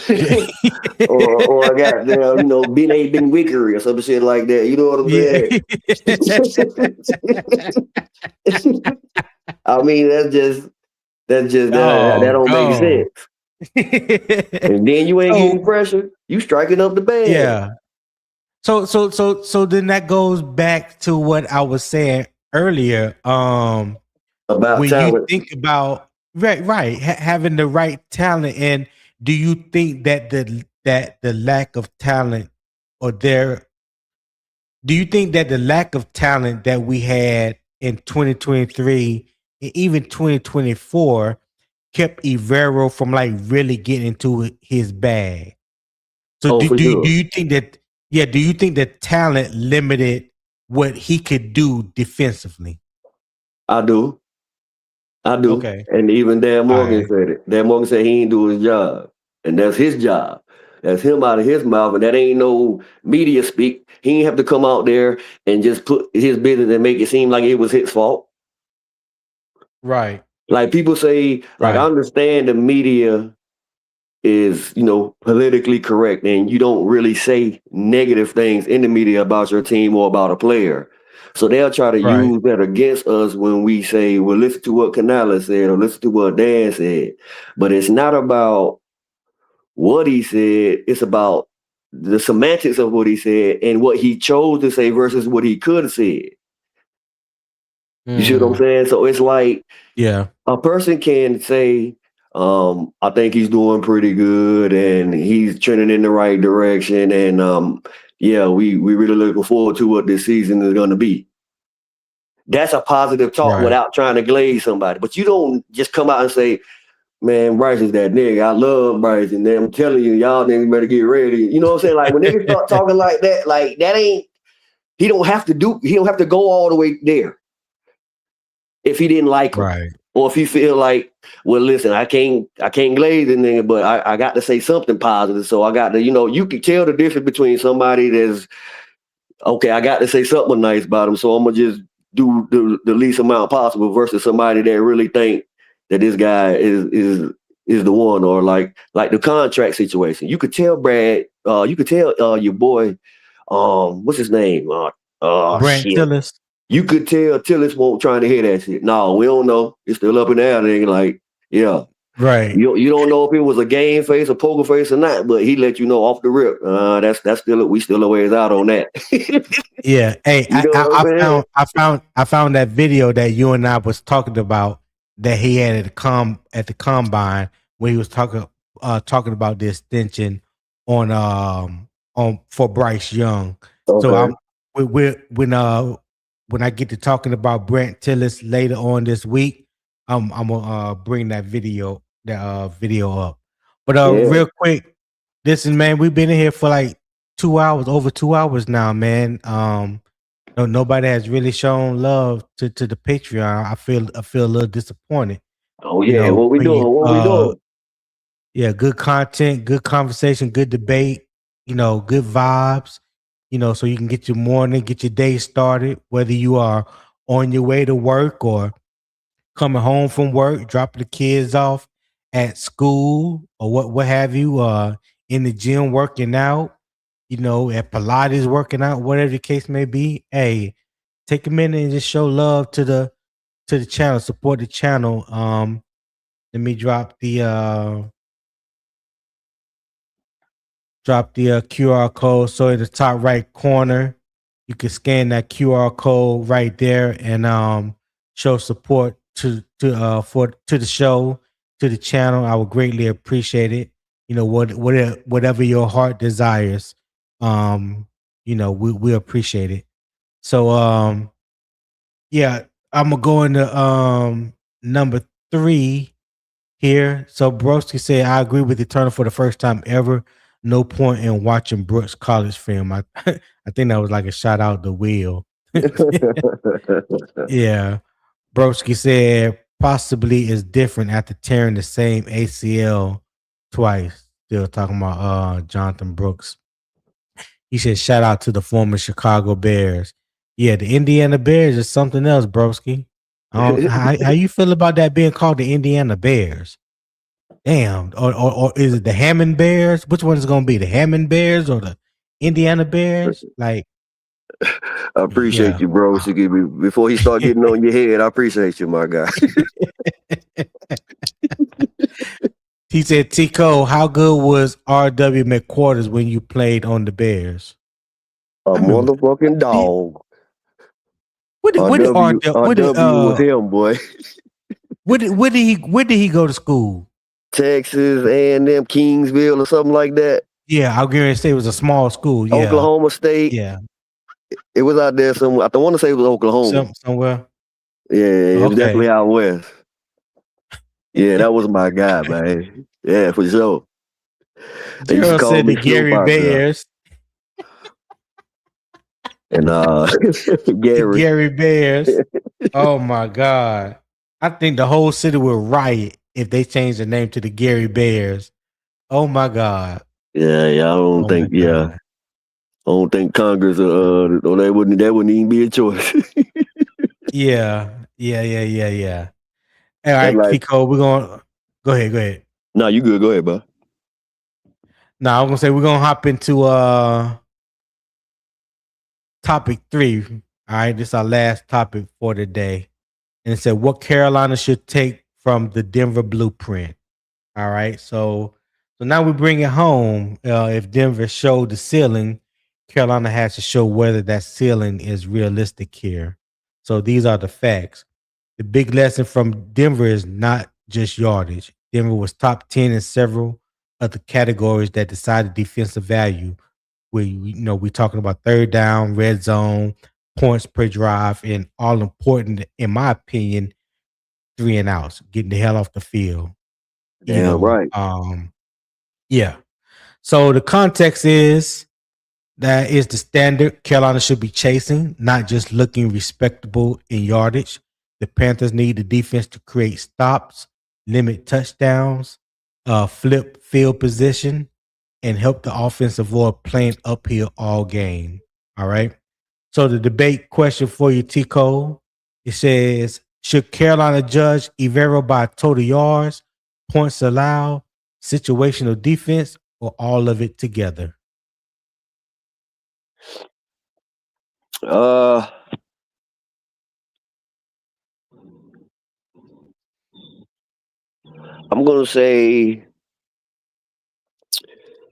goddamn, Ben Wickery or some shit like that. You know what I'm saying? I mean, that don't make sense. And then you ain't getting pressure. You striking up the band. Yeah. So then that goes back to what I was saying earlier. About When you talent. think about right, having the right talent, and do you think that the lack of talent, or do you think that the lack of talent that we had in 2023 and even 2024 kept Evero from like really getting into his bag? So Oh, for do sure. you think that, yeah, do you think that talent limited what he could do defensively? I do. I do. Okay. And even Dan All Morgan right. said it. Dan Morgan said he ain't do his job. And that's his job. That's him out of his mouth. And that ain't no media speak. He ain't have to come out there and just put his business and make it seem like it was his fault. Right. Like people say, like I Right. understand the media is, politically correct and you don't really say negative things in the media about your team or about a player. So they'll try to Right. use that against us when we say, well, listen to what Canala said or listen to what Dan said. But it's not about what he said. It's about the semantics of what he said and what he chose to say versus what he could have said. You see what I'm saying? So it's like, Yeah. a person can say, I think he's doing pretty good and he's trending in the right direction. And yeah, we really looking forward to what this season is going to be. That's a positive talk Right. without trying to glaze somebody. But you don't just come out and say, man, Bryce is that nigga. I love Bryce. And then I'm telling you, y'all niggas better get ready. You know what I'm saying? Like when niggas start talking like that ain't, he don't have to go all the way there if he didn't like him. Right. Or if you feel like, well, listen, I can't glaze the nigga, but I got to say something positive. So I got to, you can tell the difference between somebody that's, okay, I got to say something nice about him, so I'm going to just do the least amount possible versus somebody that really think that this guy is the one, or like the contract situation. You could tell Brad, you could tell your boy, what's his name? Brent Shit. Tillis. You could tell Tillis won't trying to hear that shit. No, we don't know. It's still up in the air. Nigga. Like, yeah. Right. You don't know if it was a game face, a poker face, or not, but he let you know off the rip. That's still we still a ways out on that. Yeah. Hey, You know what I'm saying? I found that video that you and I was talking about that he had at the combine, where he was talking about the extension on for Bryce Young. So Okay. when I get to talking about Brent Tillis later on this week, I'm gonna bring that video up. But Yeah. real quick, listen, man, we've been in here for like 2 hours, over 2 hours now, man. Nobody has really shown love to the Patreon. I feel a little disappointed. Oh yeah. What we doing? What we doing? Yeah, good content, good conversation, good debate, good vibes, so you can get your morning, get your day started, whether you are on your way to work or coming home from work, dropping the kids off at school or what have you, in the gym working out, at Pilates working out, whatever the case may be. Hey, take a minute and just show love to the channel, support the channel. Let me drop the QR code. So in the top right corner, you can scan that QR code right there and show support to the show, to the channel. I would greatly appreciate it. Whatever your heart desires, we appreciate it. So yeah, I'm gonna go into number 3 here. So Broski said, I agree with Eternal for the first time ever. No point in watching Brooks college film. I I think that was like a shout out to Will. Yeah. Broski said possibly is different after tearing the same ACL twice. Still talking about Jonathan Brooks. He said shout out to the former Chicago Bears. Yeah, the Indiana Bears is something else, Broski. How you feel about that being called the Indiana Bears? Damn, or is it the Hammond Bears? Which one is it gonna be? The Hammond Bears or the Indiana Bears? Like, I appreciate yeah. you, bro. Before he start getting on your head, I appreciate you, my guy. He said, Tico, how good was R.W. McQuarters when you played on the Bears? A I remember. motherfucking dog. What did RW was him, boy. where did he go to school? Texas A&M, Kingsville, or something like that. Yeah, I was going to say it was a small school. Yeah, Oklahoma State. yeah, It was out there somewhere. I want to say it was Oklahoma. somewhere. Yeah, it was Okay. definitely out west. Yeah, that was my guy, man. Yeah, for sure. They used to Gerald call said me the Gary Snowbox guy. Bears. And The Gary. Gary Bears. Oh my God! I think the whole city would riot if they changed the name to the Gary Bears. Oh my God! Yeah, I don't Oh think. my God! I don't think Congress. That wouldn't even be a choice. Yeah. All That's right, like. Kiko, we're going. Go ahead. No, you good. Go ahead, bro. Now I'm gonna say we're gonna hop into topic 3. All right, this is our last topic for today, and it said what Carolina should take from the Denver blueprint. All right, so now we bring it home. If Denver showed the ceiling, Carolina has to show whether that ceiling is realistic here. So these are the facts. The big lesson from Denver is not just yardage. Denver was top 10 in several of the categories that decided defensive value. We talking about third down, red zone, points per drive, and all important, in my opinion, 3 and outs, getting the hell off the field. Damn right. Yeah. So the context is that is the standard Carolina should be chasing, not just looking respectable in yardage. The Panthers need the defense to create stops, limit touchdowns, flip field position, and help the offense avoid playing uphill all game. All right. So the debate question for you, Tico, it says, should Carolina judge Evero by total yards, points allowed, situational defense, or all of it together? I'm gonna say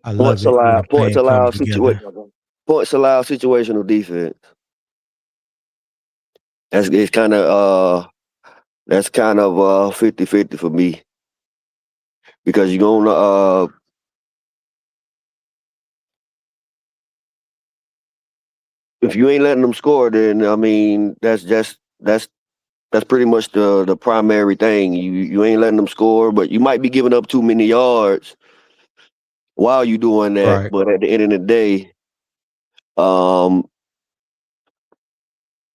I love it when a plan comes together. points allow situational defense. That's kind of 50-50 for me because you're gonna if you ain't letting them score, then I mean that's pretty much the primary thing. You ain't letting them score, but you might be giving up too many yards while you doing that. Right. But at the end of the day,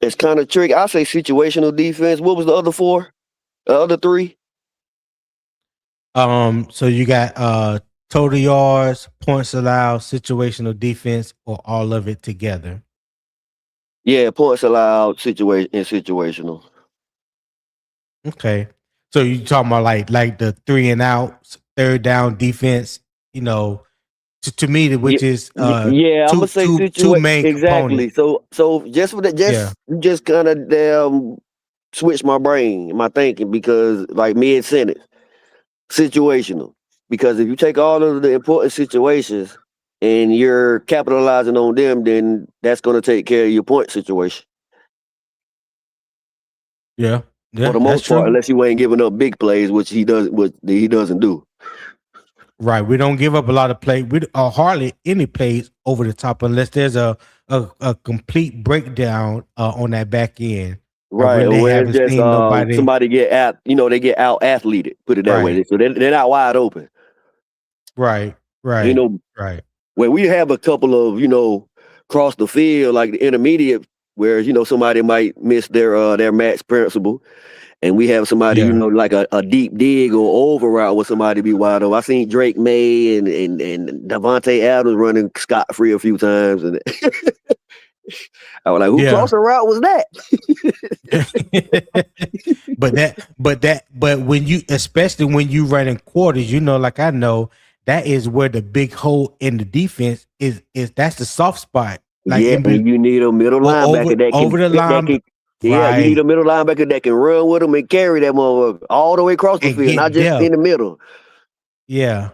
it's kind of tricky. I say situational defense. What was the other 4? The other 3? So you got total yards, points allowed, situational defense, or all of it together. Yeah, points allowed, situational. Okay. So you talking about like the 3 and outs, third down defense, to me, which is Yeah, I'm gonna say two main exactly. components. So just for that, you just kind of switch my brain, my thinking, because like mid sentence, situational. Because if you take all of the important situations and you're capitalizing on them, then that's gonna take care of your point situation. Yeah, For the most part, unless you ain't giving up big plays, which he doesn't do. Right. We don't give up a lot of play. We hardly any plays over the top unless there's a complete breakdown on that back end. Right, when they where haven't it's just seen nobody. somebody get out, they get out athleted. Put it that way, so they're not wide open. Right. Right. Where we have a couple of cross the field like the intermediate, where somebody might miss their match principle, and we have somebody like a deep dig or over route where somebody be wide open. I seen Drake May and Devontae Adams running scot free a few times, and I was like, "Who crossing route was that?" but when you, especially when you run in quarters, like I know, that is where the big hole in the defense is. That's the soft spot. Like and you need a middle linebacker you need a middle linebacker that can run with them and carry that motherfucker all the way across the field, not just in the middle. Yeah,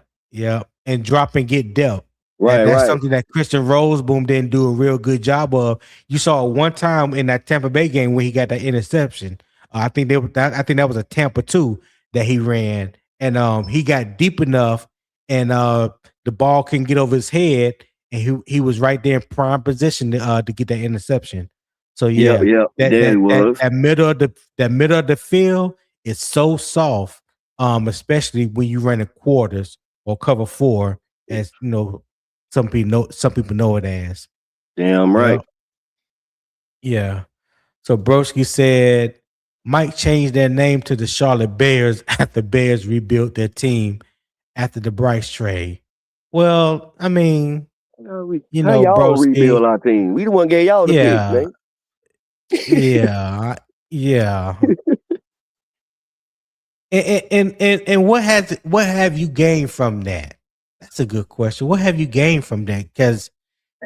and drop and get depth. That's Right. something that Christian Roseboom didn't do a real good job of. You saw one time in that Tampa Bay game when he got that interception. I think that was a Tampa 2 that he ran, and he got deep enough, and the ball couldn't get over his head, and he was right there in prime position to get that interception. So Yep, yeah, yep. that There he that that was. that middle of the field is so soft, especially when you run in quarters or cover 4, as you know. Some people know it as. Damn right. Yep. Yeah. So Broski said Mike changed their name to the Charlotte Bears after Bears rebuilt their team after the Bryce trade. Well, I mean, How y'all rebuild Broski, our team? We the one gave y'all the pick, yeah, man. yeah, yeah. And what have you gained from that? That's a good question. What have you gained from that? Because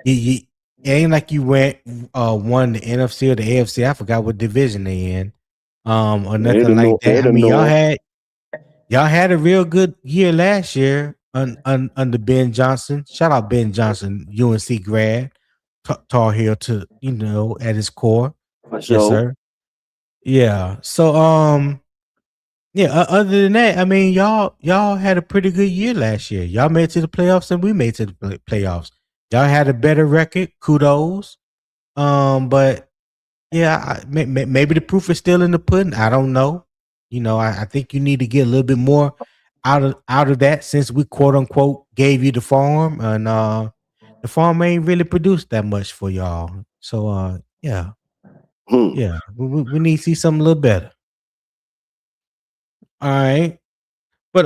you it ain't like you went won the NFC or the AFC. I forgot what division they in, or They nothing the like that. I the mean, North. y'all had a real good year last year under Ben Johnson. Shout out Ben Johnson, UNC grad, Tar Heel to at his core. For Yes, sure. sir. Yeah. So yeah. Other than that, I mean, y'all had a pretty good year last year. Y'all made it to the playoffs, and we made it to the playoffs. Y'all had a better record. Kudos. But yeah, maybe the proof is still in the pudding. I don't know. I think you need to get a little bit more out of that, since we quote unquote gave you the farm, and the farm ain't really produced that much for y'all. So yeah, Hmm. yeah, we need to see something a little better. All right, but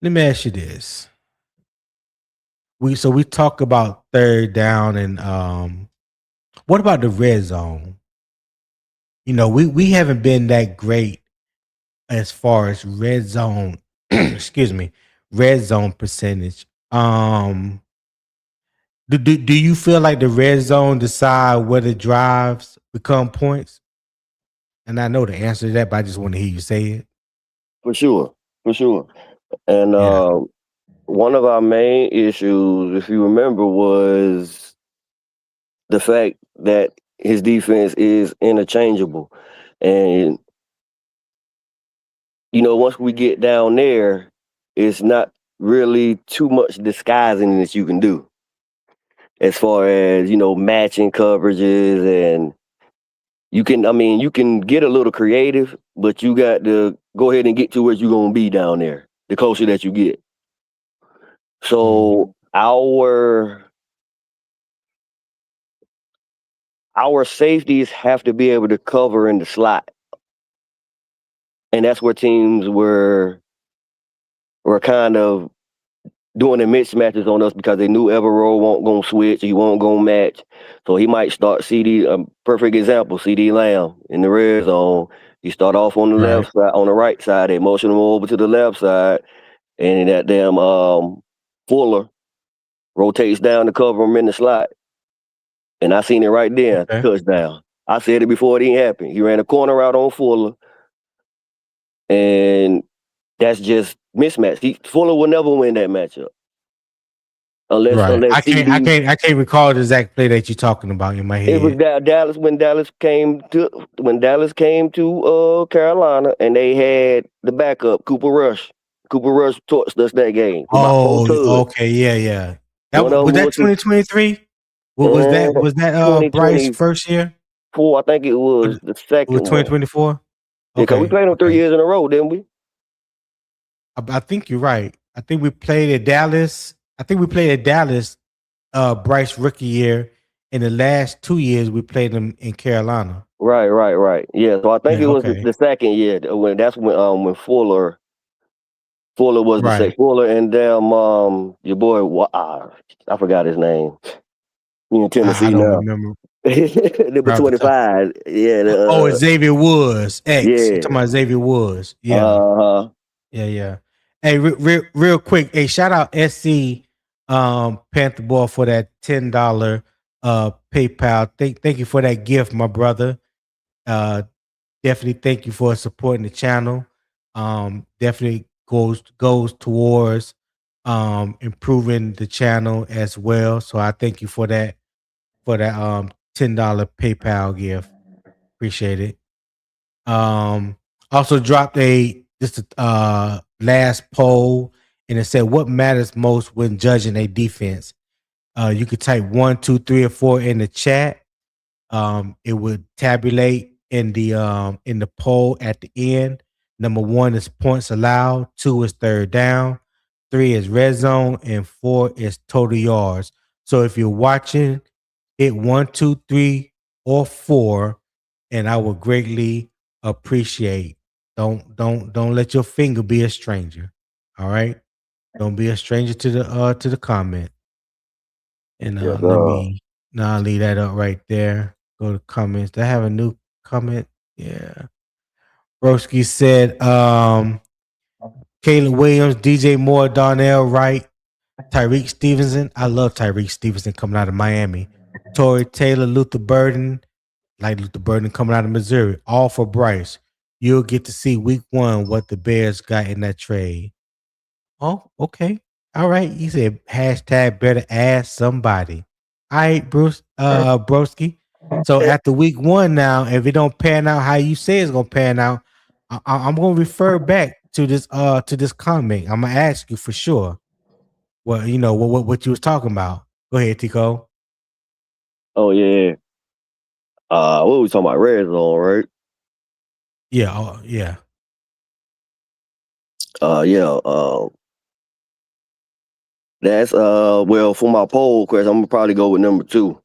let me ask you this. We talk about third down, and what about the red zone? We haven't been that great as far as red zone, excuse me, red zone percentage. Do you feel like the red zone decide whether drives become points? And I know the answer to that, but I just want to hear you say it. For sure. For sure. And Yeah. one of our main issues, if you remember, was the fact that his defense is interchangeable. And once we get down there, it's not really too much disguising that you can do as far as, matching coverages. And you can get a little creative, but you got to go ahead and get to where you're going to be down there, the closer that you get. So our safeties have to be able to cover in the slot. And that's where teams were kind of doing the mismatches on us, because they knew Evero won't go switch, he won't go match. So he might start CD, perfect example, CD Lamb in the red zone. He start off on the Right. left side, on the right side, they motion him over to the left side, and that damn Fuller rotates down to cover him in the slot. And I seen it right there, Okay. touchdown. I said it before it even happened. He ran a corner out on Fuller, and that's just mismatch. Fuller will never win that matchup. Unless Right. CD. I can't recall the exact play that you're talking about in my It was head. Dallas when Dallas came to Carolina, and they had the backup Cooper Rush. Cooper Rush torched us that game about 4 Oh, tuds. okay, yeah, yeah. One of them Was that was the 2023? uh, Was that Bryce 2024. first year? I think it was the It was second one. 2024. Yeah, because we Okay, played them 3 okay. years in a row, didn't we? I think you're right. I think we played at Dallas. I think we played at Dallas Bryce rookie year. In the last 2 years, we played them in Carolina. Right. Yeah, so I think it Yeah, was okay. the second year when Fuller was the Right. second. Fuller and damn your boy, I forgot his name. You in I Tennessee don't now. remember Number right off the top. 25. Yeah. Oh, it's Xavier Woods. X. You Yeah. talking about Xavier Woods. Yeah. Uh-huh. Yeah. Hey, real quick. Hey, shout out SC Panther Boy for that $10 PayPal. Thank you for that gift, my brother. Definitely thank you for supporting the channel. Definitely goes towards improving the channel as well. So I thank you for that $10 PayPal gift. Appreciate it. Also dropped a last poll, and it said what matters most when judging a defense. You could type 1, 2, 3, or 4 in the chat. It would tabulate in the poll at the end. Number 1 is points allowed, 2 is third down, 3 is red zone, and 4 is total yards. So if you're watching, hit 1, 2, 3, or 4, and I would greatly appreciate. Don't let your finger be a stranger. All right. Don't be a stranger to the comment. And Yes, let me now leave that up right there. Go to comments. Do I have a new comment? Yeah. Broski said, Caleb Williams, DJ Moore, Darnell Wright, Tyreek Stevenson. I love Tyreek Stevenson coming out of Miami. Torrey Taylor, Luther Burden, like Luther Burden coming out of Missouri. All for Bryce. You'll get to see week 1 what the Bears got in that trade. Oh, okay. All right. He said hashtag better ask somebody. All right, Bruce, Broski. So after week 1 now, if it don't pan out how you say it's gonna pan out, I'm gonna refer back to this comment. I'm gonna ask you for sure. Well, you know what you was talking about. Go ahead, Tico. Oh yeah. What we talking about? Red zone, right? Yeah, yeah. Yeah. That's well for my poll question, I'm gonna probably go with number 2.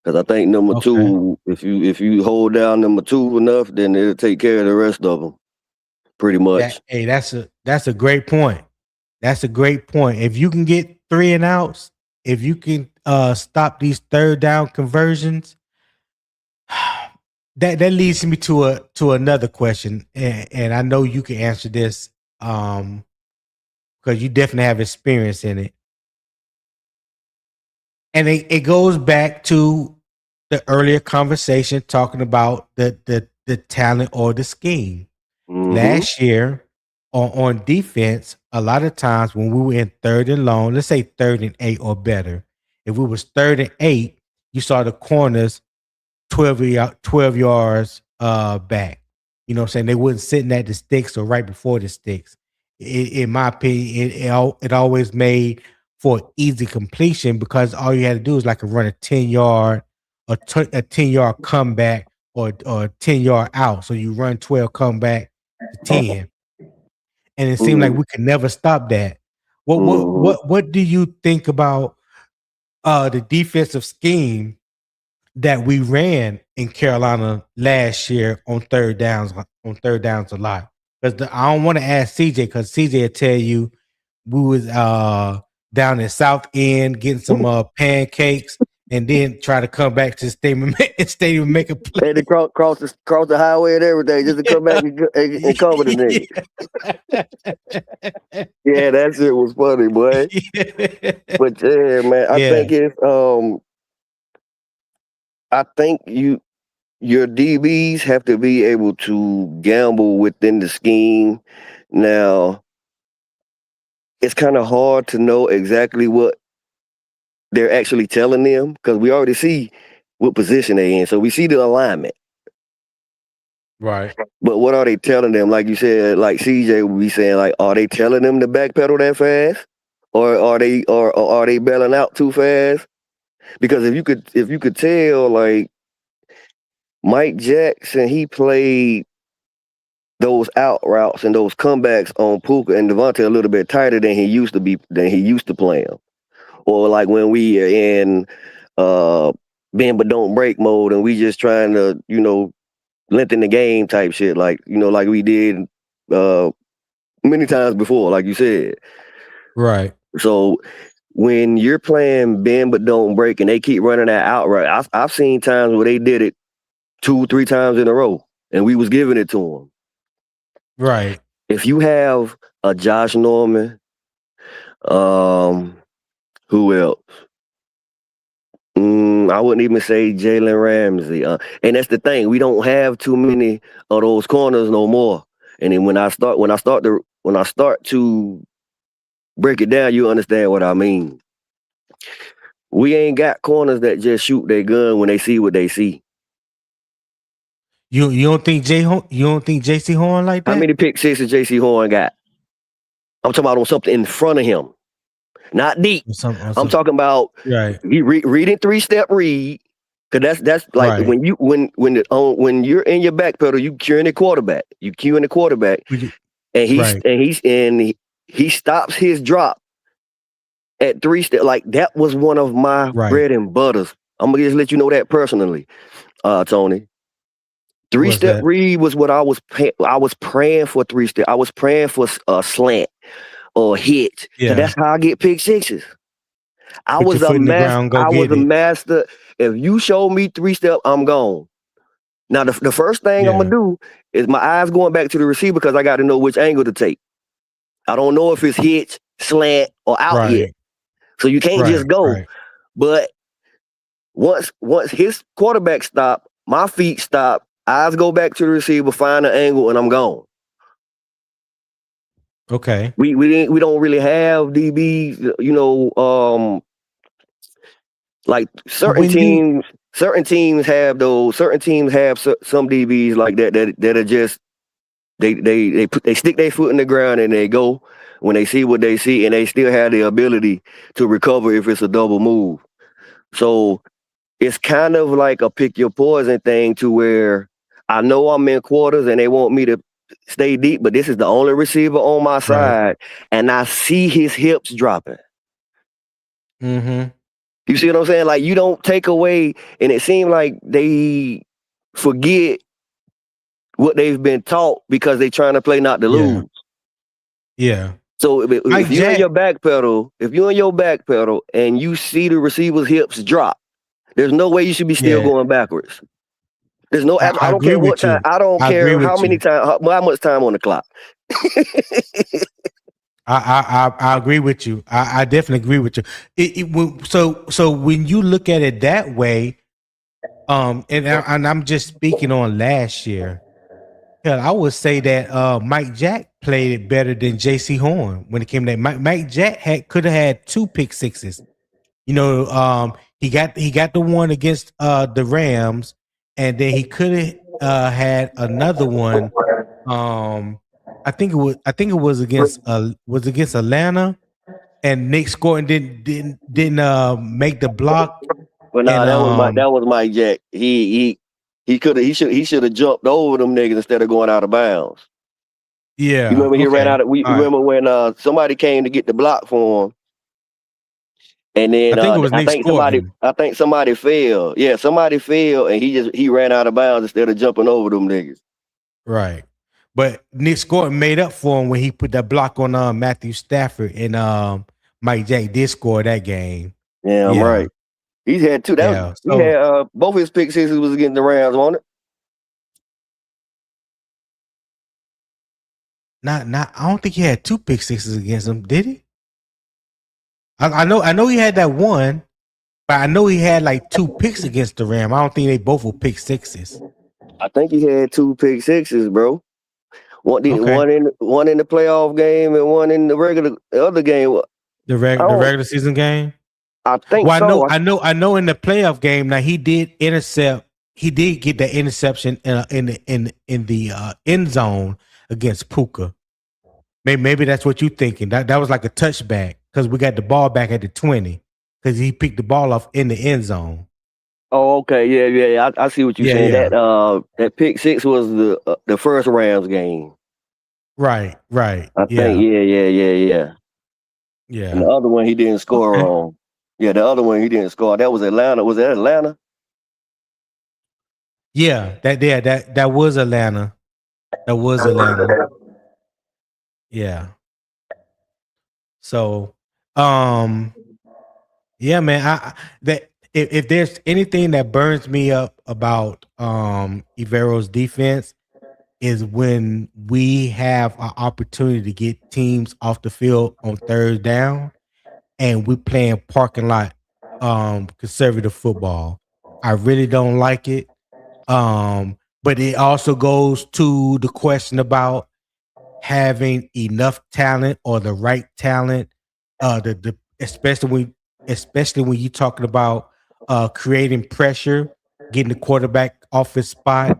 Because I think number Okay. 2, if you hold down number 2 enough, then it'll take care of the rest of them, pretty much. That's a great point. That's a great point. If you can get 3 and outs, if you can stop these third down conversions, that leads me to another question, and I know you can answer this because you definitely have experience in it. And it goes back to the earlier conversation talking about the talent or the scheme. Last year on defense, a lot of times when we were in third and long, let's say 3rd and 8 or better, if we was 3rd and 8, you saw the corners 12 yards back. You know what I'm saying? They wasn't sitting at the sticks or right before the sticks. In my opinion, it always made for easy completion because all you had to do is like run a 10-yard, a 10-yard comeback or 10-yard out. So you run 12, come back to 10. And it seemed like we could never stop that. What do you think about the defensive scheme that we ran in Carolina last year on third downs a lot? Because I don't want to ask CJ because CJ will tell you we was down in South End getting some pancakes and then try to come back to the stadium and make a play. Had to cross the highway and everything just to come back and cover the nigga. Yeah, that shit was funny, boy. But yeah, man, I think it's I think your DBs have to be able to gamble within the scheme. Now, it's kind of hard to know exactly what they're actually telling them because we already see what position they're in. So we see the alignment. Right. But what are they telling them? Like you said, like CJ would be saying, like, are they telling them to backpedal that fast? Or are they bailing out too fast? Because if you could tell, like Mike Jackson, he played those out routes and those comebacks on Puka and Devontae a little bit tighter than he used to play them. Or like when we are in bend but don't break mode and we just trying to, lengthen the game type shit, like we did many times before, like you said. Right. So when you're playing bend but don't break and they keep running that out route, I've seen times where they did it 2-3 times in a row and we was giving it to them. Right. If you have a Josh Norman, who else? I wouldn't even say Jalen Ramsey. And that's the thing. We don't have too many of those corners no more. And then when I start to break it down, you understand what I mean. We ain't got corners that just shoot their gun when they see what they see. You don't think JC Horn like that? How many pick sixes J.C. Horn got? I'm talking about on something in front of him, not deep. I'm talking about reading 3-step read, because that's like Right. when you're in your back pedal, you cueing the quarterback. You cueing the quarterback, and he stops his drop at 3-step. Like that was one of my bread and butters. I'm gonna just let you know that personally, Tony. 3-step read was what I was praying for. 3-step. I was praying for a slant or a hit. Yeah. So that's how I get pick sixes. I was a master. If you show me 3-step, I'm gone. Now the first thing I'm gonna do is my eyes going back to the receiver because I got to know which angle to take. I don't know if it's hit, slant, or out yet. So you can't just go. Right. But once his quarterback stop, my feet stop, eyes go back to the receiver, find an angle, and I'm gone. Okay. We don't really have DBs, like certain teams have those. Certain teams have some DBs like that are just they stick their foot in the ground and they go when they see what they see, and they still have the ability to recover if it's a double move. So it's kind of like a pick your poison thing, to where I know I'm in quarters and they want me to stay deep, but this is the only receiver on my side, and I see his hips dropping. Mm-hmm. You see what I'm saying? Like, you don't take away, and it seems like they forget what they've been taught because they're trying to play not to lose. Yeah. So if you're in your back pedal, and you see the receiver's hips drop, there's no way you should be still going backwards. There's no. I don't care what time. I don't care how many times. How much time on the clock. I agree with you. I definitely agree with you. So when you look at it that way, and I'm just speaking on last year, I would say that Mike Jack played it better than J.C. Horn when it came to that. Mike Jack could have had 2 pick sixes. He got the one against the Rams, and then he could have had another one. I think it was against Atlanta, and Nick Scotton didn't make the block. Well, that was Mike Jack. He should have jumped over them niggas instead of going out of bounds. Yeah, you remember he ran out of. Remember when somebody came to get the block for him, and then I think somebody fell. Yeah, somebody fell, and he ran out of bounds instead of jumping over them niggas. Right. But Nick Scotton made up for him when he put that block on Matthew Stafford, and Mike Jack did score that game. Yeah, I'm right. He's had 2. He had both his pick sixes was against the Rams, wasn't it? Not. I don't think he had 2 pick sixes against him. Did he? I know he had that one, but I know he had like 2 picks against the Rams. I don't think they both were pick sixes. I think he had 2 pick sixes, bro. One in the playoff game and one in the other game. The regular season game. I think. Well, I know. In the playoff game, now he did intercept. He did get that interception in the end zone against Puka. Maybe that's what you're thinking. That was like a touchback because we got the ball back at the 20 because he picked the ball off in the end zone. Oh, okay, yeah. I see what you're saying. Yeah. That pick six was the first Rams game. Right. I think, yeah. Yeah. And the other one he didn't score on. Yeah, the other one he didn't score. That was Atlanta. Was that Atlanta? Yeah, that was Atlanta. That was Atlanta. Yeah. So, yeah, man. If there's anything that burns me up about Evero's defense, is when we have an opportunity to get teams off the field on third down, and we're playing parking lot conservative football. I really don't like it. But it also goes to the question about having enough talent or the right talent the especially when you're talking about creating pressure, getting the quarterback off his spot,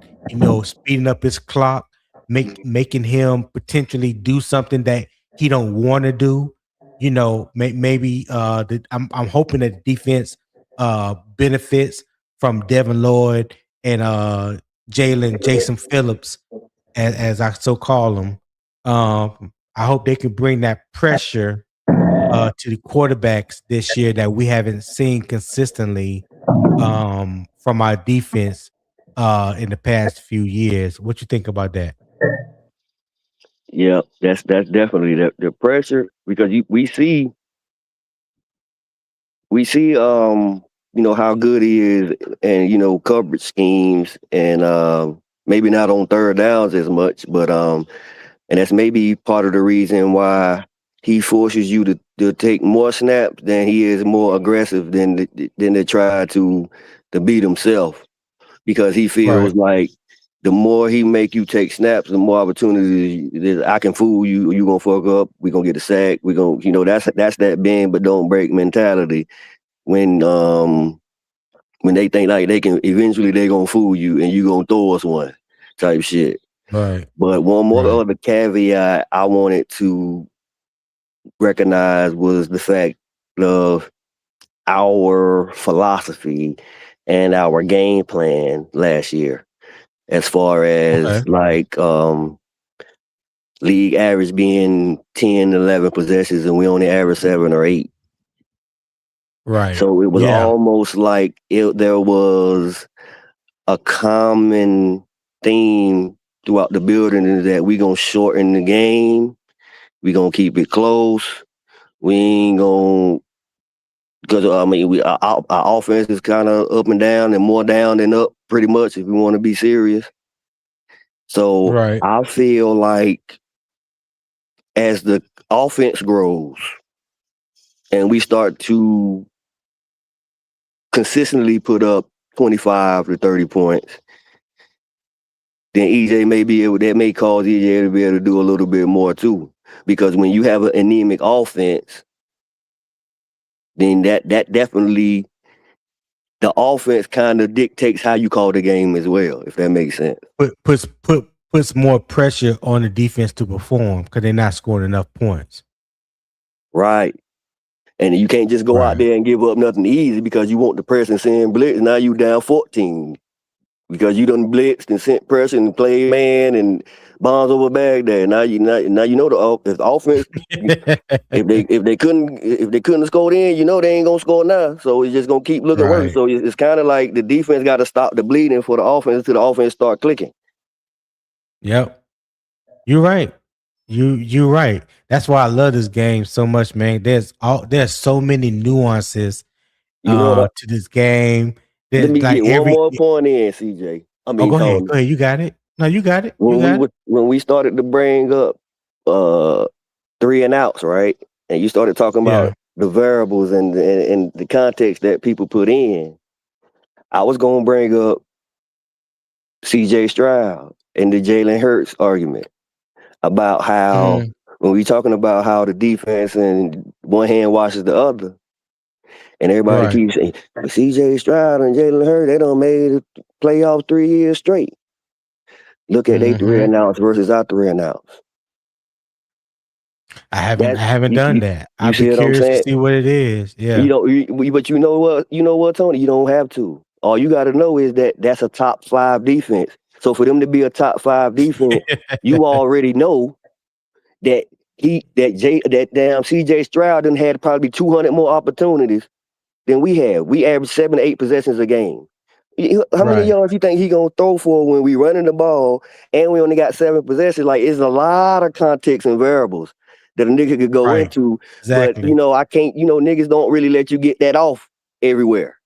speeding up his clock, making him potentially do something that he don't want to do. Maybe I'm hoping that the defense benefits from Devin Lloyd and Jason Phillips, as I so call them. I hope they can bring that pressure to the quarterbacks this year that we haven't seen consistently from our defense in the past few years. What you think about that? Yeah, that's definitely the pressure because we see how good he is and coverage schemes and maybe not on third downs as much, but and that's maybe part of the reason why he forces you to take more snaps than he is more aggressive than to try to beat himself because he feels Right. like the more he make you take snaps, the more opportunities I can fool you. You gonna fuck up. We gonna get a sack. We gonna that's that bend but don't break mentality. When they think like they can eventually they gonna fool you and you gonna throw us one type shit. Right. But one more Right. other caveat I wanted to recognize was the fact of our philosophy and our game plan last year as far Okay. as like league average being 10, 11 possessions and we only average 7 or 8. Right. So it was Yeah. almost like there was a common theme throughout the building is that we gonna shorten the game. We gonna keep it close. We ain't gonna because our offense is kind of up and down and more down than up pretty much if we want to be serious. So Right. I feel like as the offense grows and we start to consistently put up 25 to 30 points, then that may cause EJ to be able to do a little bit more too. Because when you have an anemic offense, then that definitely the offense kind of dictates how you call the game as well, if that makes sense. Puts more pressure on the defense to perform because they're not scoring enough points. Right. And you can't just go out Right. there and give up nothing easy because you want the press and send blitz. Now you down 14 because you done blitzed and sent pressure and played man and bombs over Baghdad. Now you know if the offense if they couldn't have scored in, they ain't gonna score now. So it's just gonna keep looking worse. Right. So it's kind of like the defense got to stop the bleeding for the offense until the offense start clicking. Yep. You're right. You're right. That's why I love this game so much, man. There's so many nuances You know what? to this game. Let There's me like get one more point in, CJ. I oh, mean, go ahead. Tony. Go ahead. You got it. No, you got it. You got it. When we started to bring up 3 and outs, right? And you started talking Yeah. about the variables and the context that people put in. I was gonna bring up CJ Stroud and the Jalen Hurts argument about how Mhm. when we talking about how the defense and one hand washes the other, and everybody Right. keeps saying CJ Stroud and Jalen Hurts, they done made it playoff 3 years straight. Look at they 3 Mhm. and outs versus our 3 and outs. I That's haven't done that. you I'd be see what I'm curious to saying? see what it is. You Yeah. know, but you know what, Tony? You don't have to. All you got to know is that that's a top 5 defense. So for them to be a top 5 defense, you already know that that damn CJ Stroud done had probably 200 more opportunities than we have. We average 7 to 8 possessions a game. How many Right. yards you think he gonna throw for when we running the ball and we only got 7 possessions? Like it's a lot of context and variables that a nigga could go Right. into. But Exactly. I can't. Niggas don't really let you get that off everywhere.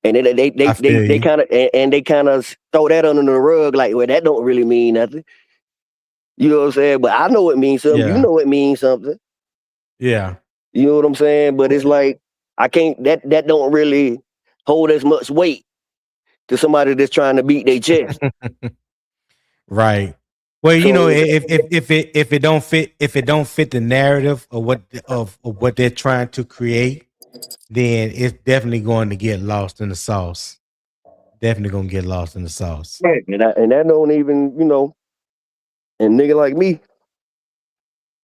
And then I feel they you. kind of and they kind of throw that under the rug like, well, that don't really mean nothing. You know what I'm saying? But I know it means something. You Yeah. know it means something. Yeah. You know what I'm saying? But it's like I can't. That don't really hold as much weight to somebody that's trying to beat their chest. Right. Well, you know, So if it don't fit the narrative of what they're trying to create, then it's definitely going to get lost in the sauce. Definitely gonna get lost in the sauce. and that don't even, and nigga like me,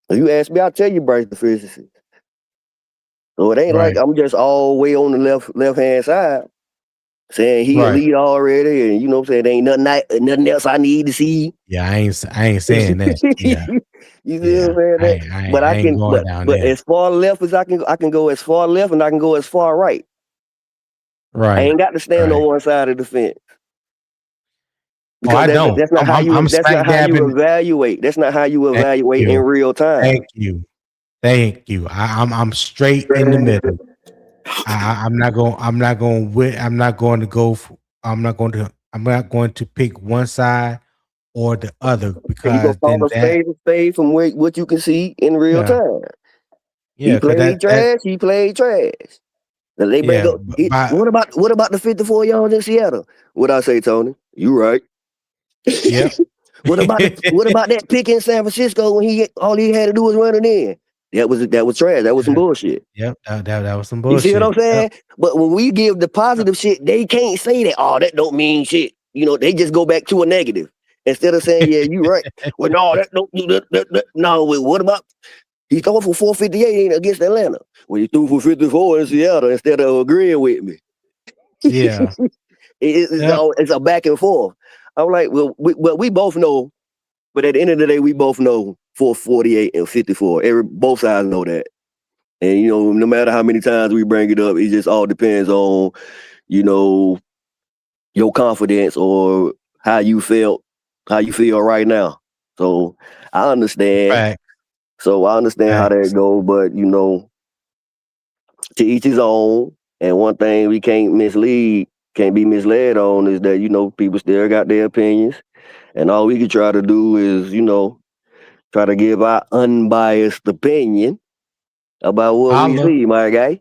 if you ask me, I'll tell you Bryce deficiency. So it ain't like Right. I'm just all the way on the left hand side saying he Right. elite already, and what I'm saying, there ain't nothing else I need to see. Yeah, I ain't saying that. Yeah. You see what I'm Yeah. saying? But I I ain't can, going down but there. as far left as I can go as far left, and I can go as far right. I Right. ain't got to stand on Right. one side of the fence Oh, because I don't. that's not how I'm that's not smack how you dabbing. evaluate. That's not how you Thank evaluate in you. real Thank time. you. Thank you. I'm straight in the middle. I'm not going to go for, I'm not going to pick one side or the other And you gonna because call then a that spade from what you can see in real yeah. time. Yeah, He because played that trash. He played trash. Now they bring yeah, up. by What about the 54 yards in Seattle? What I say, Tony? You right. yep. What about that pick in San Francisco when all he had to do was run it in? That was trash. That was some Yeah. bullshit. Yep, that was some You see what I'm bullshit. Yep. saying? But when we give the positive shit, they can't say that. Oh, that don't mean shit. They just go back to a negative instead of saying, "Yeah, you right." Well, no, that don't do that. No, wait, what about he threw for 458 against Atlanta? Well, he threw for 54 in Seattle instead of agreeing with me. Yeah. Yep. It's a back and forth. I'm like, well, we both know. But at the end of the day, we both know 448 and 54. Both sides know that. And no matter how many times we bring it up, it just all depends on, you know, your confidence or how you feel right now. So I understand. Fact. So I understand how that Facts. go, but to each his own. And one thing we can't be misled on is that, people still got their opinions. And all we can try to do is, try to give our unbiased opinion about what we Holla. see, my guy.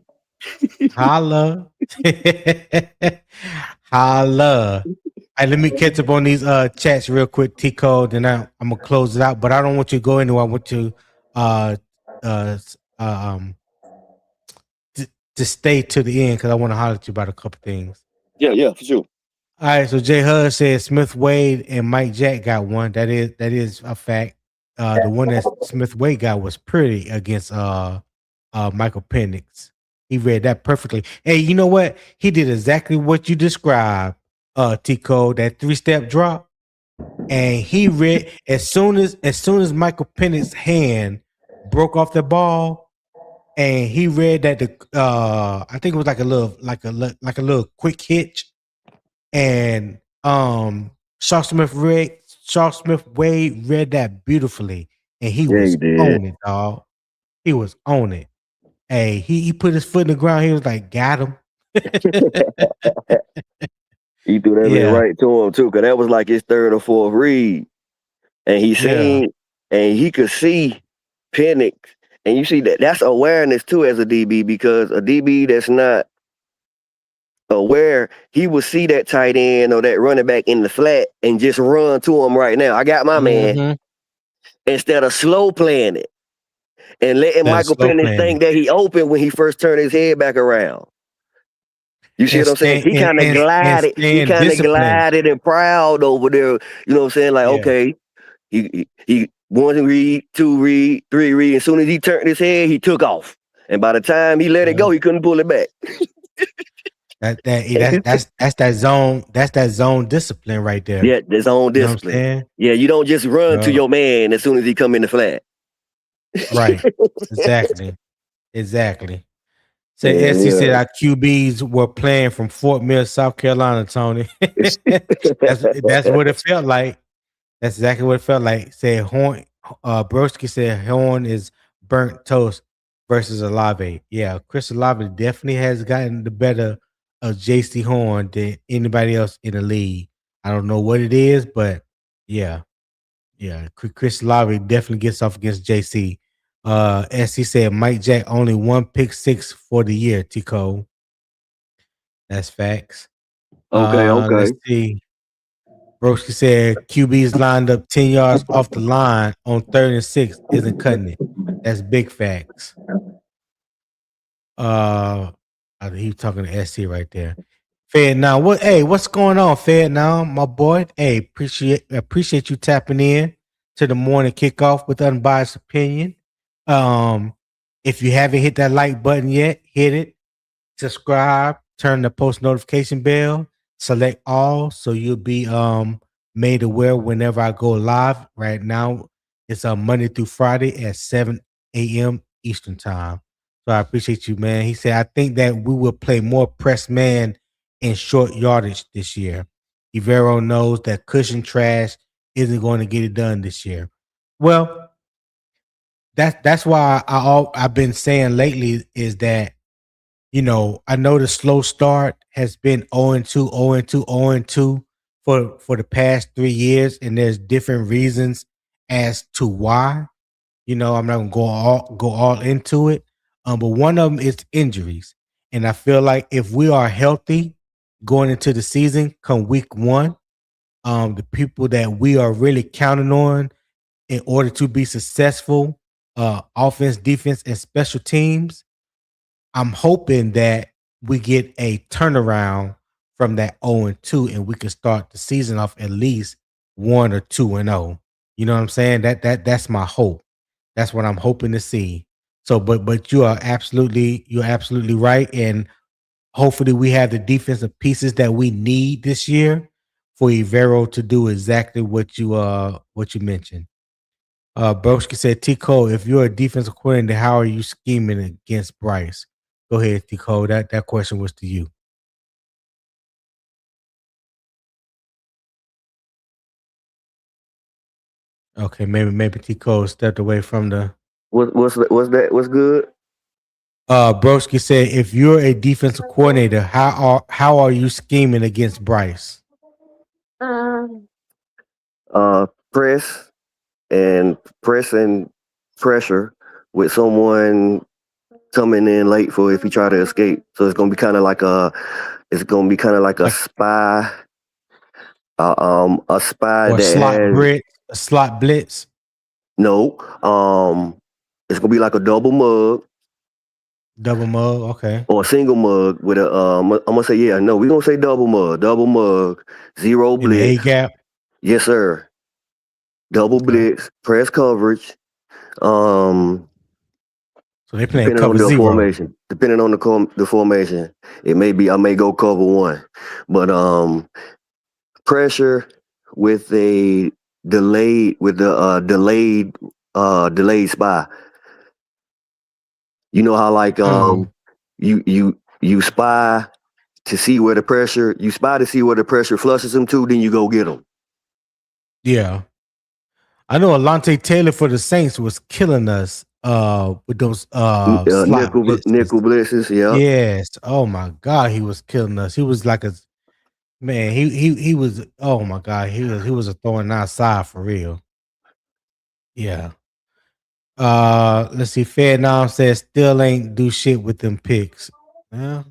Holla. Holla. Hey, let me catch up on these chats real quick, T Code, then I'm gonna close it out. But I don't want you to go anywhere. I want you uh uh s- um to, to stay to the end because I want to holler at you about a couple things. Yeah, for sure. All right, so Jay Hud says Smith Wade and Mike Jack got one. That is a fact. The one that Smith Wade got was pretty against Michael Penix. He read that perfectly. Hey, you know what? He did exactly what you described, Tico, that 3-step drop. And he read as soon as Michael Penix's hand broke off the ball, and he read that the I think it was like a little quick hitch, and Shaw Smith Wade read that beautifully, and he Yeah, he was did. on it, dog. He was on it. Hey, he put his foot in the ground. He was like, "Got him." He threw that bit Yeah, right to him too, cause that was like his third or fourth read, and yeah, he could see Penix, and you see that's awareness too as a DB, because a DB that's not aware, he will see that tight end or that running back in the flat and just run to him right now. I got my man, mm-hmm. instead of slow playing it and letting That Michael slow Penix playing think that he open when he first turned his head back around. You see and what I'm saying? staying He kind of and glided. He staying kind of disciplined. glided and proud over there. You know what I'm saying? Like, Yeah, okay, he one read, two read, three read. As soon as he turned his head, he took off. And by the time he let it yeah. go, he couldn't pull it back. That's that zone. That's that zone discipline right there. Yeah, his own You know what I'm discipline. saying? Yeah, you don't just run to Uh, your man as soon as he come in the flat. right. Exactly. Exactly. Say SC said Yeah, our QBs were playing from Fort Mill, South Carolina, Tony. That's what it felt like. That's exactly what it felt like. Said Horn Broski said Horn is burnt toast versus Olave. Yeah, Chris Olave definitely has gotten the better of JC Horn than anybody else in the league. I don't know what it is, but yeah. Yeah, Chris Olave definitely gets off against JC. As he said, Mike Jack only one pick six for the year. Tico, that's facts. okay, Let's okay. see. Broski said QB's lined up 10 yards off the line on 3rd and 6 isn't cutting it. That's big facts. He was talking to SC right there. Fed now, what's going on, Fed now, my boy? Hey, appreciate you tapping in to the morning kickoff with Unbiased Opinion. If you haven't hit that like button yet, hit it. Subscribe, turn the post notification bell, select all so you'll be made aware whenever I go live. Right now, it's Monday through Friday at 7 a.m. Eastern time. So I appreciate you, man. He said, I think that we will play more press man in short yardage this year. Evero knows that cushion trash isn't going to get it done this year. Well, that's why I've been saying lately is that, you know, I know the slow start has been 0-2, 0-2, 0-2 for the past 3 years, and there's different reasons as to why. You know, I'm not gonna go all into it. But one of them is injuries. And I feel like if we are healthy going into the season come week 1, the people that we are really counting on in order to be successful, offense, defense, and special teams, I'm hoping that we get a turnaround from that 0-2 and we can start the season off at least 1 or 2-0. You know what I'm saying? That's my hope. That's what I'm hoping to see. So, but you're absolutely right. And hopefully we have the defensive pieces that we need this year for Evero to do exactly what you mentioned. Broski said, T Cole, if you're a defensive coordinator, how are you scheming against Bryce? Go ahead, T Cole. That question was to you. Okay, maybe T Cole stepped away from the. What's that? What's good? Broski said, if you're a defensive coordinator, how are you scheming against Bryce? Press and pressure with someone coming in late for if he try to escape. So it's gonna be kind of like a spy. A spy Or that has a slot blitz. no. It's gonna be like a double mug. Double mug, okay. Or a single mug with a I'm gonna say we're gonna say double mug, zero In the A blitz. gap. Yes, sir. Double blitz, press coverage. So they playing Depending on cover the 0. formation. Depending on the formation. I may go cover 1. But pressure with a delayed spy. You know how like you spy to see where the pressure flushes them to, then you go get them. Yeah. I know Alante Taylor for the Saints was killing us with those slot nickel blitzes, yeah. Yes. Oh my God, he was killing us. He was like a man, he was, oh my God, he was a throwing outside for real. Yeah. Let's see. Fair now says still ain't do shit with them picks. Yeah.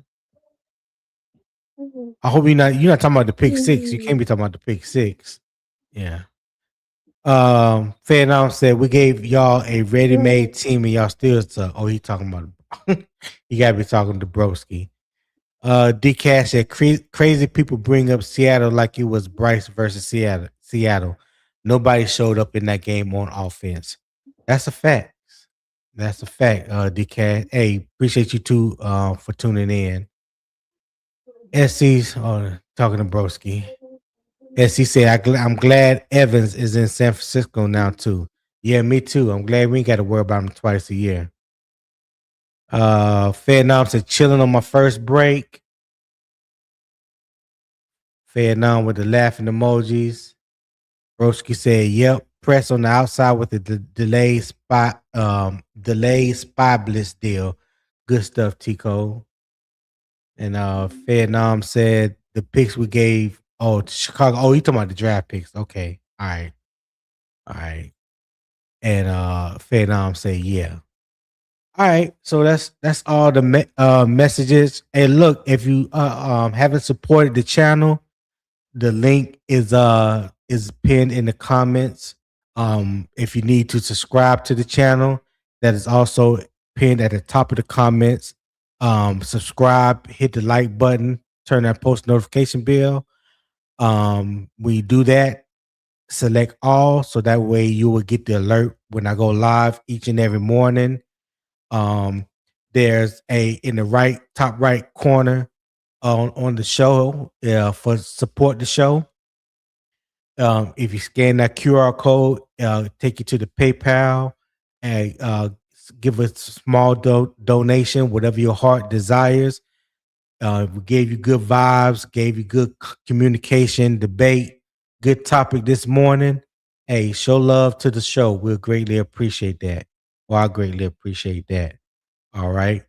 I hope you're not talking about the pick 6. You can't be talking about the pick 6. Yeah. Fair now said we gave y'all a ready-made team and y'all still suck. Oh, he talking about you gotta be talking to Broski. D Cash said crazy people bring up Seattle like it was Bryce versus Seattle. Nobody showed up in that game on offense. That's a fact. That's a fact, D Cash. Hey, appreciate you too for tuning in. SC's talking to Broski. SC said, I'm glad Evans is in San Francisco now too. Yeah, me too. I'm glad we ain't got to worry about him twice a year. Vietnam said chilling on my first break. Vietnam with the laughing emojis. Broski said, "Yep, press on the outside with the delayed spy blitz deal. Good stuff, Tico." And Vietnam said the picks we gave. Oh, to Chicago. Oh, you talking about the draft picks? Okay, all right. And Vietnam said, "Yeah." All right, so that's all the messages. Hey, look, if you haven't supported the channel, The link is pinned in the comments. If you need to subscribe to the channel, that is also pinned at the top of the comments. Subscribe, hit the like button, turn that post notification bell. When you do that, select all, so that way you will get the alert when I go live each and every morning. There's in the top right corner on the show for support the show. If you scan that QR code, take you to the PayPal and give a small donation, whatever your heart desires. We gave you good vibes, gave you good communication, debate, good topic this morning. Hey, show love to the show. We'll greatly appreciate that. Well, I greatly appreciate that. All right.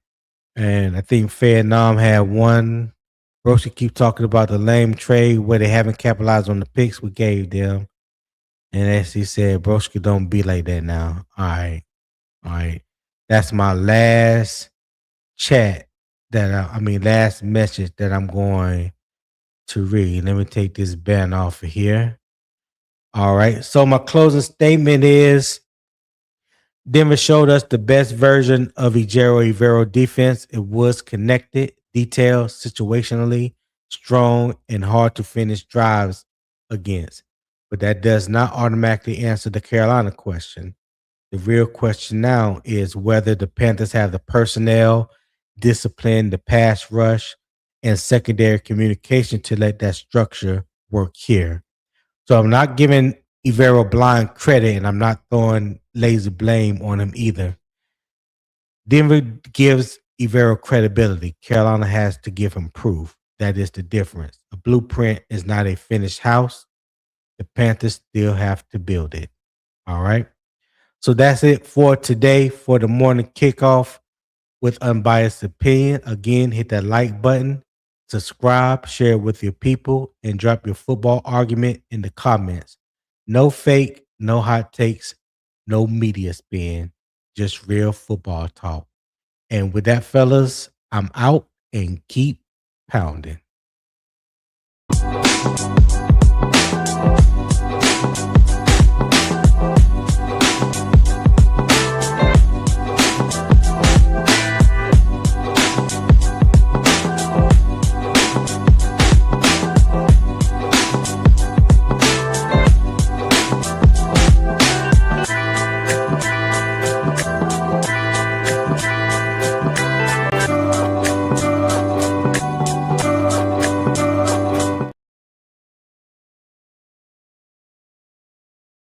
And I think Fair Nam had one. Broski keep talking about the lame trade where they haven't capitalized on the picks we gave them. And as he said, Broski don't be like that now. All right. All right. That's my last chat last message that I'm going to read. Let me take this banner off of here. All right. So my closing statement is Denver showed us the best version of Ejiro Evero defense. It was connected, detailed, situationally, strong, and hard to finish drives against. But that does not automatically answer the Carolina question. The real question now is whether the Panthers have the personnel, discipline, the pass rush, and secondary communication to let that structure work here. So I'm not giving Evero blind credit, and I'm not throwing lazy blame on him either. Denver gives Evero credibility. Carolina has to give him proof. That is the difference. A blueprint is not a finished house. The Panthers still have to build it. All right. So that's it for today for the morning kickoff with Unbiased Opinion. Again, hit that like button, subscribe, share it with your people, and drop your football argument in the comments. No fake, no hot takes, no media spin, just real football talk. And with that, fellas, I'm out and keep pounding.